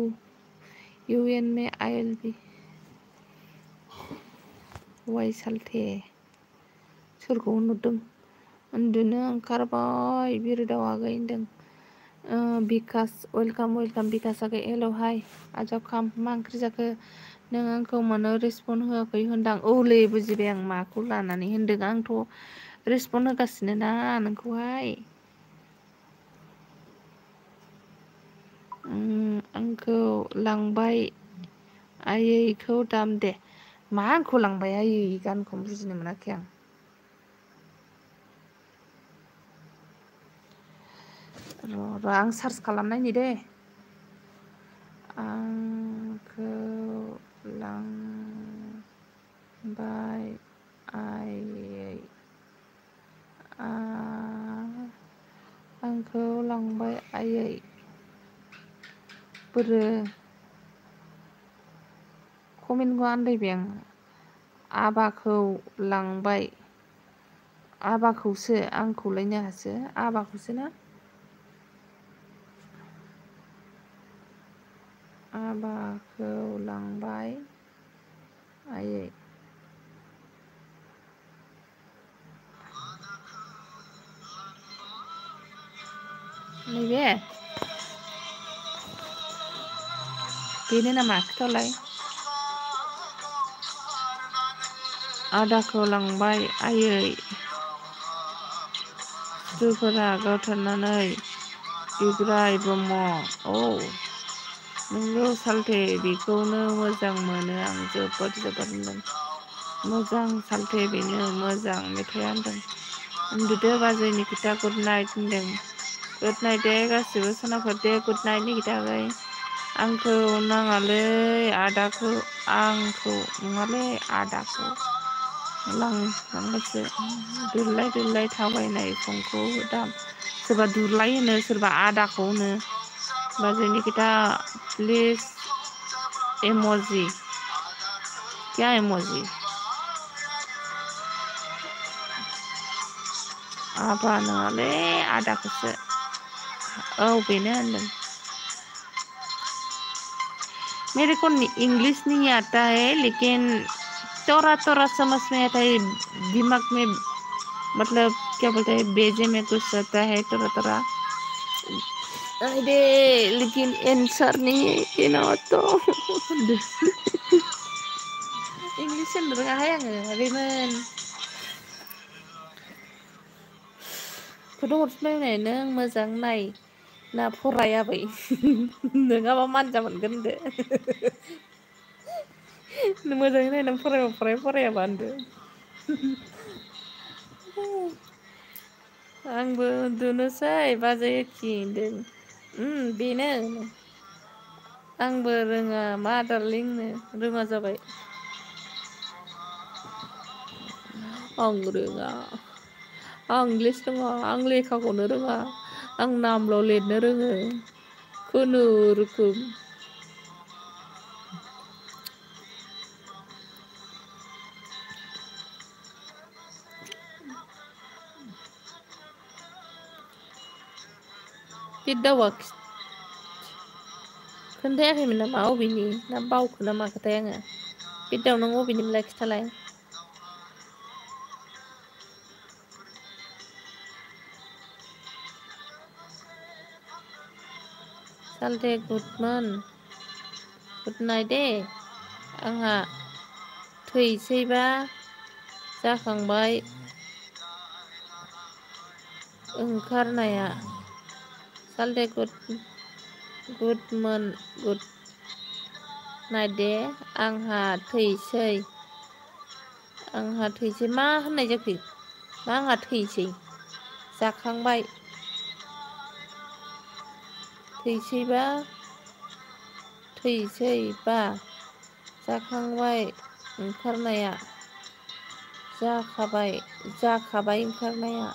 and me I'll be why सालथे सोरखौ नुदों उन्दुनो ओंखारबाय बिरदाव आगै होनदों बिकास वेलकाम बिकास आगै हेल' हाय आजाव खाम मा ओंख्रि जाखो नों आंखौ मानो रेसपन्ड होआखै होनदां औलै बुजिबाय आं माखौ लानानै होनदों आंथ' रेसपन्ड होगासिनो ना नोंखौहाय आंखौ लांबाय आयैखौ दाम दे मा आंखौ लांबाय आयै गानखौ बुजिनो मोनाखै आं र' आं सार्च खालामनायनि दे आंखौ लांबाय आयै आंखौ लांबाय आयै बोरो कमेन्टखौ आन्दायबाय आं आबाखौ लांबाय आबाखौसो आंखौलायनो हासो आबाखौसो ना आबाखौ लांबाय आयै नैबे बेनो नामा खोथालाय आदाखौ लांबाय आयै सुथुरफोरा गावथारनानै बिग्राय ब्रह्म नोंगौ सालथे बेखौनो मोजां मोनो आं जोबोद होनदों मोजां सालथे बेनो मोजां मेथाइया होनदों उन्दुदो बाजै निकिता गुड नाइट होनदों गुड नाइट दे गासिबो सनाफोर दे गुड नाइट निकितागै आंखौ नाङालै आदाखौ आंखौ नङालै आदाखौ लांबायसो दुरलाय थाबायनाय संखौ दाम सोरबा दुरलाय होनो सोरबा आदाखौ होनो बाजै निकिता प्लिज इम'जि क्या इम'जि आबा नङालै आदाखौसो बेनो होनदों मेरे को इंग्लिश नहीं आता है लेकिन थोड़ा समझ में आता है दिमाग में मतलब क्या बोलते हैं बेजे में कुछ आता है थोड़ा अरे लेकिन आंसर नहीं है कि ना तो इंग्लिश होननो रोङाहाय आङो रेमोन फट' हरफिनबाय नों मोजां नाय ना फरायाबै नोङाबा मानजा मोनगोन होनदो मोजाङै नायनानै फरायबा फरायाबा होनदो आंबो उन्दुनोसै बाजै एखि होनदों बेनो आंबो रोङा मा दार्लिंनो रोङा जाबाय आं रोङा आं इंग्लिश रोङा आं लेखाखौनो रोङा आं नामल' लिरनो रोङो खुनुरुखुम बिदावा खोन्थायाखैमोन नामा अबेनि ना बावखो ना माखोथाय आङो बिदाव नों अबेनिमोनलाय खिथालाय सालथे गुड नाइट दे आंहा थैसैबा जाखांबाय ओंखारनाया सालदे गुड नाइट दे आंहा थैसै मा होननाय जाखो मा आंहा थैसै जाखांबाय थैसैबा जाखांबाय ओंखारनाया जाखाबाय ओंखारनाया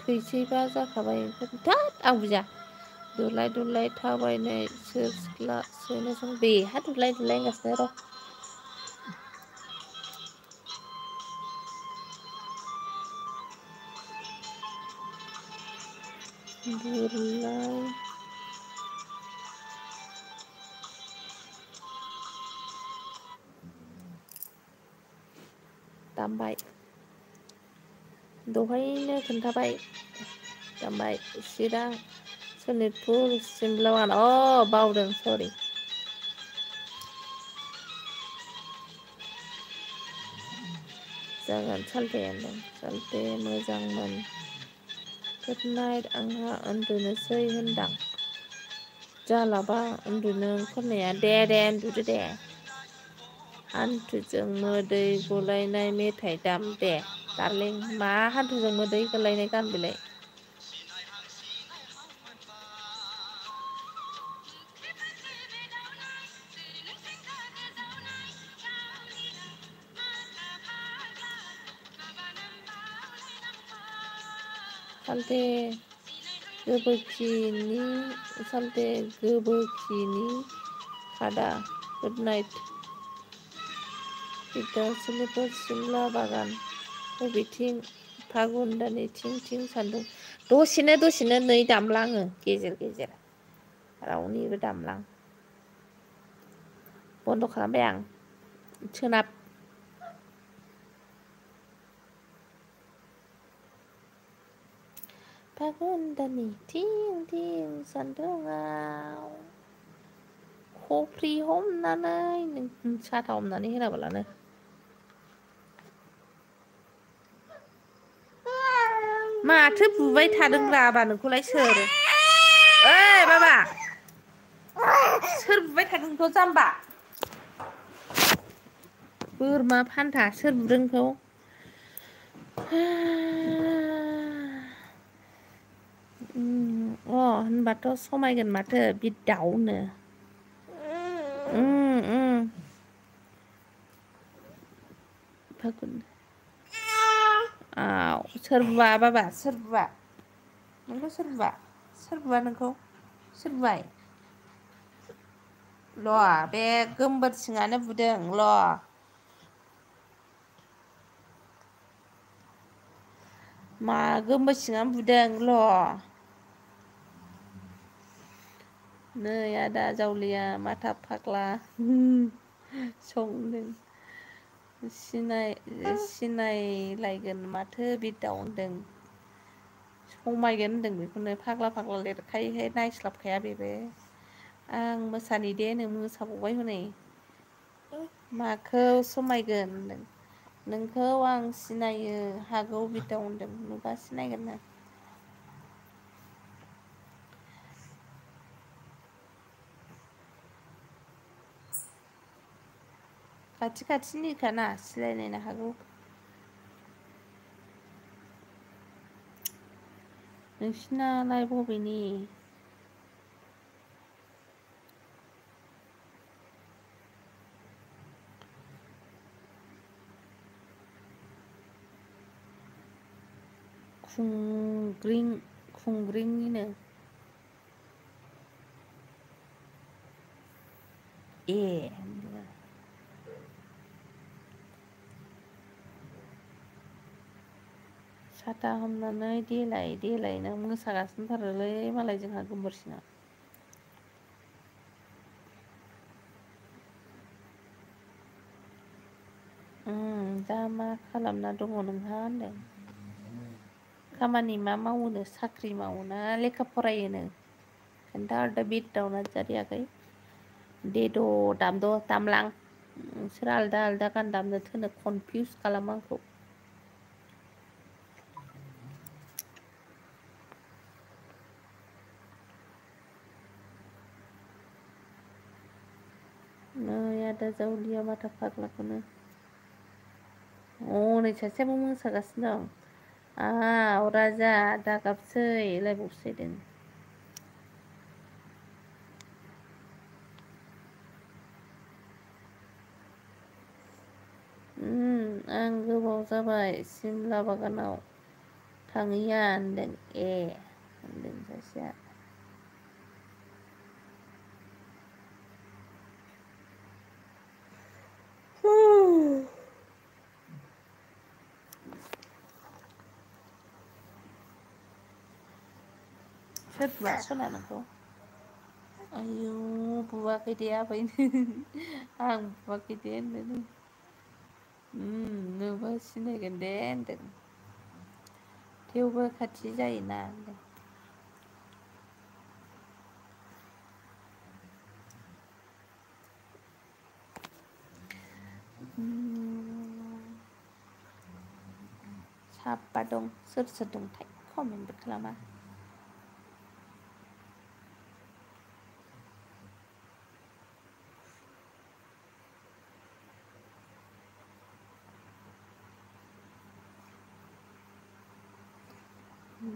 थैसैबा जाखाबाय थोद आं बुजिया दुलाय थाबायनाय सोर सिख्ला सोनो सं बेहा दुलाय होनगासिनो र' दुलाय दामबाय दहायनो खोन्थाबाय दामबाय चिरां सनितपुर सिमलावान बावदों सरि जागोन सालथे मोजांमोन गुड नाइट आंहा उन्दुनोसै होनदां जालाबा उन्दुनो ओंखारनाया दे उन्दुदो दे हान्थुजों मोदै गलायनाय मेथाइ दाम दे दार्लिं मा हान्थुजों मोदै गलायनाय गान बेलाय सालथे गोबोखिनि खादा गुड नाइट बिद्यासालिफोर सिमला बागान बबेथिं फागुन दाननि थिं सान्दुं दसेनो नै दामलाङो गेजेर रावनिबो दामलां बन्द' खालामबाय आं सोनाब फागुन दाननि थिं सान्दुङाव खफ्रि हमनानै साथा हमनानै होनाबालानो माथो बुबाय थादोंब्रा नोंखौलाय सोर ओइ बाबा सोर बुबाय थादों नोंखौ जाम्बा बोरमा फान्था सोर बुदों नोंखौ होनबाथ' समायगोन माथो बिदावनो फागुन सोर बुआ बाबा सोर बुआ नोंखौ सोर बुआ नोंखौ सोर बुबाय बे गोमबोर सिङानो बुदों मा गोमबोर सिङानो बुदों नै आदा जावलिया माथा फाग्ला संदों सिनायलायगोन माथो बिरदाव होनदों समायगोन होनदों बेखौनो फाग्ला लिरखायोहाय नायस्लाबखाया बेबो आं मोसानि दे मोसाबावबाय हनै माखौ समायगोन होनदों नोंखौ आं सिनायो हागौ बिरदाव होनदों नुबा सिनायगोन नो खाथिनिखाना सिनायलायनो हागौ नोंसिनालाय बबेनि खुंग्रिंनिनो साथा हमनानै देलाय नों मोसागासिनो थारोलै मालाय जोंहा गोमबोरसिङा दा मा खालामना दङ नोंहा होनदों खामानि मा मावोनो साख्रि मावोना लेखा फरायोनो खोन्थाहरदो बिरदाव नार्जारि आगै देद' दामलां नोंसोर आलदा आलदा गान दामनो थोनो कनफिउस खालामो आंखौ नै आदा जावलिया माथा फाग्लाखौनो नै सासेयाबो मोसागासिनो दं राजा दागाबसै लायबावसैदों आं गोबाव जाबाय सिमला बागानाव थाङैया होनदों होनदों सासेया सोर बुआ सना नोंखौ आयौ बुवाखै दे आबैनो आं बुवाखै दे होनदों नुबा सिनायगोन दे होनदों थेवबो खाथि जायोना होनदों साबा दं सोर सोर दंथाय कमेन्टबो खालामा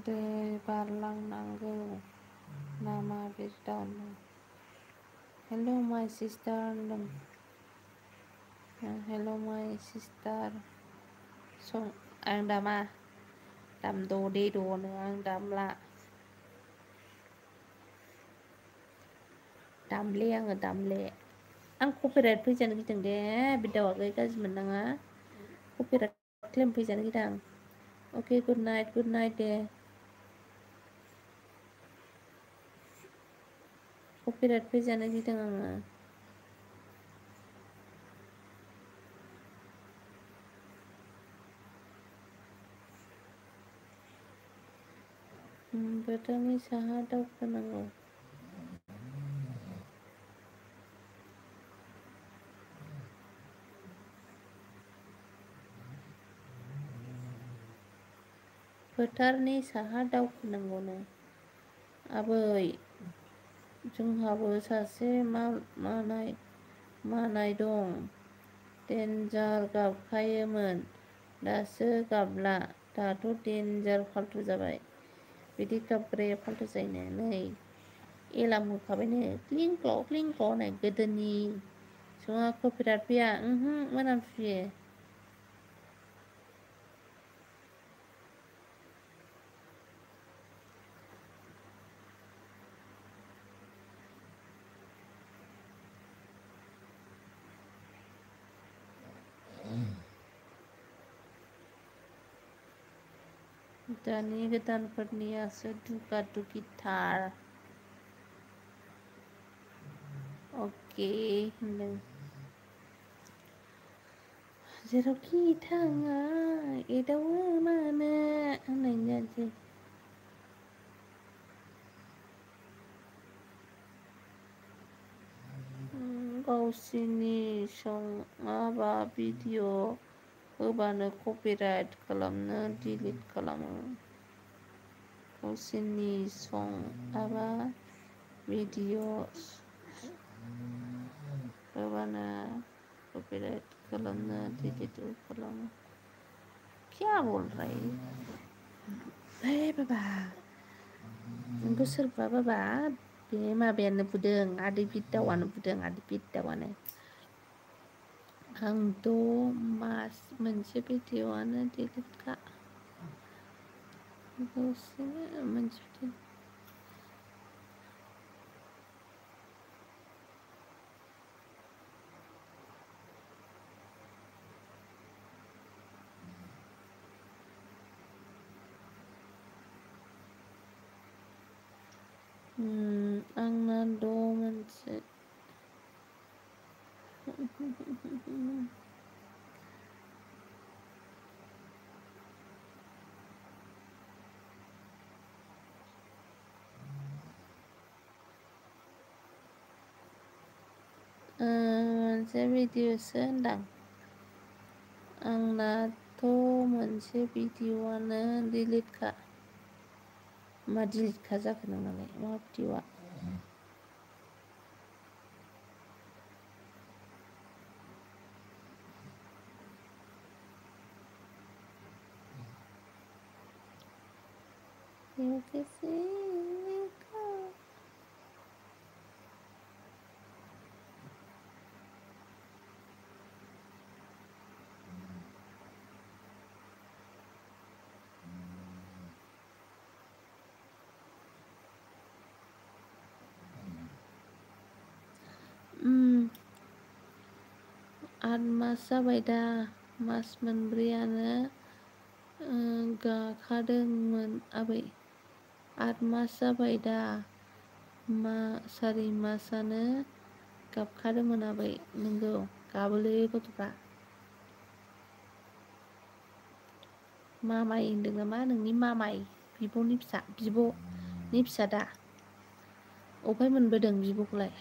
दै बारलांनांगौ नामा बिरदाव हेल' माय सिस्टार होनदों हेल' माय सिस्टार आं दामा दामद' दे द'नो आं दामला दामले आङो दामले आं कपिराइट फैजानो गिदों दे बिरदाव गाज्रि मोननाङा कपिराइट क्लेम फैजानो गिदों अके गुड नाइट दे कपिराइट फैजानो गिदों आङो बोथोरनि साहा दावखोनांगौ फोथारनि साहा दावखोनांगौनो आबै जोंहाबो सासे मानाय दं देन्जार गाबखायोमोन दासो गाबला दाथ' देन्जार फाल्थु जाबाय बिदि गाबग्राया फाल्थु जायोनो नै एलार्म होखाबायनो क्लिं क्ल' होननाय गोदोनि सङा कपिराइट फैया मोनामसुयो दानि गोदानफोरनियासो दुगा दुगिथार अके होनदों जेरावखि थाङा एदावो मानो होननायनि जानोसै गावसिनि सङाबा भिडिअ होबानो कपिराइट खालामनो डिलिट खालामो गावसिनि सङाबा भिडिअ होबानो कपिराइट खालामनो डिलिट खालामो क्या बोल रहा है बाबा नोंखौ सोरबा बाबा बे माबायानो बुदों आदै बिरदावानो बुदों आदै बिरदावानो आंथ' मास मोनसे भिडिअआनो डिलिटखा दसेनो मोनसे आंना मोनसे मोनसे भिडिअ'सो होनदां आंनाथ' मोनसे भिडिअ'आनो डिलिटखा मा डिलिटखा जाखो नोंनालाय मा भिडिअ'आ You can see आठ मास जाबाय दा मास मोनब्रैयानो गाखादोंमोन आबै 8 मास जाबाय दा सारि मासानो गाबखादोंमोन आबै नोंगौ गाबोलै गथ'फ्रा मामाय होनदों नामा नोंनि मामाय बिब'नि फिसा दा अफाय मोनबोदों बिब'खौलाय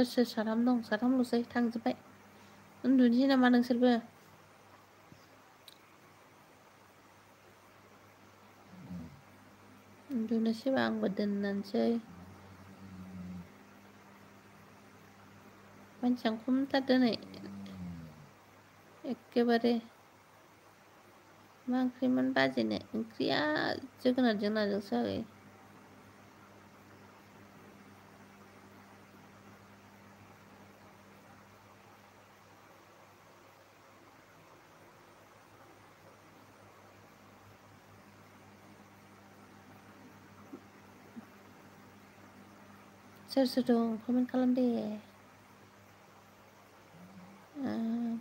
सोर साथाम दं साथामल'सै थांजोब्बाय उन्दुनोसै नामा नोंसोरबो उन्दुनोसैबा आंबो दोननोसै मानसियानो खमथार दिनै एखेबारे मा ओंख्रिमोन बाजैनो ओंख्रिया जोगोनारजों नाजोंसो आगै सोर दं कमेन्ट खालाम दे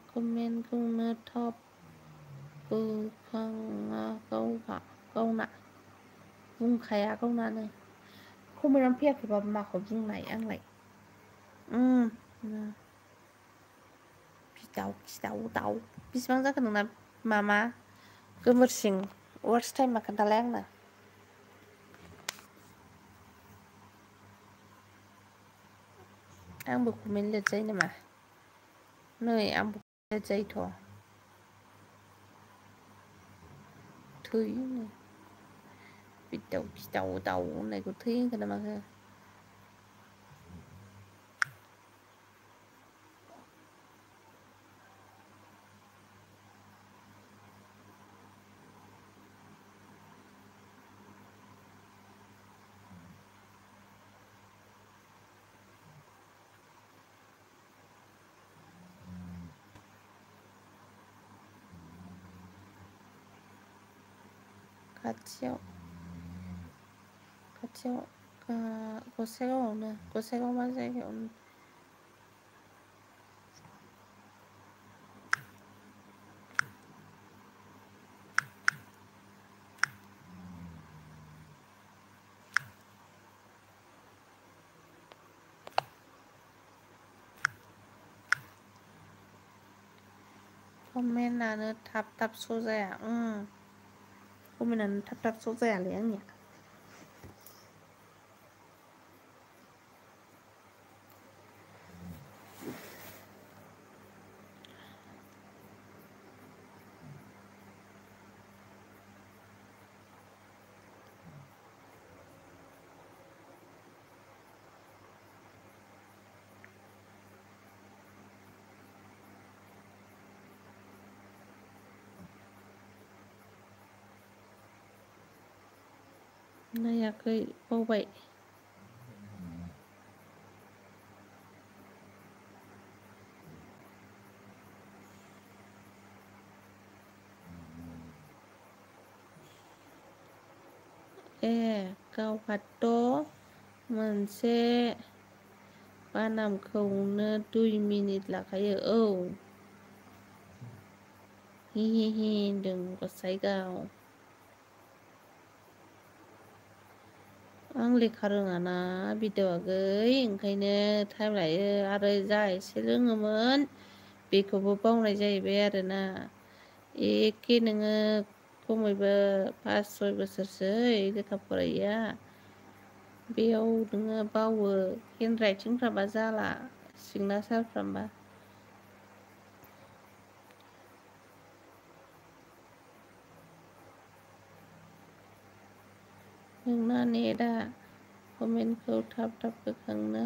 कमेन्टखौनो थाब बोखाङा गावना बुंखाया गावनानो कमेन्टआनो फैयाखैबाबो माखौ बुंनाय आंलाय खिदाव दाउ बेसेबां जाखो नोंना मामा गोमोरसिं वार्स टाइमा खोन्थालाय आंनो आंबो कमेन्ट लिरजायो नामा नै आंबो लिरजायोथ' थैनो खिदाव दाउ होननायखौ थै होनखो ना माखो खाथियाव गसाइगाव मा जायगायावनो कमेन्टआनो थाब श' जाया कमेन्टआनो थाब श' जायालै आंनिया नायाखै बावबाय गावहाथ' मोनसे बानामखौनो 2 मिनिट लाखायो औ हि हि हि होनदों गसाइगाव आं लेखा रोङाना भिडिअ आगै ओंखायनो टाइम लायो आरो जा एसे रोङोमोन बेखौबो बावनाय जाहैबाय आरोना एखे नोङो खमैबो 5-6 बोसोरसै लेखा फरायिया बेयाव नोङो बावो हेन्ड राइटिंफ्राबा जाला सिगनेसारफ्राबा नोंना नेटआ कमेन्टखौ थाब थाब बोखांनो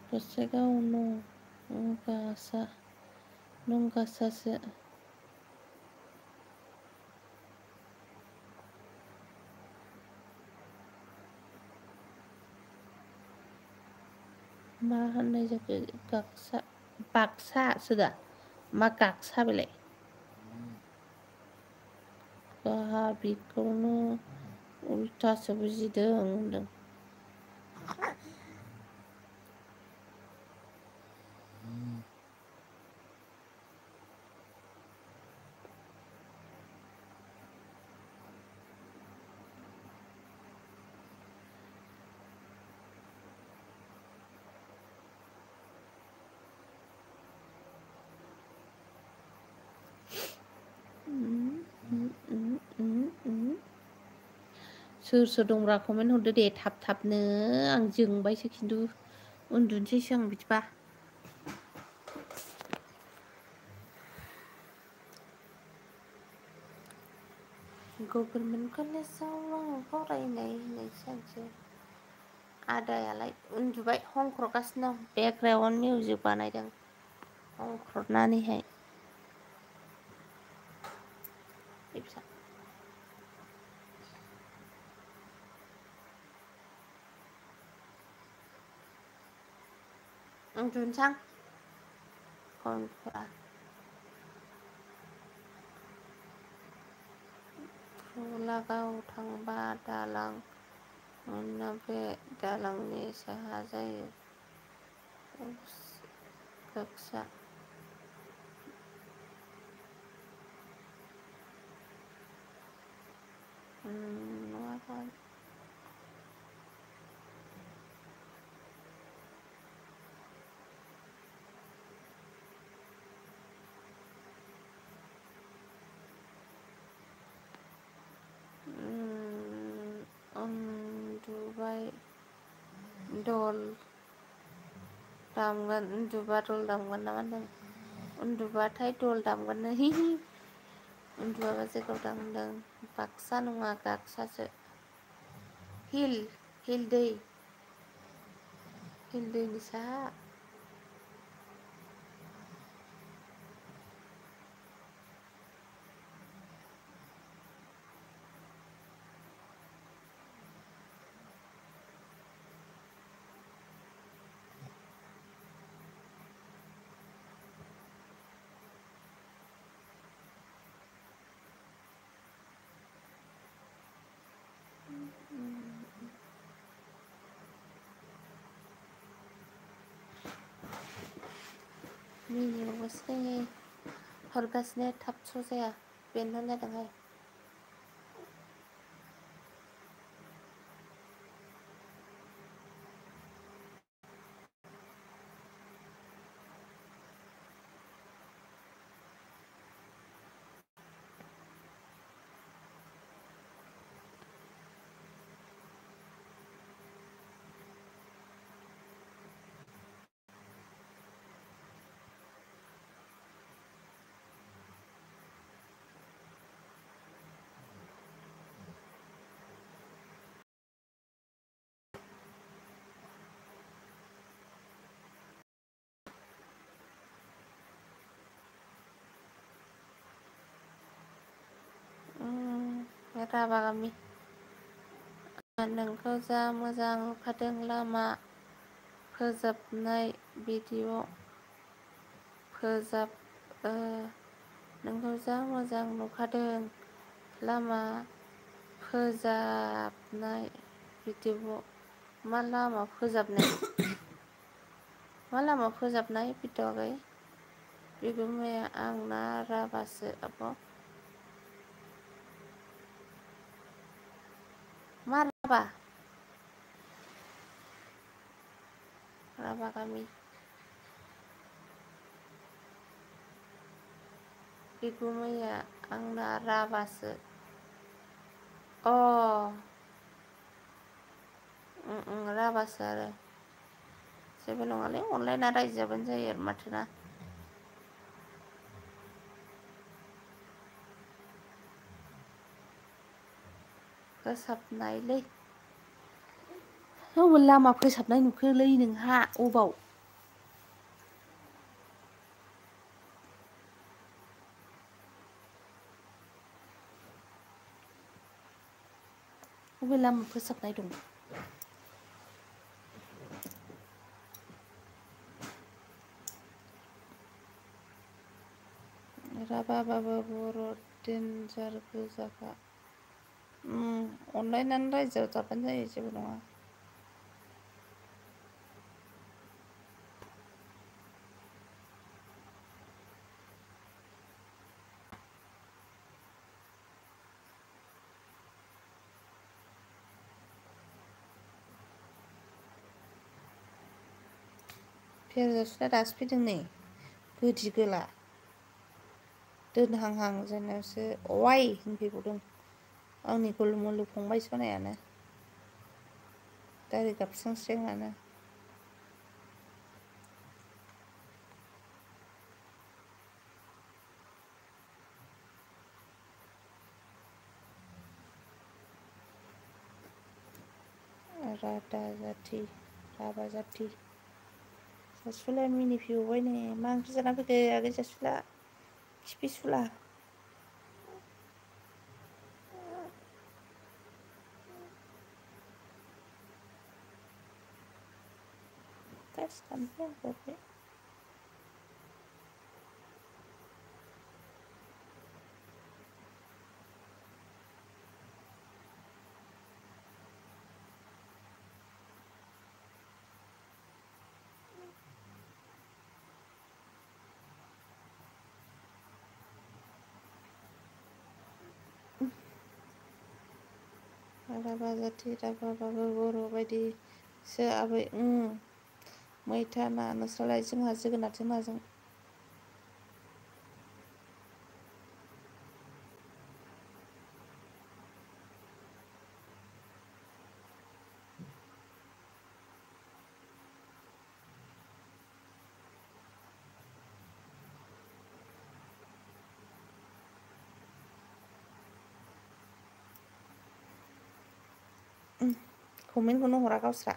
गसाइगाव नंगासासो मा होननाय जाखो बाक्सासो दा मा गाक्सा बेलाय गाहा बेखौनो उल्थासो बुजिदों होनदों सोर दंब्रा कमेन्ट हरदो दे थाब थाबनो आं जोंबायसो खिन्थु उन्दुनोसैसो आं बिदिबा गभर्नमेन्ट कलेजाव आं फरायनाय होननायसो जानोसै आदायालाय उन्दुबाय हंख्रगासिनो दं बेकग्राउन्ड मिउजिक बानायदों हंख्रदनानैहाय उन्दुनोसां खनफोरा फुलागाव थांबा दालां मोनो बे दालांनि साहा जायो कक्सा नङाबा उन्दुबाय दल दामगोन उन्दुबा दल दामगोन ना मा होनदों उन्दुबाथाय दल दामगोननो उन्दुआबा जायगायाव दामदों बाक्सा नङा गाक्सासो हिल दैनि साहा मिनिबावगासिनो हरगासिनो थाब स' जाया बेनोथ' जादोंहाय राभा गामि नोंखौ जा मोजां नुखादों लामा फोजोबनाय भिडिअ फोजाब नोंखौ जा मोजां नुखादों लामा फोजाबनाय भिडिअ मा लामा फोजाबनाय मा लामा फोजाबनाय भिडिअ बिगुमाया आंना राभासो आब' मा राभा गामि बिगुमाया आंना राभासो अ राभासो आरो जेबो नङालै अनलाइना रायजो जाबानो जायो आरो माथोना फोसाबनायलै लामा फोसाबनाय नुखोलै नोंहा अबाव बबे लामा फोसाबनाय दं राभाबाबो बर' डेन्जार गोजाखा अनलाइनानो रायजोआव जाबानो जायो जेबो नङा फेरजासिना दासो फैदों नै गोदि गोला दोनहांहां जानायावसो वाइ होनफैबावदों आंनि गुलुमुलु फंबाय सनायानो दारि गाबस्रांस्रेंआनो राभा जाथि जासुलाया मिनिफैबावबाय नै मा ओंख्रि जाना फैखो आगै जासुला खिफि सुला गाज्रि दानबाय आं हरबाय राभा जाथि राभाबाबो बर' बायदिसो आबै मैथा ना नोंस्रालाय जोंहा जोगोनारजों नाजों कमेन्टखौनो हरा गावस्रा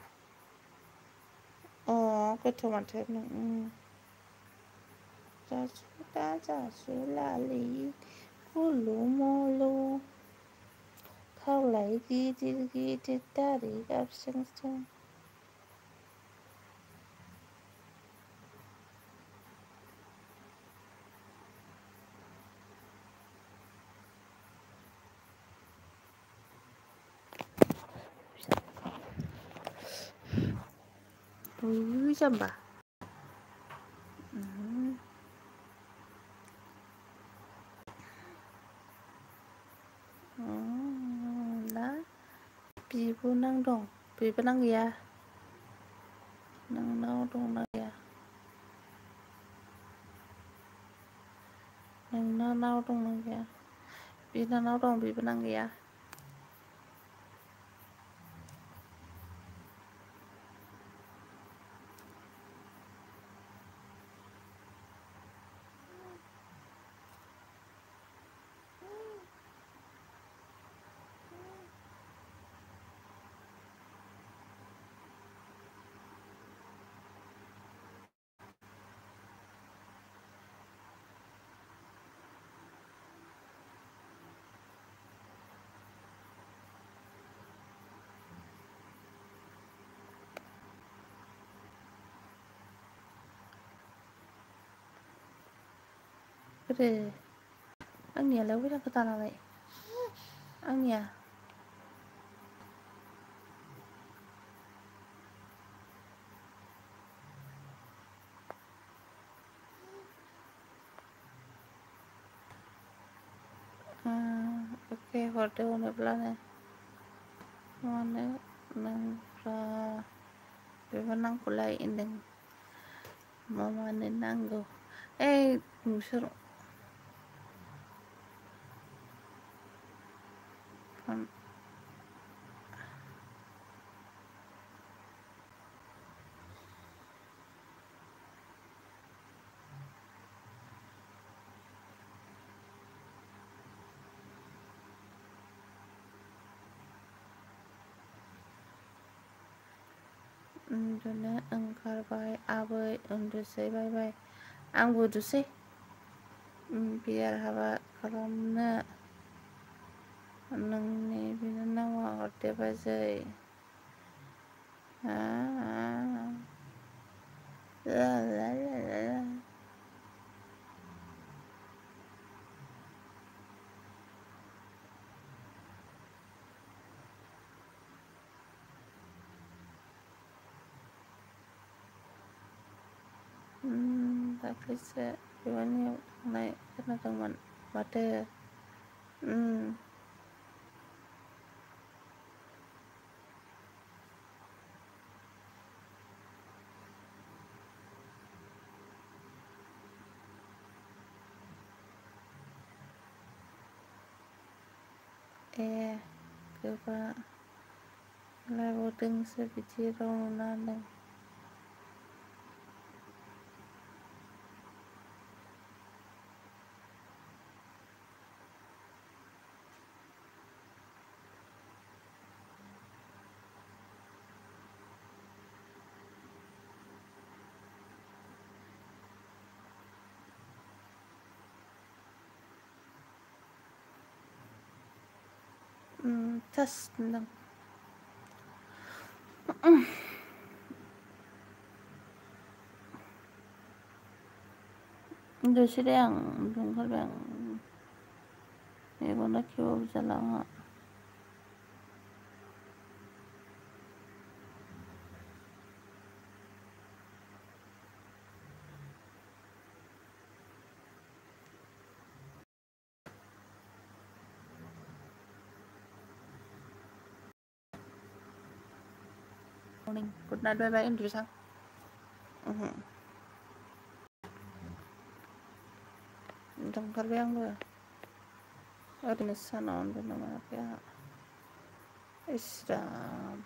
गोथाव माथो जासुला जासुलालै गुलुमुलु खावलाय गिदिर गिदिर दारि गाबस्रांस्रें जाम्बा ना बिबोनां दं बिबोनां गैया नोंनाव दंना गैया नोंनानाव दंना गैया बिनानाव दं बिबोनां गैया गोदो आंनियालाय अबाय थांखो दानालाय आंनिया अके हरदो हरनोब्लानो मानो नांब्रा बेबो नांगौलाय होनदों मानो नांगौ ओइ नोंसोर फन उन्दुनो ओंखारबाय आबै उन्दुसै बाय आंबो उन्दुसै बियार हाबा खालामनो नोंनि बिनानावा हरदो बाजै दाख्लैसो बिबारनियाव थांनाय खोनादोंमोन माथो ए गोबा लायबावदोंसो बिदि रावना होनदों थास होनदों उन्दुसै दे आं उन्दुनो ओंखारबाय आं मेगना खेबाबो जाला आंहा मर्निं गुड नाइट बाय बाय उन्दुसां उन्दुनो ओंखारबाय आंबो ओरैनो सानाव उन्दुनो मोनाखै आंहा इसराम